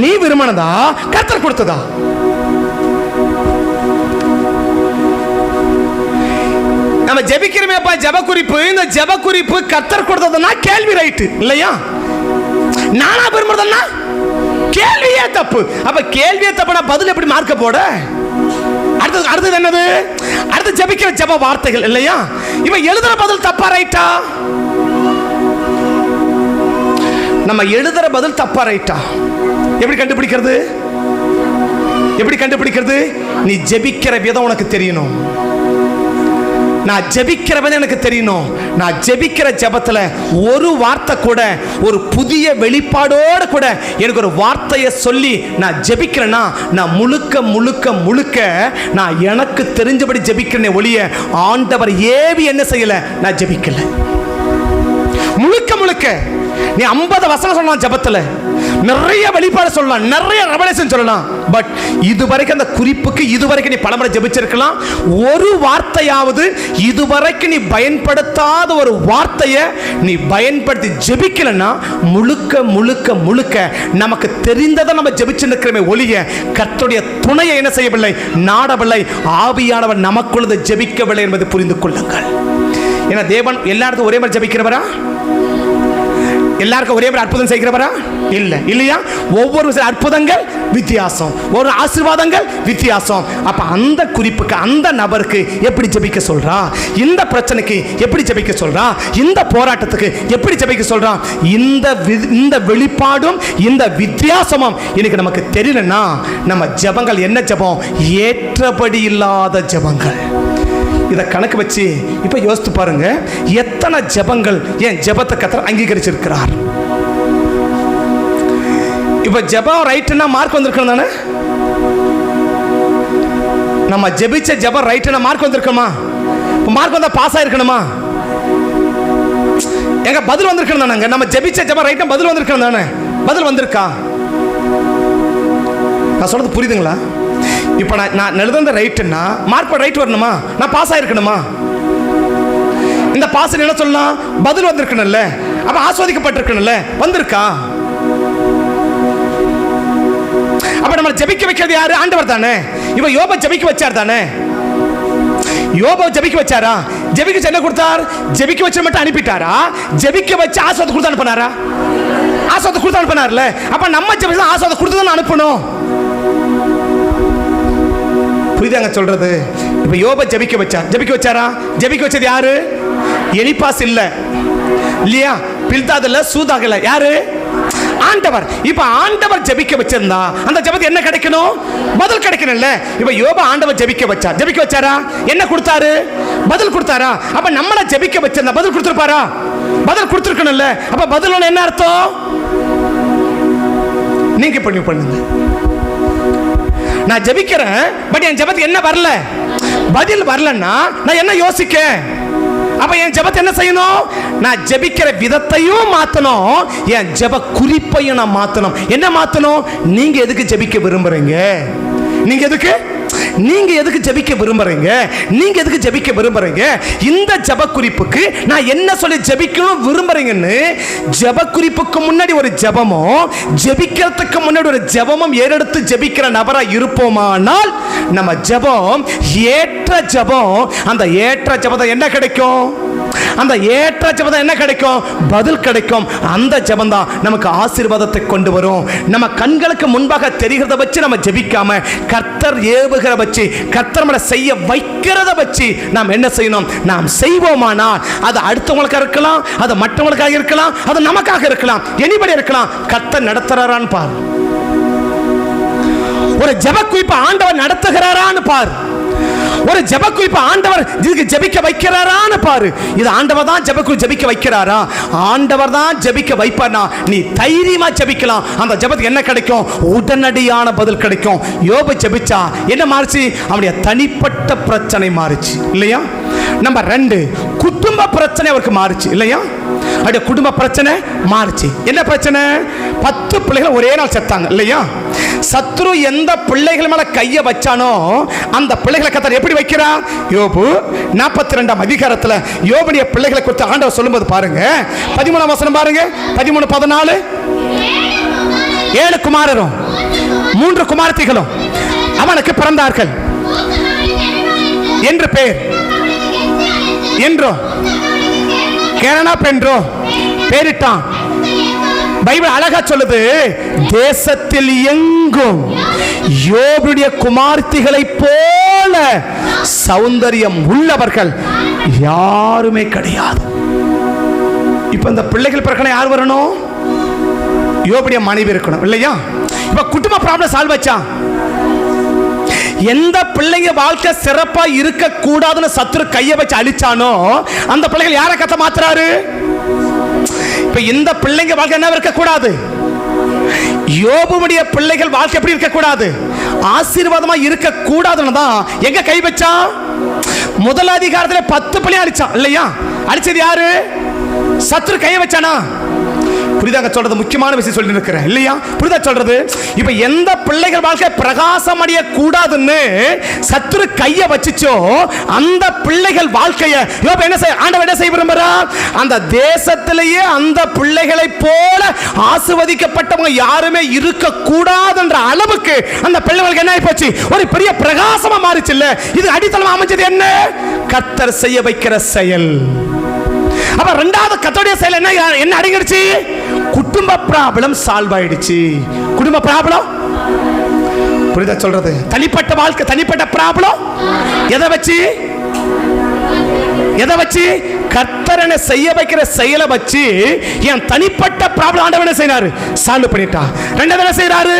நீ விரும்பினதா கர்த்தர் கொடுத்ததா? நம்ம ஜெபிக்கிறோமேப்பா ஜெப குறிப்பு, இந்த ஜெப குறிப்பு கர்த்தர் கொடுத்ததுன்னா கேள்வி ரைட்டு இல்லையா? நானா விரும்புறதுன்னா கேள்வியே தப்பு. அப்ப கேள்வியே தப்புனா பதில் எப்படி மார்க்க போட? அடுத்தது என்னது? அடுத்து ஜெபிக்கிற ஜெப வார்த்தைகள் இல்லையா? இவன் எழுதுற பதில் தப்பா ரைட்டா? நம்ம எழுதுற பதில் தப்பா ரைட்டா எப்படி கண்டுபிடிக்கிறது? எப்படி கண்டுபிடிக்கிறது? நீ ஜெபிக்கிற விதம் உனக்கு தெரியணும். நான் ஜெபிக்கிறவன் எனக்கு தெரியணும். நான் ஜெபிக்கிற ஜெபத்துல ஒரு வார்த்தை கூட, ஒரு புதிய வெளிப்பாடோடு கூட எனக்கு ஒரு வார்த்தையை சொல்லி நான் ஜெபிக்கிறேன்னா நான் முழுக்க முழுக்க முழுக்க நான் எனக்கு தெரிஞ்சபடி ஜெபிக்கிறேனே ஒழிய ஆண்டவர் ஏவி என்ன செய்யல நான் ஜெபிக்கல. முழுக்க முழுக்க நீ 50 வசனம் சொல்லலாம் ஜெபத்துல, நிறைய வெளிப்பாடு சொல்லலாம், நிறைய ரெவலேஷன் சொல்லலாம். பட் இதுவரைக்கும் அந்த குறிப்புக்கு இதுவரைக்கும் நீ பலமுறை ஜெபிச்சிருக்கலாம். ஒரு வார்த்தையாவது இதுவரைக்கும் நீ பயன்படுத்தாத ஒரு வார்த்தையை நீ பயன்படுத்தி ஜெபிக்கலன்னா முழுக்க முழுக்க முழுக்க நமக்கு தெரிந்ததை நம்ம ஜெபிச்சிருக்கிறோமே ஒழிய கர்த்தருடைய துணையை என்ன செய்யவில்லை, நாடவில்லை. ஆவியானவர் நமக்குள்ளது ஜெபிக்கவில்லை என்பதை புரிந்து கொள்ளுங்கள். ஏன்னா தேவன் எல்லாருக்கும் ஒரே மாதிரி ஜெபிக்கிறவரா? எல்லாருக்கும் ஒரே மாதிரி அற்புதம் செய்கிறவரா? இல்ல இல்லையா? ஒவ்வொரு அற்புதங்கள் வித்தியாசம், ஒரு ஆசீர்வாதங்கள் வித்தியாசம். அப்ப அந்த குறிப்புக்கு அந்த நபருக்கு எப்படி ஜெபிக்க சொல்றா, இந்த பிரச்சனைக்கு எப்படி ஜெபிக்க சொல்றா, இந்த போராட்டத்துக்கு எப்படி ஜெபிக்க சொல்றா, இந்த வெளிப்பாடும் இந்த வித்தியாசமும் இன்னைக்கு நமக்கு தெரியலன்னா நம்ம ஜெபங்கள் என்ன ஜெபம்? ஏற்றபடி இல்லாத ஜெபங்கள். இதை கணக்கு வச்சு இப்ப யோசித்து பாருங்க, எத்தனை ஜெபங்கள் ஏன் ஜெபத்தை கர்த்தர் அங்கீகரிச்சிருக்கிறார். இப்ப ஜெபம் ரைட்னா மார்க் வந்திருக்கணும் தானே? நம்ம ஜெபிச்ச ஜெபம் ரைட்னா மார்க் வந்திருக்குமா? மார்க் வந்தா பாஸ் ஆயிருக்கணுமா? எங்க பதில் வந்திருக்கணும் தானே? நம்ம ஜெபிச்ச ஜெபம் ரைட்னா பதில் வந்திருக்கணும் தானே? பதில் வந்திருக்கா? நான் சொல்றது புரியுதுங்களா? இப்போ நான் எழுதுந்த ரைட்டுன்னா மார்க் ரைட் வரணுமா? நான் பாஸ் ஆயிருக்கணுமா? இந்த பாஸ் என்ன சொல்லலாம்? பதில் வந்திருக்கணும்ல, அப்ப ஆஸ்வதிக்கப்பட்டிருக்கணும்ல, வந்திருக்கா? அப்ப நம்ம ஜெபிக்க வைக்கிறது யாரு? ஆண்டவர் தானே. இவ யோபை ஜெபிக்க வச்சார் தானே? யோபை ஜெபிக்க வச்சாரா? ஜெபிக்க என்ன கொடுத்தார்? ஜெபிக்க வச்சு மட்டும் அனுப்பிட்டாரா? ஜெபிக்க வச்சு ஆஸ்வாதம் கொடுத்து அனுப்பினாரா? ஆஸ்வாதம் கொடுத்து அனுப்பினார்ல. அப்ப நம்ம ஜெபிச்சா ஆஸ்வாதம் கொடுத்து தான் அனுப்பணும். புரியுதாங்க சொல்றது? இப்ப யோப ஜெபிக்க வச்சாரா? ஜெபிக்க வச்சது யாரு? எலிப்பாஸ் இல்ல இல்லையா, பில்தாத் இல்ல, சூதாக இல்ல, யாரு? ஆண்டவர். இப்ப ஆண்டவர் ஜெபிக்க வச்சிருந்தா அந்த ஜெபத்துக்கு என்ன கிடைக்கணும்? பதில் கிடைக்கணும்ல. இப்ப யோப ஆண்டவர் ஜெபிக்க வச்சாரா? என்ன கொடுத்தாரு? பதில் கொடுத்தாரா? அப்ப நம்மள ஜெபிக்க வச்சிருந்தா பதில் கொடுத்திருப்பாரா? பதில் கொடுத்திருக்கணும்ல. அப்ப பதில் என்ன அர்த்தம்? நீங்க பண்ணுங்க. நான் ஜெபிக்கிறேன், பட் என் ஜெபத்துக்கு என்ன வரல? பதில் வரலன்னா நான் என்ன யோசிக்க? அப்ப என் ஜெபத்தை என்ன செய்யணும்? நான் ஜெபிக்கிற விதத்தையும் மாத்தணும், என் ஜெப குறிப்பையும் நான் மாத்தணும். என்ன மாத்தணும்? நீங்க எதுக்கு ஜெபிக்க விரும்புறீங்க? நீங்க எதுக்கு ஜெபிக்க விரும்புறீங்க? நீங்க எதுக்கு ஜெபிக்க விரும்புறீங்க? இந்த ஜெப குறிப்புக்கு நான் என்ன சொல்லி ஜெபிக்கணும் விரும்புறீங்கன்னு ஜெப குறிப்புக்கு முன்னாடி ஒரு ஜெபமும் ஜெபிக்கிறதுக்கு முன்னாடி ஒரு ஜெபமும் ஏறெடுத்து ஜெபிக்கிற நபரா இருப்போமானால் நம்ம ஜெபம் ஏற்ற ஜெபம். அந்த ஏற்ற ஜெபத்தை என்ன கிடைக்கும்? அந்த ஏற்ற ஜெபம் என்ன கிடைக்கும்? பதில் கிடைக்கும். அந்த ஜெபம் தான் நமக்கு ஆசீர்வாதத்தை கொண்டு வரும். நம்ம கண்களுக்கு முன்பாக தெரிகிறத வச்சு நம்ம ஜெபிக்காம கர்த்தர் ஏவுகிற வச்சு, கர்த்தர் நம்மளை செய்ய வைக்கிறத வச்சு நாம் என்ன செய்யணும்? நாம் செய்வோமானால் அது அடுத்தவங்களுக்காக இருக்கலாம், அது மற்றவங்களுக்காக இருக்கலாம், அது நமக்காக இருக்கலாம், எனிபடி இருக்கலாம். கர்த்தர் நடத்துறாரான்னு பார். ஒரு ஜெப குறிப்பு ஆண்டவர் நடத்துகிறாரான்னு பார். ஒரு ஜெப குறிப்பு ஆண்டவர் இதுக்கு ஜெபிக்க வைக்கிறாரான்னு பாரு. இது ஆண்டவர் தான் ஜெபிக்க வைக்கிறாரா? ஆண்டவர் தான் ஜெபிக்க வைப்பானா? நீ தைரியமா ஜெபிக்கலாம். அந்த ஜெபத்துக்கு என்ன கிடைக்கும்? உடனடியான பதில் கிடைக்கும். யோபு ஜெபிச்சா என்ன மாறுச்சு? அவனுடைய தனிப்பட்ட பிரச்சனை மாறுச்சு இல்லையா? நம்பர் 2, குடும்ப பிரச்சனை அவருக்கு மாறுச்சு இல்லையா? அவருடைய குடும்ப பிரச்சனை மாறுச்சு. என்ன பிரச்சனை? 10 பிள்ளைகள் ஒரே நாள் செத்தாங்க இல்லையா? சத்ரு எந்த பிள்ளைகள் மேல கைய வச்சானோ அந்த பிள்ளைகளை கர்த்தர் எப்படி வைக்கிறா? யோபு 42ஆம் அதிகாரத்துல யோபுடைய பிள்ளைகளை குறித்து ஆண்டவர் சொல்லும்போது பாருங்க, 13ஆம் வசனம் பாருங்க, 13-14. 7 குமாரரும் 3 குமாரத்திகளும் அவனுக்கு பிறந்தார்கள் என்று பெயர் என்றோ கேரனாப் என்றோ பெயரிட்டான். பைபிள் அழகா சொல்லுது, தேசத்தில் எங்கும் யோபுடைய குமார்த்திகளை போல சௌந்தரியம் உள்ளவர்கள் யாருமே கிடையாது. இப்ப இந்த பிள்ளைகள் பிறக்கணும், யார் வரணும்? யோபுடைய மனைவி இருக்கணும் இல்லையா? இப்ப குடும்ப ப்ராப்ளம் சால்வ் ஆச்சா? எந்த பிள்ளைங்க வாழ்க்கை சிறப்பா இருக்க கூடாதுன்னு சத்துரு கைய வச்சு அழிச்சானோ அந்த பிள்ளைகள் யாரை கத்த மாத்துறாரு? இப்ப இந்த பிள்ளைங்க வாழ்க்கை என்ன இருக்க கூடாது? யோபுடைய பிள்ளைகள் வாழ்க்கை எப்படி இருக்க கூடாது? ஆசீர்வாதமா இருக்க கூடாதுன்னு தான் எங்க கை வச்சான்? முதல் அதிகாரத்துல 10 பிள்ளை அழிச்சான் இல்லையா? அழிச்சது யாரு? சத்துரு கைய வச்சானா? புரியுதாங்க சொல்றது? முக்கியமான விஷயம் சொல்லி இருக்கிறேன் இல்லையா? புரியுதா சொல்றது? இப்ப எந்த பிள்ளைகள் வாழ்க்கை பிரகாசம் அடைய கூடாதுன்னு சத்துரு கைய வச்சுச்சோ அந்த பிள்ளைகள் வாழ்க்கைய யோபு என்ன செய்ய ஆண்டவர் என்ன செய்ய விரும்புறார்? அந்த தேசத்திலேயே அந்த பிள்ளைகளை போல ஆசீர்வதிக்கப்பட்டவங்க யாருமே இருக்க கூடாதுன்ற அளவுக்கு அந்த பிள்ளைகளுக்கு என்ன ஆயி போச்சு? ஒரு பெரிய பிரகாசமா மாறிச்சு இல்ல? இது அடித்தளமா அமைஞ்சது என்ன? கர்த்தர் செய்ய வைக்கிற செயல். அப்ப 2வது கர்த்தருடைய செயல் என்ன அடங்கிடுச்சு? குடும்ப ப்ராப்ளம் சால்வ் ஆயிடுச்சு. குடும்ப ப்ராப்ளம் புரியுதா சொல்றது? தனிப்பட்ட வாழ்க்கை, தனிப்பட்ட ப்ராப்ளம் எதை வச்சு கர்த்தரனை செய்ய வைக்கிற செயலை வச்சு என் தனிப்பட்ட ப்ராப்ளம் ஆண்டவர் என்ன செய்றாரு? சால்வ் பண்ணிட்டா. 2வது என்ன செய்றாரு?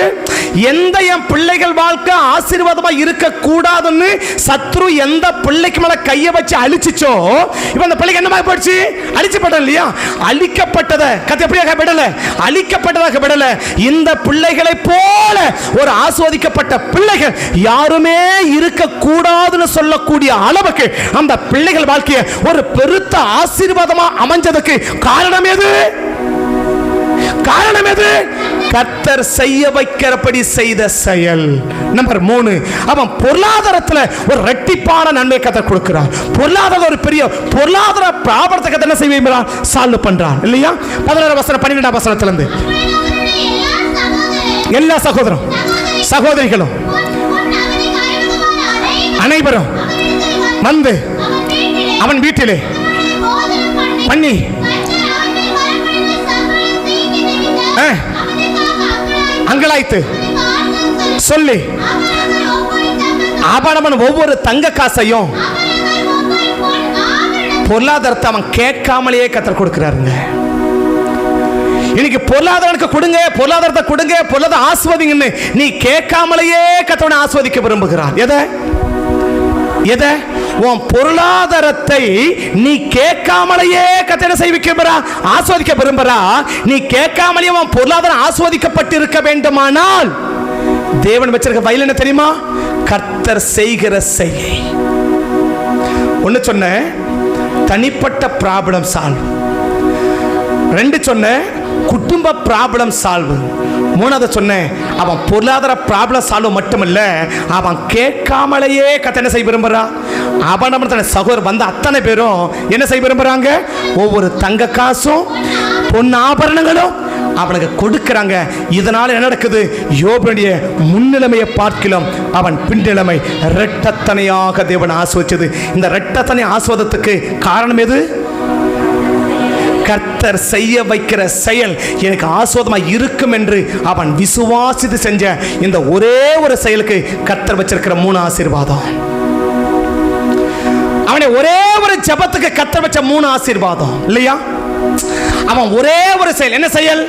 எந்த என் பிள்ளைகள் வாழ்க்கை ஆசீர்வாதமா இருக்க கூடாதுன்னு சத்ரு எந்த பிள்ளைக்கு மேல கைய வச்சு அழிச்சுச்சோ இப்ப அந்த பிள்ளைக்கு என்னமா போயிடுச்சு? அழிக்கப்பட்டது இல்லையா? அழிக்கப்பட்டதை கர்த்தர் எப்படியாக விடல? அழிக்கப்பட்டதாக விடல. இந்த பிள்ளைகளை போல ஒரு ஆசீர்வதிக்கப்பட்ட பிள்ளைகள் யாருமே இருக்க கூடாதுன்னு சொல்லக்கூடிய அளவுக்கு அந்த பிள்ளைகள் வாழ்க்கைய ஒரு பெருத்த ஆசீர்வாதமா அமைஞ்சதுக்கு காரணம் எது? கர்த்தர் செய்ய வைக்கிறபடி செய்த செயல். நம்பர் 3, அவன் பொருளாதாரத்துல ஒரு இரட்டிப்பான நன்மை கர்த்தர் கொடுக்கிறார். பொருளாதார ஒரு பெரிய பொருளாதார பிராபலத்தை கர்த்தர் என்ன செய்வார்? சால்வ் பண்றான் இல்லையா? 11ஆம் வசனம் 12ஆம் வசனத்துல இருந்து எல்லா சகோதரரும் சகோதரிகளும் அனைவரும் வந்து அவன் வீட்டிலே பண்ணி அங்கலாய்த்து சொல்லி அவன் ஒவ்வொரு தங்க காசையும் பொருளாதாரத்தை அவன் கேட்காமலேயே கர்த்தர் கொடுக்கிறாருங்க. இன்னைக்கு பொருளாதாரத்தை கொடுங்க, பொருளாதாரத்தை கொடுங்க, பொருளாதார ஆஸ்வதிங்கன்னு நீ கேட்காமலேயே கர்த்தர் ஆஸ்வதிக்க விரும்புகிறார். எதை? உன் பொருளாதாரத்தை நீ கேட்காமலேயே கர்த்தர் செய்விக்க ஆஸ்வதிக்க விரும்புறா. நீ கேட்காமலேயே உன் பொருளாதாரம் ஆஸ்வதிக்கப்பட்டிருக்க வேண்டுமானால் தேவன் வச்சிருக்க வயல் என்ன தெரியுமா? கர்த்தர் செய்கிற செய்கை. ஒன்னு சொன்ன தனிப்பட்ட ப்ராப்ளம் சால்வ், 2 சொன்ன குடும்ப ப்ராப்ளம் சால்வ், 3 சொன்னேன் அவன் பொருளாதார ப்ராப்ளம் சால்வ் மட்டுமல்ல, அவன் கேட்காமலேயே கர்த்தர் என்ன செய்ய விரும்புறா? அவன் தன் சகோதரர் வந்த அத்தனை பேரும் என்ன செய்ய விரும்புறாங்க? ஒவ்வொரு தங்க காசும் பொன் ஆபரணங்களும் அவனுக்கு கொடுக்கிறாங்க. இதனால என்ன நடக்குது? யோபுடைய முன்னிலைமையை பார்க்கலாம் அவன் பின்னிலைமை இரட்டத்தனையாக தேவன் ஆஸ்வதிச்சது. இந்த இரட்டத்தனை ஆஸ்வாதத்துக்கு காரணம் எது? கர்த்தர் செய்ய வைக்கிற செயல் எனக்கு ஆஸ்வாதமா இருக்கும் என்று அவன் விசுவாசித்து செஞ்ச இந்த ஒரே ஒரு செயலுக்கு கர்த்தர் வச்சிருக்கிற 3 ஆசீர்வாதம். அவனை ஒரே ஒரு ஜெபத்துக்கு கர்த்தர் வச்ச 3 ஆசீர்வாதம் இல்லையா? அவன் ஒரே ஒரு செயல், என்ன செயல்?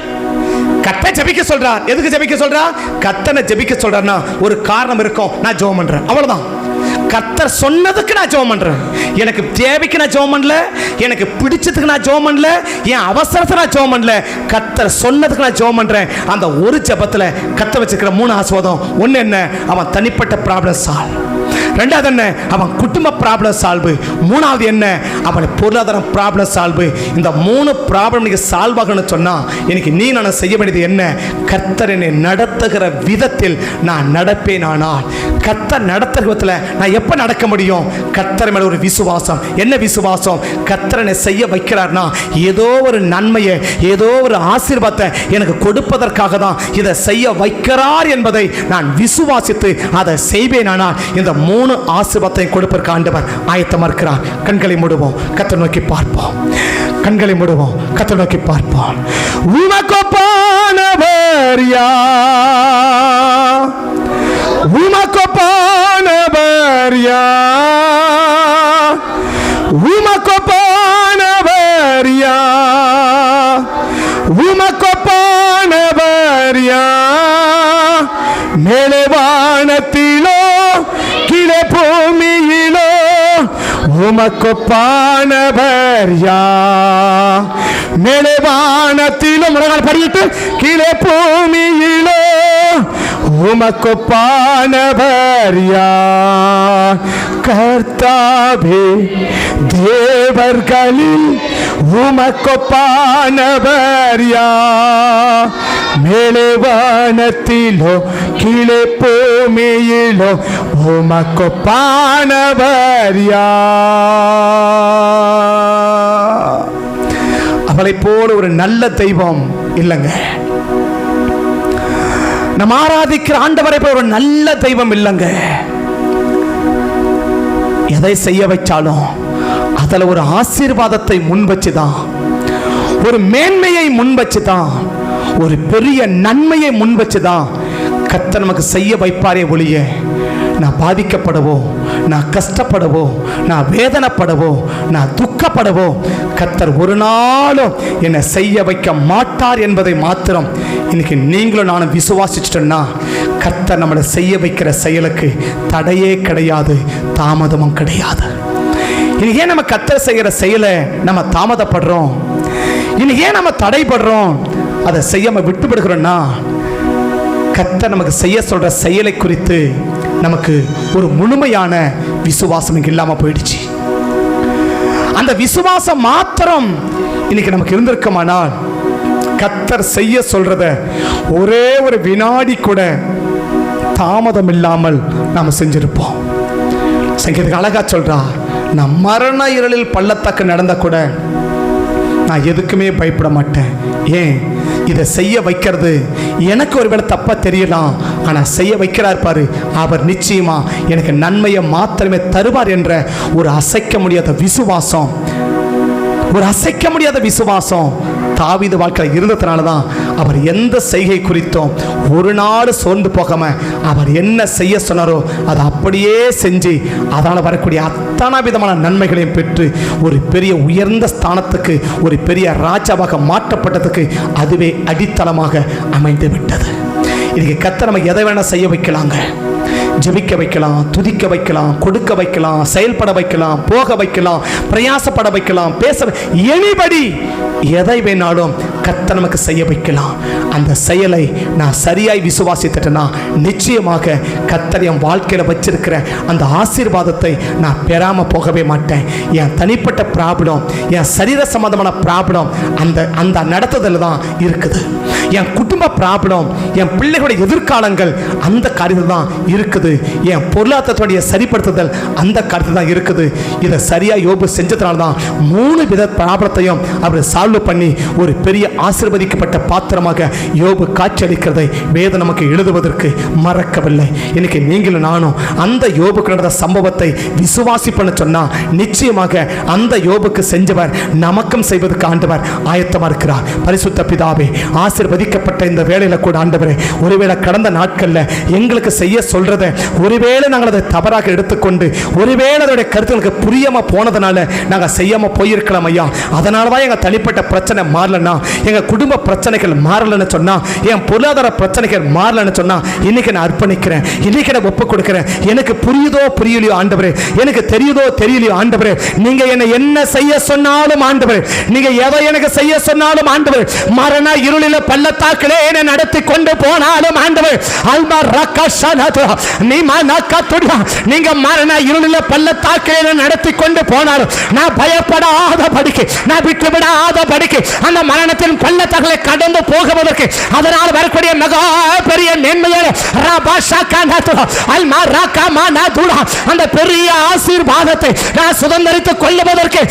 கர்த்தரை ஜெபிக்க சொல்றார். எதுக்கு ஜெபிக்க சொல்றார்? கர்த்தரை ஜெபிக்க சொல்றார்னா ஒரு காரணம் இருக்கும். நான் ஜெபம் பண்றேன், அவ்வளவுதான். கர்த்தர் சொன்னதுக்கு நான் ஜெபம் பண்றேன். எனக்கு தேவைக்கு நான் ஜெபம் பண்ணல, எனக்கு பிடிச்சதுக்கு நான் ஜெபம் பண்ணல, என் அவசரத்தை நான் ஜெபம் பண்ணல. கர்த்தர் சொன்னதுக்கு நான் ஜெபம் பண்றேன். அந்த ஒரு ஜெபத்துல கர்த்தர் வச்சிருக்கிற 3 ஆசீர்வாதம். ஒன்னு என்ன? அவன் தனிப்பட்ட ப்ராப்ளம் சால்வ். 2வது என்ன? அவன் குடும்ப ப்ராப்ளம் சால்வ். 3வது என்ன? அவன் பொருளாதார ப்ராப்ளம் சால்வ். இந்த 3 ப்ராப்ளம் நீங்க சால்வ் ஆகணும்னு சொன்னா இன்னைக்கு நீ நான் செய்ய வேண்டியது என்ன? கர்த்தர் என்னை நடத்துகிற விதத்தில் நான் நடப்பேன். ஆனால் கர்த்தர் நடத்துகிற விதத்தில் நான் எப்ப நடக்க முடியும்? கர்த்தர் மேல ஒரு விசுவாசம். என்ன விசுவாசம்? கர்த்தர் என்னை செய்ய வைக்கிறார்னா ஏதோ ஒரு நன்மையை, ஏதோ ஒரு ஆசீர்வாதத்தை எனக்கு கொடுப்பதற்காக தான் இதை செய்ய வைக்கிறார் என்பதை நான் விசுவாசித்து அதை செய்வேன். ஆனால் இந்த 3 ஆசீர்வாதத்தை கொடுப்பதற்கு ஆண்டவர் ஆயத்தமா இருக்கிறார். கண்களை மூடுவோம், கர்த்தரை நோக்கி பார்ப்போம். கண்களை மூடுவோம், கர்த்தரை நோக்கி பார்ப்போம். உமக்கொப்பானவர் யார்? உமக்கொப்பானவர் யார்? உமக்கொப்பானவர் யார்? உமக்கொப்பானவர் யார்? மேலே வானத்திலோ கீழே பூமியிலோ உமக்கொப்பானவர் யார்? மேலே வானத்திலும் படிட்டு கீழே பூமியிலோ உமக்கொப்பானவர் யார்? கர்த்தாவே தேவர்களில் உமக்கொப்பானவர் யார்? மேலே வானத்திலோ கீழே பூமியிலோ உமக்கொப்பானவர் யார்? அவளை போல ஒரு நல்ல தெய்வம் இல்லைங்க. நம்ம ஆராதிக்கிற ஆண்டவரை போல ஒரு நல்ல தெய்வம் இல்லைங்க. எதை செய்ய வைச்சாலும் அதுல ஒரு ஆசீர்வாதத்தை முன் வச்சுதான், ஒரு மேன்மையை முன் வச்சுதான், ஒரு பெரிய நன்மையை முன் வச்சுதான் கர்த்தர் நமக்கு செய்ய வைப்பாரே ஒழிய நான் பாதிக்கப்படவோ, நான் கஷ்டப்படவோ, நான் வேதனைப்படவோ, நான் துக்கப்படவோ கர்த்தர் ஒரு நாளும் என்னை செய்ய வைக்க மாட்டார் என்பதை மாத்திரம் இன்னைக்கு நீங்களும் நானும் விசுவாசிச்சிட்டோம்னா கர்த்தர் நம்மளை செய்ய வைக்கிற செயலுக்கு தடையே கிடையாது, தாமதமும் கிடையாது. இன்னைக்கு ஏன் நம்ம கர்த்தர் செய்கிற செயலை நம்ம தாமதப்படுறோம்? இன்னைக்கு ஏன் நம்ம தடைப்படுறோம்? அதை செய்யாம விட்டுவிடுகிறோம்னா கர்த்தர் நமக்கு செய்ய சொல்ற செயலை குறித்து நமக்கு ஒரு முழுமையான விசுவாசம் இங்க இல்லாம போயிடுச்சு. அந்த விசுவாசம் மாத்திரம் இன்னைக்கு நமக்கு இருந்திருக்குமானால் கர்த்தர் செய்ய சொல்றத ஒரே ஒரு வினாடி கூட தாமதம் இல்லாமல் நாம செஞ்சிருப்போம். சங்கீதம் அழகா சொல்றா, நான் மரண இருளில் பள்ளத்தாக்கு நடந்த கூட நான் எதுக்குமே பயப்பட மாட்டேன். ஏன்? இதை செய்ய வைக்கிறது எனக்கு ஒருவேளை தப்பா தெரியலாம், ஆனா செய்ய வைக்கிறார் பாரு, அவர் நிச்சயமா எனக்கு நன்மையை மாத்திரமே தருவார் என்ற ஒரு அசைக்க முடியாத விசுவாசம் ஒரு அசைக்க முடியாத விசுவாசம் தாவீது வாழ்க்கையில் இருந்ததுனால தான் அவர் எந்த செய்கை குறித்தும் ஒரு நாள் சோர்ந்து போகாம அவர் என்ன செய்ய சொன்னாரோ அதை அப்படியே செஞ்சு அதனால் வரக்கூடிய அத்தனை விதமான நன்மைகளையும் பெற்று ஒரு பெரிய உயர்ந்த ஸ்தானத்துக்கு ஒரு பெரிய ராஜாவாக மாற்றப்பட்டதுக்கு அதுவே அடித்தளமாக அமைந்து விட்டது. இதுக்கு கர்த்தர் நம்ம எதை வேணா செய்ய வைக்கலாங்க. ஜெபிக்க வைக்கலாம், துதிக்க வைக்கலாம், கொடுக்க வைக்கலாம், செயல்பட வைக்கலாம், போக வைக்கலாம், பிரயாசப்பட வைக்கலாம், பேச எனிபடி எதை வேணாலும் கர்த்தர் நமக்கு செய்ய வைக்கலாம். அந்த செயலை நான் சரியாய் விசுவாசித்துட்டேன்னா நிச்சயமாக கர்த்தர் என் வாழ்க்கையில் வச்சிருக்கிற அந்த ஆசீர்வாதத்தை நான் பெறாம போகவே மாட்டேன். என் தனிப்பட்ட ப்ராப்ளம், என் சரீர சம்பந்தமான ப்ராப்ளம் அந்த அந்த நடத்துதல் தான் இருக்குது. என் குடும்ப ப்ராப்ளம், என் பிள்ளைகளுடைய எதிர்காலங்கள் அந்த காரியத்தில் தான் இருக்குது. என் பொருளாதாரத்துடைய சரிப்படுத்துதல் அந்த காரியத்தில் தான் இருக்குது. இதை சரியா யோபு செஞ்சதுனால தான் 3 வித ப்ராப்ளத்தையும் அவர் சால்வ் பண்ணி ஒரு பெரிய ஆசீர்வதிக்கப்பட்ட பாத்திரமாக யோபு காட்சியளிக்கிறதை வேதம் நமக்கு எழுதுவதற்கு மறக்கவில்லை. இன்னைக்கு நீங்களும் நானும் அந்த யோபுக்கு நடந்த சம்பவத்தை விசுவாசி பண்ண சொன்னா நிச்சயமாக அந்த யோபுக்கு செஞ்சவர் நமக்கும் செய்வதற்கு ஆண்டவர் ஆயத்தமா இருக்கிறார். பரிசுத்த பிதாவே, ஆசீர்வதிக்கப்பட்ட இந்த வேளையில கூட ஆண்டவரே, ஒருவேளை கடந்த நாட்கள்ல எங்களுக்கு செய்ய சொல்றத ஒருவேளை நாங்கள் அதை தவறாக எடுத்துக்கொண்டு ஒருவேளை அதோடைய கருத்துக்களுக்கு புரியாம போனதுனால நாங்கள் செய்யாம போயிருக்கலாம் ஐயா. அதனாலதான் எங்க தனிப்பட்ட பிரச்சனை மாறலன்னா, எங்க குடும்ப பிரச்சனைகள் மாறலன்னு சொன்னா, என் பொருளாதார பிரச்சனைகள் மாறலன்னு சொன்னா, இன்னைக்கு நான் அர்ப்பணிக்கிறேன், இன்னைக்கு நான் ஒப்பு கொடுக்கிறேன். எனக்கு புரியுதோ புரியலையோ ஆண்டவரே, எனக்கு தெரியுதோ தெரியலையோ ஆண்டவரே, நீங்க என்ன செய்ய சொன்னாலும் ஆண்டவரே, நீங்க எதை எனக்கு செய்ய சொன்னாலும் ஆண்டவரே, மரண இருளில பள்ளத்தாக்கிலே என்னை நடத்தி கொண்டு போனாலும் ஆண்டவரே, அல்மா ரக்கஷனது நீங்க மரண இருளில பள்ளத்தாக்கிலே நடத்தி கொண்டு போனாலும் நான் பயப்படாத படிக்கு, நான் விட்டுவிடாத படிக்கு அந்த மரணத்தின் பள்ளத்தாக்களை கடந்து போகுவதற்கு அதனால் வரக்கூடிய மகா பெரிய நன்மையான அந்த பெரிய ஆசீர்வாதத்தை நான் சுதந்திரித்துக் கொள்ளுவதற்கு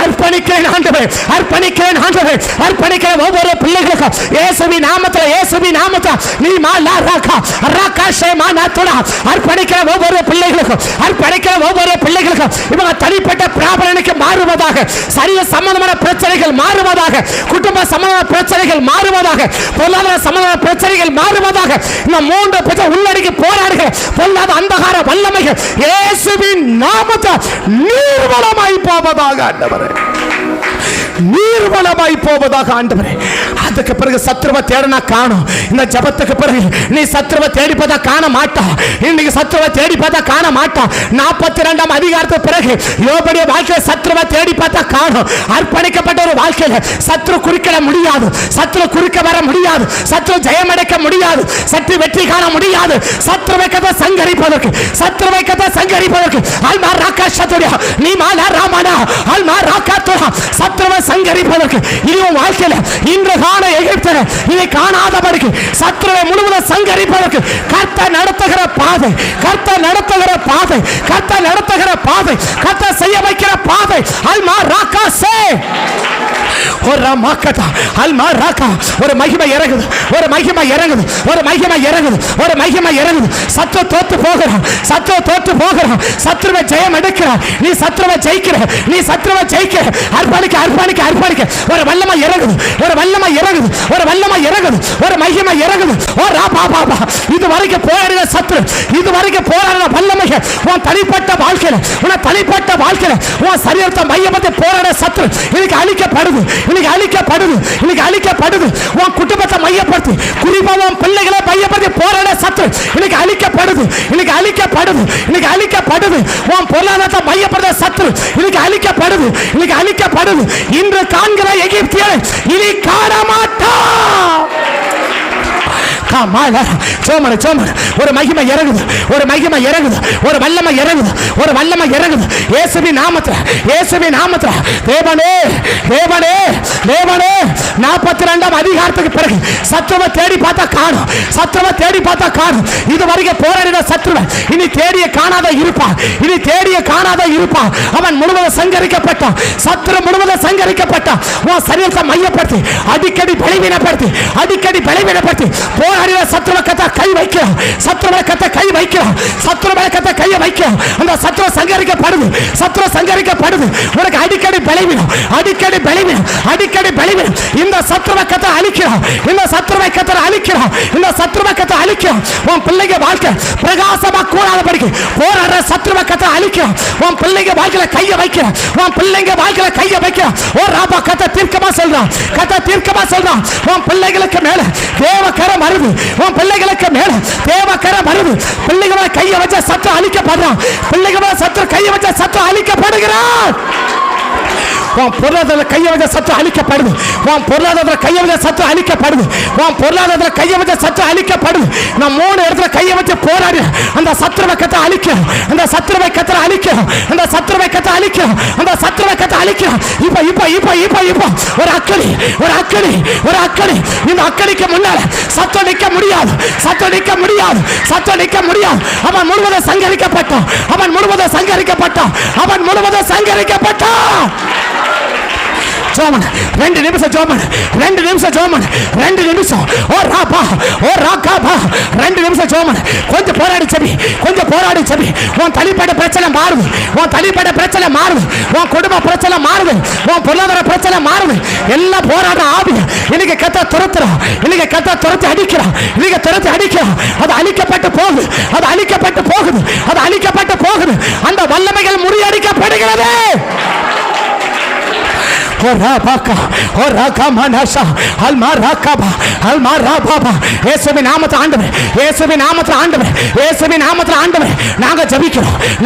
அர்ப்பணிக்கிறேன் ஆண்டவரே, அர்ப்பணிக்கிறேன் ஆண்டவரே, அர்ப்பணிக்கிறேன் ஒவ்வொரு பிள்ளைகளுக்கும் இயேசுவின் நாமத்தில், இயேசுவின் நாமத்தில் நீ மாலா ராகா ராகா ஷேமானா துடா அர்ப்பணிக்கிற ஒவ்வொரு பிள்ளைகளுக்கும், அர்ப்பணிக்கிற ஒவ்வொரு பிள்ளைகளுக்கும் இவங்க தனிப்பட்ட பிராபலனுக்கு மாறுவதாக, சரீர சம்பந்தமான பிரச்சனைகள் மாறுவதாக, குடும்ப சம்பந்தமான பிரச்சனைகள் மாறுவதாக, பொருளாதார சம்பந்தமான பிரச்சனைகள் மாறுவதாக, இந்த 3 பேர் உள்ளடக்கி போராடுகிற பொல்லாத அந்தகார வல்லமைகள் இயேசுவின் நாமத்தில் நீர்வளமாய் போவதாக ஆண்டவரே, நீர்வளமாய் போவதாக ஆண்டவரே. அதுக்கு பிறகு சத்ருவை தேடனா காணும். இந்த ஜபத்துக்கு பிறகு நீ சத்ருவை தேடி பார்த்தா காண மாட்டா. இன்னைக்கு சத்ருவை தேடி பார்த்தா காண மாட்டா. 42ஆம் அதிகாரத்துக்கு பிறகு யோபுடைய வாழ்க்கையில சத்ருவை தேடி பார்த்தா காணும். அர்ப்பணிக்கப்பட்ட ஒரு வாழ்க்கையில சத்ரு குறுக்கிட முடியாது, சத்ரு குறுக்க வர முடியாது, சத்ரு ஜெயமடைக்க முடியாது, சத்ரு வெற்றி காண முடியாது. சத்ருவை கதை சங்கரிப்பதற்கு, சத்ருவை கதை சங்கரிப்பதற்கு அல்மா ராகா சதுரியா நீ மாலா ராமனா அல்மா ராகா துரா சத்ருவை சங்கரிப்பதற்கு இதுவும் வாழ்க்கையில இன்று காண எகிப்தில இதை காணாதபடிக்கு சத்ருவை முழுவதும் சங்கரிப்பதற்கு கர்த்தர் நடத்துகிற பாதை, கர்த்தர் நடத்துகிற பாதை, கர்த்தர் நடத்துகிற பாதை, கர்த்தர் செய்ய வைக்கிற பாதை அல்மா ராகா சே ஒரு மக்கா அல்மா ராகா ஒரு மகிமை இறங்குது, ஒரு மகிமை இறங்குது, ஒரு மகிமை இறங்குது, ஒரு மகிமை இறங்குது. சத்ரு தோத்து போகிறான், சத்ரு தோத்து போகிறான், சத்ருவை ஜெயம் எடுக்கிறான். நீ சத்ருவை ஜெயிக்கிற, நீ சத்ருவை ஜெயிக்கிற. அர்ப்பணிக்க அர்ப்பணிக்க அர்ப்பணிக்க ஒரு வல்லமை இறங்குது, ஒரு வல்லமை இறங்குது, ஒரு வல்லமை இறங்குது, ஒரு மகிமை இறங்குது. ஓ ராபா பாபா, இது வரைக்கும் போராடின சத்ரு, இது வரைக்கும் போராடின வல்லமைகள் உன் தனிப்பட்ட வாழ்க்கையில, உன் தனிப்பட்ட வாழ்க்கையில உன் சரீரத்தை மையப்பட்டு போராட சத்ரு இன்னைக்கு அழிக்கப்படுது, இன்னைக்கு அழிக்கப்படுது, இன்னைக்கு அழிக்கப்படுது. உன் குடும்பத்தை மையப்படுத்தி, குறிப்பாக உன் பிள்ளைகளை மையப்படுத்தி போராட சத்ரு இன்னைக்கு அழிக்கப்படுது, இன்னைக்கு அழிக்கப்படுது, இன்னைக்கு அழிக்கப்படுது. உன் பொருளாதாரத்தை மையப்படுத்த சத்ரு இன்னைக்கு அழிக்கப்படுது, இன்னைக்கு அழிக்கப்படுது. இன்று காண்கிற எகிப்தியரை இனி காண மாட்டான். ஒரு மகிமை இறங்குது, ஒரு மகிமை இறங்குது, ஒரு வல்லமை இறங்குது, ஒரு வல்லமை இறங்குது. இயேசுவின் நாமத்தில், இயேசுவின் நாமத்தில் தேவனே தேவனே தேவனே 42ஆம் அதிகாரத்துக்கு பிறகு சத்ருவை தேடி பார்த்தா காணும், சத்ருவை தேடி பார்த்தா காணும். இதுவரைக்கும் போராடின சத்ருவை இனி தேடிய காணாத இருப்பான், இனி தேடிய காணாத இருப்பான். அவன் முழுவதும் சங்கரிக்கப்பட்டான், சத்ரு முழுவதும் சங்கரிக்கப்பட்டான். உன் சரீரத்தை மையப்படுத்தி அடிக்கடி பலவீனப்படுத்தி, அடிக்கடி பலவீனப்படுத்தி போராடி சரீர சத்துருவை கத்த கை வைக்கிறோம். சத்துருவை கத்த கை வைக்கிறோம். சத்துருவை கத்த கையை வைக்கிறோம். அந்த சத்துரு சங்கரிக்கப்படுது. சத்துரு சங்கரிக்கப்படுது. உனக்கு அடிக்கடி பலவீனம், அடிக்கடி பலவீனம், அடிக்கடி பலவீனம். இந்த சத்துருவை கத்த அழிக்கிறோம். இந்த சத்துருவை கத்த அழிக்கிறோம். இந்த சத்துருவை கத்த அழிக்கிறோம். உன் பிள்ளைங்க வாழ்க்கை பிரகாசமா கூடாதபடிக்கு போராடுற சத்துருவை கத்த அழிக்கிறோம். உன் பிள்ளைங்க வாழ்க்கையில கையை வைக்கிறோம். உன் பிள்ளைங்க வாழ்க்கையில கையை வைக்கிறோம். ஓ ராபா கத்த தீர்க்கமா சொல்றான். கத்த தீர்க்கமா சொல்றான். உன் பிள்ளைகளுக்கு மேல தேவக்கரம் வருது. உன் பிள்ளைகளுக்கு மேல தேவக்கரம் வருது. பிள்ளைகளை கையை வச்ச சத்து அழிக்கப்படுறான். பிள்ளைகளை சத்து கையை வச்ச சத்து அழிக்கப்படுகிறான். உன் பொருளாதார கையை வச்ச சத்து அழிக்கப்படுது. உன் பொருளாதார கையை வச்ச சத்து அழிக்கப்படுது. உன் பொருளாதார கையை வச்ச சத்து அழிக்கப்படுது. நான் 3 இடத்துல கையை வச்சு போராடி அந்த சத்துருவை கத்த அழிக்கிறோம். அந்த சத்துருவை கத்த அழிக்கிறோம். அந்த சத்துருவை கத்த அழிக்கிறோம். அந்த சத்துருவை கத்த அழிக்கிறோம். இப்ப இப்ப இப்ப இப்ப இப்ப ஒரு அக்கடி, ஒரு அக்கடி, ஒரு அக்கடி. இந்த அக்கடிக்கு முன்னால சத்தம் நிற்க முடியாது. சத்தம் நிற்க முடியாது. சத்தம் நிற்க முடியாது. அவன் முழுவதும் சங்கரிக்கப்பட்டான். அவன் முழுவதும் சங்கரிக்கப்பட்டான். அவன் முழுவதும் சங்கரிக்கப்பட்டான். ஜோமன் 2 நிமிஷம். ஜோமன் 2 நிமிஷம். ஜோமன் 2 நிமிஷம். ஓ ராபா, ஓ ராகாபா 2 நிமிஷம். ஜோமன் கொஞ்சம் போராடி செபி, கொஞ்சம் போராடி செபி. உன் தனிப்பட்ட பிரச்சனை மாறுது. உன் தனிப்பட்ட பிரச்சனை மாறுது. உன் குடும்ப பிரச்சனை மாறுது. உன் பொருளாதார பிரச்சனை மாறுது. எல்லாம் போராட ஆவி இன்னைக்கு கத்த துரத்துறோம். இன்னைக்கு கத்த துரத்தி அடிக்கிறோம். இன்னைக்கு துரத்தி அடிக்கிறோம். அது அழிக்கப்பட்டு போகுது. அது அழிக்கப்பட்டு போகுது. அது அழிக்கப்பட்டு போகுது. அந்த வல்லமைகள் முறியடிக்கப்படுகிறது.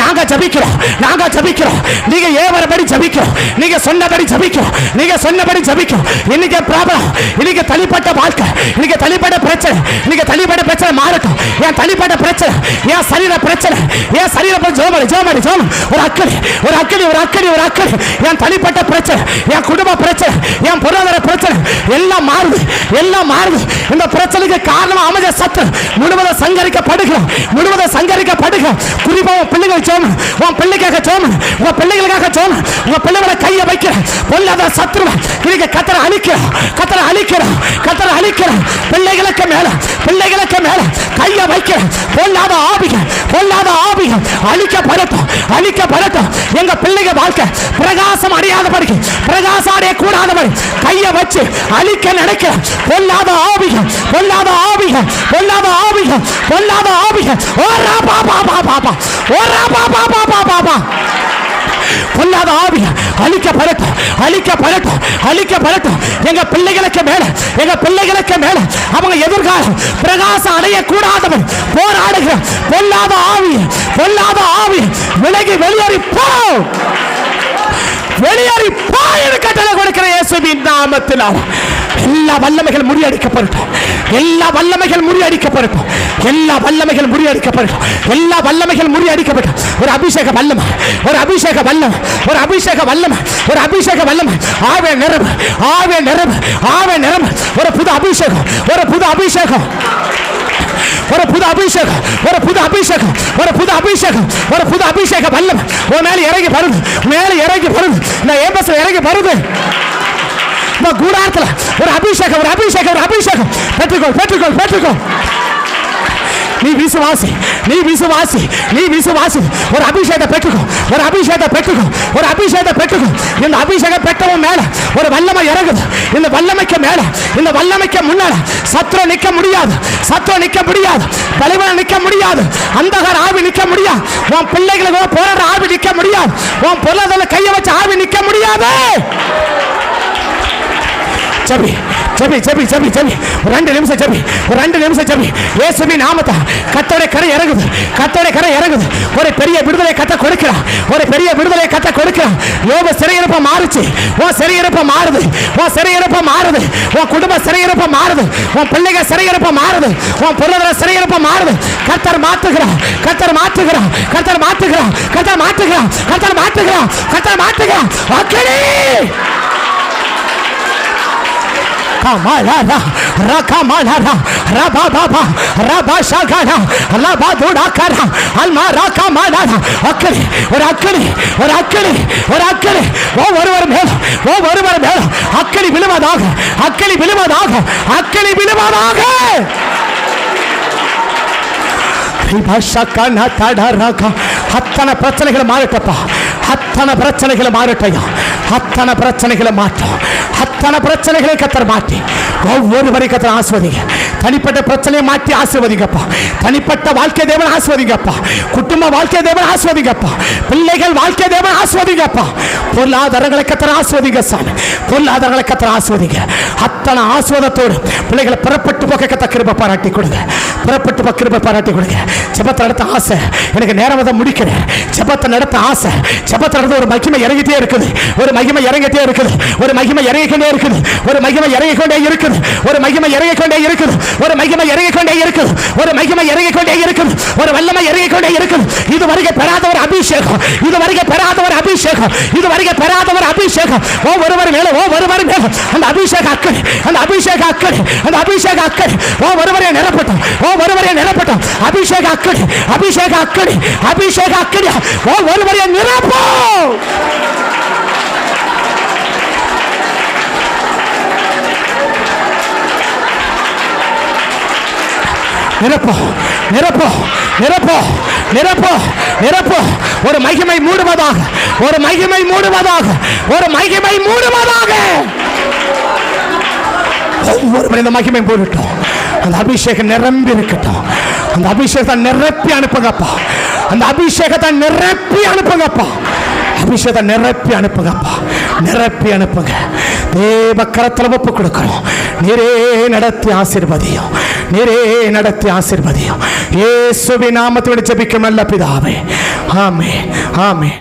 நாங்க ஜபிக்கிறோம். நீங்க ஏவரபடி ஜபிக்கிறோம். நீங்க சொன்னபடி ஜபிக்கிறோம். நீங்க சொன்னபடி ஜபிக்கிறோம். இன்னைக்கு ப்ராப்ளம், இன்னைக்கு தனிப்பட்ட வாழ்க்கை, இன்னைக்கு தனிப்பட்ட பிரச்சனை, இன்னைக்கு தனிப்பட்ட பிரச்சனை மாறட்டும். என் தனிப்பட்ட பிரச்சனை, என் சரீர பிரச்சனை, என் சரீர ஜோமடி ஜோமடி ஜோமன் ஒரு அக்கடி, ஒரு அக்கடி, ஒரு அக்கடி, ஒரு அக்கடி. என் தனிப்பட்ட பிரச்சனை, என் குடும்ப பிரச்சனை, என் பொருளாதார பிரச்சனை எல்லாம் மாறுது. எல்லாம் மாறுது. இந்த பிரச்சனைக்கு காரணம் அமைஞ்ச சத்து முழுவதும் சங்கரிக்கப்படுகிறோம். முழுவதும் சங்கரிக்கப்படுகிறோம். குறிப்பா உன் பிள்ளைகள் சோமன், உன் பிள்ளைக்காக சோமன், உன் பிள்ளைகளுக்காக சோமன், உன் பிள்ளைகளை கையை வைக்கிற பொல்லாத சத்துருவை இன்னைக்கு கத்தரை அழிக்கிறோம். கத்தரை அழிக்கிறோம். கத்தரை அழிக்கிறோம். பிள்ளைகளுக்கு மேல, பிள்ளைகளுக்கு மேல கையை வைக்கிற பொல்லாத ஆவிகள், பொல்லாத ஆவிகள் அழிக்கப்படட்டும். அழிக்கப்படட்டும். எங்க பிள்ளைங்க வாழ்க்கை பிரகாசம் அடையாதபடிக்கு, பிரகாசம் அடைய கூடாதபடி கையை வச்சு அழிக்க நினைக்கிற பொல்லாத ஆவிகள், பொல்லாத ஆவிகள், பொல்லாத ஆவிகள், பொல்லாத ஆவிகள். ஓரா பாபா பாபா, ஓரா பாபா பாபா பாபா. பொல்லாத ஆவிகள் அழிக்கப்படட்டும். அழிக்கப்படட்டும். அழிக்கப்படட்டும். எங்க பிள்ளைகளுக்கு மேல, எங்க பிள்ளைகளுக்கு மேல அவங்க எதிர்காலம் பிரகாசம் அடையக்கூடாதவன் போராடுகிற பொல்லாத ஆவிகள், பொல்லாத ஆவிகள் விலகி வெளியேறி போ, வெளியேறி போ என்று கட்டளை கொடுக்கிற இயேசுவின் நாமத்தினால் எல்லா வல்லமைகள் முறியடிக்கப்படட்டும். எல்லா வல்லமைகள் முறியடிக்கப்படட்டும். எல்லா வல்லமைகள் முறியடிக்கப்படட்டும். எல்லா வல்லமைகள் முறியடிக்கப்படும். ஒரு அபிஷேக வல்லமை, ஒரு அபிஷேக வல்லமை, ஒரு அபிஷேக வல்லமை, ஒரு அபிஷேக வல்லமை. ஆவே நிரம்பு, ஆவே நிரம்பு, ஆவே நிரம்பு. ஒரு புது அபிஷேகம், ஒரு புது அபிஷேகம், ஒரு புது அபிஷேகம், ஒரு புது அபிஷேகம், ஒரு புது அபிஷேகம், ஒரு புது அபிஷேக வல்லமை உன் மேல இறங்கி வருது. மேல இறங்கி வருது. நான் ஏபஸ்ல இறங்கி வருது. கூடாரத்தில் ஒரு அபிஷேகம், ஒரு அபிஷேகம், ஒரு அபிஷேகம். பெற்றுக்கொள், பெற்றுக்கொள், பெற்றுக்கொள். நீ விசுவாசி, நீ விசுவாசி, நீ விசுவாசி. ஒரு அபிஷேகத்தை பெற்றுக்கோ, ஒரு அபிஷேகத்தை பெற்றுக்கோ, ஒரு அபிஷேகத்தை பெற்றுக்கோ. இந்த அபிஷேகம் பெற்றவன் மேல ஒரு வல்லமை இறங்குது. இந்த வல்லமைக்கு மேல, இந்த வல்லமைக்கு முன்னால சத்ரு நிற்க முடியாது. சத்ரு நிற்க முடியாது. பலவீனம் நிற்க முடியாது. அந்தகார ஆவி நிற்க முடியாது. உன் பிள்ளைகளுக்கு போராடுற ஆவி நிற்க முடியாது. உன் பொருளாதார கையை வச்ச ஆவி நிற்க முடியாது. ஜெபி, ஜெபி, ஜெபி, ஜெபி, ஜெபி. 2 நிமிஷம் ஜெபி, 2 நிமிஷம் ஜெபி. இயேசுவின் நாமத்தை கர்த்தருடைய கரை இறங்குது. கர்த்தருடைய கரை இறங்குது. ஒரு பெரிய விடுதலை கத்த கொடுக்கிறார். ஒரு பெரிய விடுதலை கத்த கொடுக்கிறார். யோபு சிறையிருப்ப மாறுச்சு. உன் சிறையிருப்ப மாறுது. உன் சிறையிருப்ப மாறுது. உன் குடும்ப சிறையிருப்ப மாறுது. உன் பிள்ளைங்க சிறையிருப்ப மாறுது. உன் பொருளாதார சிறையிருப்ப மாறுது. கர்த்தர் மாற்றுகிறார். கர்த்தர் மாற்றுகிறார். கர்த்தர் மாற்றுகிறார். கர்த்தர் மாற்றுகிறார். கர்த்தர் மாற்றுகிறார். கர்த்தர் மாற்றுகிறார். அக்கடி Kamalada, Rakamalada, Rababa, Rabashagada, Labadudakara, Almaraka Malada, Akari, or Akari, or Akari, or Akari, over Mela, over Mela, Akari Bilabadaga, Akari Bilabadaga, Akari Bilabadaga. அத்தனை பிரச்சனைகளை மாறட்டப்பா, அத்தனை பிரச்சனைகளை மாறட்டையா, அத்தனை பிரச்சனைகளை மாற்றோம், அத்தனை பிரச்சனைகளை கத்தர் மாற்றி ஒவ்வொருவரையும் கத்தர் ஆசீர்வதிங்க. தனிப்பட்ட பிரச்சனையை மாற்றி ஆசீர்வதிங்கப்பா. தனிப்பட்ட வாழ்க்கை தேவன் ஆசீர்வதிங்கப்பா. குடும்ப வாழ்க்கை தேவன் ஆசீர்வதிங்கப்பா. பிள்ளைகள் வாழ்க்கை தேவன் ஆசீர்வதிங்கப்பா. பொருளாதாரங்களை கத்தர் ஆசீர்வதிங்க சாமி, பொருளாதாரங்களை கத்தர் ஆசீர்வதிங்க. அத்தனை ஆசீர்வாதத்தோடு பிள்ளைகளை புறப்பட்டு போக கத்தர் கிருபை பாராட்டி கொடுங்க, புறப்பட்டு போக கிருபை பாராட்டி கொடுங்க. ஜெபத்தை நடத்த ஆசை எனக்கு, நேரம் தான் முடிக்கிறேன். ஜெபத்தை நடத்த ஆசை, ஜெபத்தை நடத்த ஒரு மகிமை இறங்கிட்டே இருக்குது, ஒரு மகிமை இறங்கிட்டே இருக்குது, ஒரு மகிமை இறங்கிக்கொண்டே இருக்குது, ஒரு மகிமை இறங்கிக்கொண்டே இருக்குது, ஒரு மகிமை இறங்கிக்கொண்டே இருக்குது, ஒரு மகிமை இறங்கிக்கொண்டே இருக்குது, ஒரு மகிமை இறங்கிக்கொண்டே இருக்குது, ஒரு வல்லமை இறங்கிக்கொண்டே இருக்குது. இது வரைக்கும் பெறாத ஒரு அபிஷேகம், இது வரைக்கும் பெறாத ஒரு அபிஷேகம், இது வரைக்கும் பெறாத ஒரு அபிஷேகம். ஓ ஒருவர் மேல, ஓ ஒருவர் மேல அந்த அபிஷேக அக்கறை, அந்த அபிஷேக அக்கறை, அந்த அபிஷேக அக்கறை. ஓ ஒருவரை நிரப்பட்டும், ஓ ஒருவரை நிரப்பட்டும். அபிஷேக அக்கறை, அபிஷேக அக்கறை, அபிஷேக அக்கறை. ஓ ஒருவரை நிரப்போம். நிரப்போ நிரப்போ நிரப்போ நிரப்போ நிரப்போ. ஒரு மகிமை மூடுவதாக, ஒரு மகிமை மூடுவதாக, ஒரு மகிமை மூடுவதாக. ஒவ்வொரு இந்த மகிமை போடட்டும், அந்த அபிஷேகம் நிரம்பி இருக்கட்டும். அந்த அபிஷேகத்தை நிரப்பி அனுப்புங்கப்பா, அந்த அபிஷேகத்தை நிரப்பி அனுப்புங்கப்பா, அபிஷேகத்தை நிரப்பி அனுப்புங்கப்பா, நிரப்பி அனுப்புங்க. தேவ கரத்தில் ஒப்பு கொடுக்கணும். நீரே நடத்தி ஆசீர்வதியும், நீரே நடத்தி ஆசீர்வதியும். இயேசுவின் நாமத்தில் ஜெபிக்கும் நல்ல பிதாவே, ஆமென், ஆமென்.